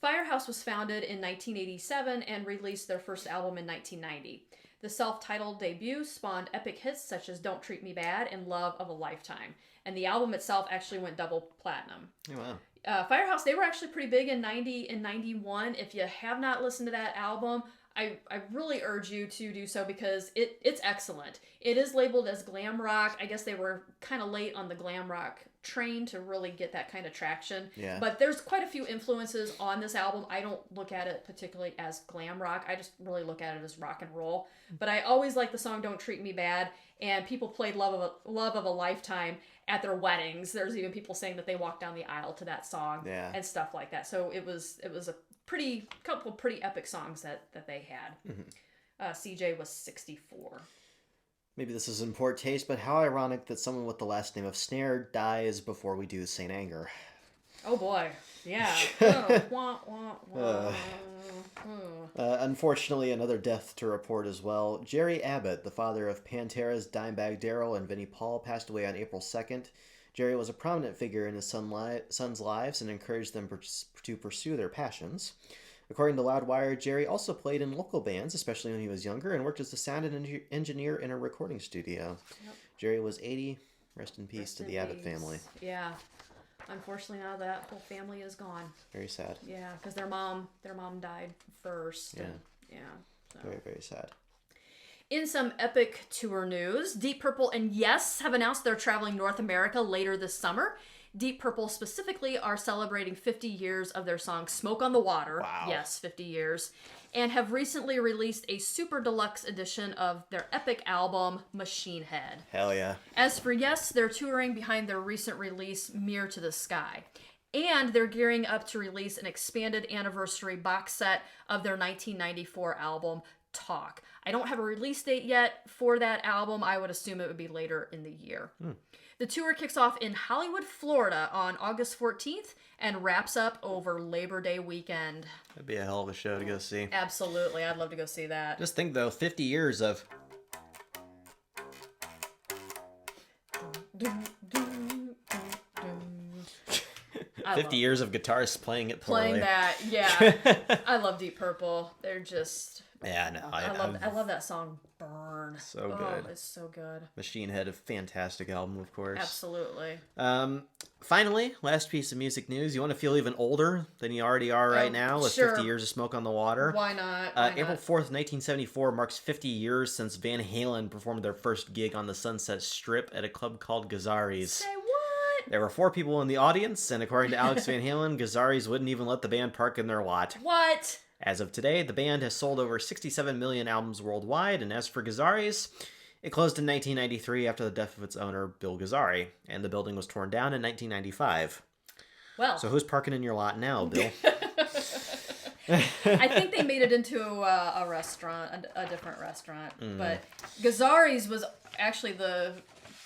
Firehouse was founded in 1987 and released their first album in 1990. The self-titled debut spawned epic hits such as Don't Treat Me Bad and Love of a Lifetime. And the album itself actually went double platinum. Oh, wow. Firehouse, they were actually pretty big in 90 and 91. If you have not listened to that album, I really urge you to do so because it's excellent. It is labeled as glam rock. I guess they were kind of late on the glam rock train to really get that kind of traction. Yeah. But there's quite a few influences on this album. I don't look at it particularly as glam rock. I just really look at it as rock and roll. But I always like the song Don't Treat Me Bad, and people played Love of a Lifetime at their weddings. There's even people saying that they walked down the aisle to that song and stuff like that. So it was a couple pretty epic songs that they had. Mm-hmm. CJ was 64. Maybe this is in poor taste, but how ironic that someone with the last name of Snare dies before we do St.Anger. Oh boy, yeah. Wah, wah, wah. Unfortunately, another death to report as well. Jerry Abbott, the father of Pantera's Dimebag Darrell and Vinnie Paul, passed away on April 2nd. Jerry was a prominent figure in his son's lives and encouraged them to pursue their passions. According to Loudwire, Jerry also played in local bands, especially when he was younger, and worked as a sound engineer in a recording studio. Yep. Jerry was 80. Rest in peace to the Abbott family. Yeah. Unfortunately, now that whole family is gone. Very sad. Yeah, because their mom died first. Yeah. So. Very, very sad. In some epic tour news, Deep Purple and Yes have announced they're traveling North America later this summer. Deep Purple specifically are celebrating 50 years of their song Smoke on the Water. Wow. Yes, 50 years. And have recently released a super deluxe edition of their epic album, Machine Head. Hell yeah. As for Yes, they're touring behind their recent release, Mirror to the Sky. And they're gearing up to release an expanded anniversary box set of their 1994 album, Talk. I don't have a release date yet for that album. I would assume it would be later in the year. The tour kicks off in Hollywood, Florida on August 14th and wraps up over Labor Day weekend. That'd be a hell of a show to go see. Absolutely. I'd love to go see that. Just think, though, 50 years of... 50 years of guitarists playing it poorly. Playing that, yeah. I love Deep Purple. They're just... Yeah, no. I love that song, Burn. So good. Oh, it's so good. Machine Head, a fantastic album, of course. Absolutely. Finally, last piece of music news. You want to feel even older than you already are right now with sure. 50 Years of Smoke on the Water? Why not? April 4th, 1974 marks 50 years since Van Halen performed their first gig on the Sunset Strip at a club called Gazzarri's. Say what? There were 4 people in the audience, and according to Alex Van Halen, Gazzarri's wouldn't even let the band park in their lot. What? As of today, the band has sold over 67 million albums worldwide, and as for Gazzarri's, it closed in 1993 after the death of its owner, Bill Gazzarri, and the building was torn down in 1995. Well. So who's parking in your lot now, Bill? I think they made it into a restaurant, a different restaurant. But Gazzarri's was actually the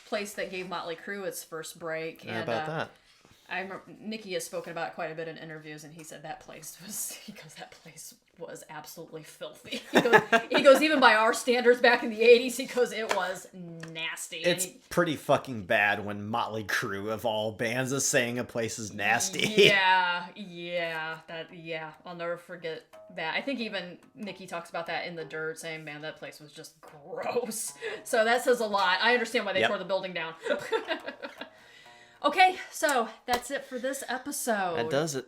place that gave Motley Crue its first break. How about that? I remember Nicky has spoken about it quite a bit in interviews, and he said that place was absolutely filthy. He goes, even by our standards back in the 80s, he goes, it was nasty. It's pretty fucking bad when Motley Crue, of all bands, is saying a place is nasty. Yeah, I'll never forget that. I think even Nicky talks about that in The Dirt, saying, man, that place was just gross. So that says a lot. I understand why they tore the building down. Okay, so that's it for this episode. That does it.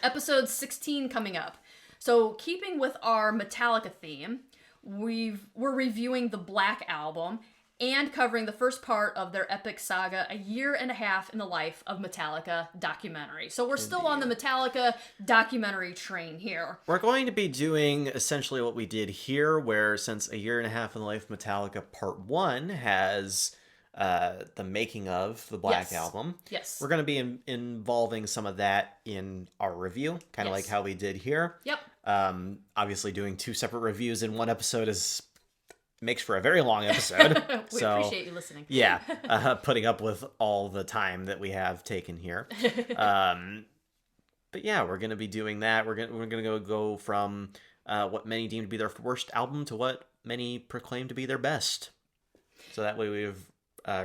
Episode 16 coming up. So keeping with our Metallica theme, we're reviewing the Black Album and covering the first part of their epic saga, A Year and a Half in the Life of Metallica documentary. So we're still on the Metallica documentary train here. We're going to be doing essentially what we did here, where since A Year and a Half in the Life of Metallica Part 1 has... the making of the Black Album. Yes. We're going to be involving some of that in our review, kind of like how we did here. Yep. Obviously, doing 2 separate reviews in one episode makes for a very long episode. We appreciate you listening. Yeah, putting up with all the time that we have taken here. But yeah, we're going to be doing that. We're going to go from what many deem to be their worst album to what many proclaim to be their best. So that way we've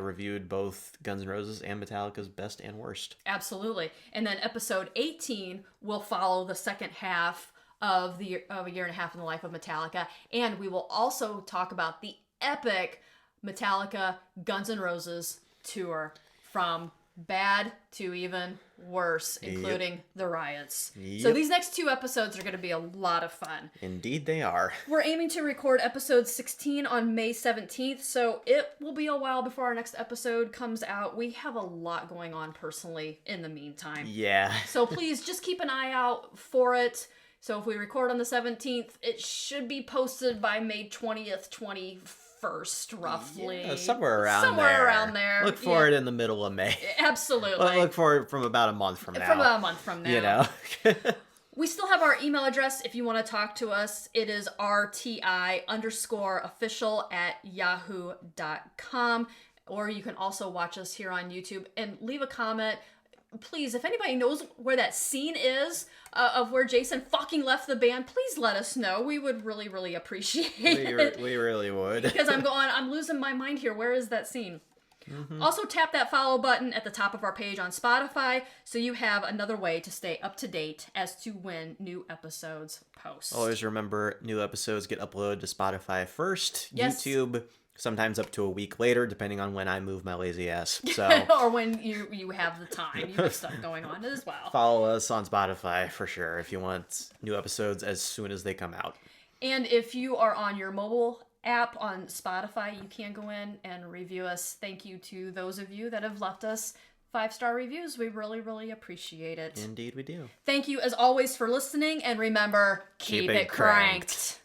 reviewed both Guns N' Roses and Metallica's best and worst. Absolutely. And then episode 18 will follow the second half of A Year and a Half in the Life of Metallica. And we will also talk about the epic Metallica Guns N' Roses tour from bad to even worse, including the riots. So these next 2 episodes are going to be a lot of fun. Indeed they are. We're aiming to record episode 16 on May 17th, so it will be a while before our next episode comes out. We have a lot going on personally in the meantime. Yeah. So please just keep an eye out for it. So if we record on the 17th, it should be posted by May 20th, 21st, roughly. Yeah, somewhere around there. Look for it in the middle of May. Absolutely. Look for it from about a month from now. From about a month from now. You know? We still have our email address if you want to talk to us. It is rti_official@yahoo.com. Or you can also watch us here on YouTube and leave a comment. Please, if anybody knows where that scene is of where Jason fucking left the band, please let us know. We would really, really appreciate it. We really would. Because I'm losing my mind here. Where is that scene? Mm-hmm. Also, tap that follow button at the top of our page on Spotify so you have another way to stay up to date as to when new episodes post. Always remember, new episodes get uploaded to Spotify first. Yes. YouTube, sometimes up to a week later, depending on when I move my lazy ass. So or when you have the time. You have stuff going on as well. Follow us on Spotify for sure if you want new episodes as soon as they come out. And if you are on your mobile app on Spotify, you can go in and review us. Thank you to those of you that have left us 5-star reviews. We really, really appreciate it. Indeed we do. Thank you as always for listening, and remember, keep it cranked.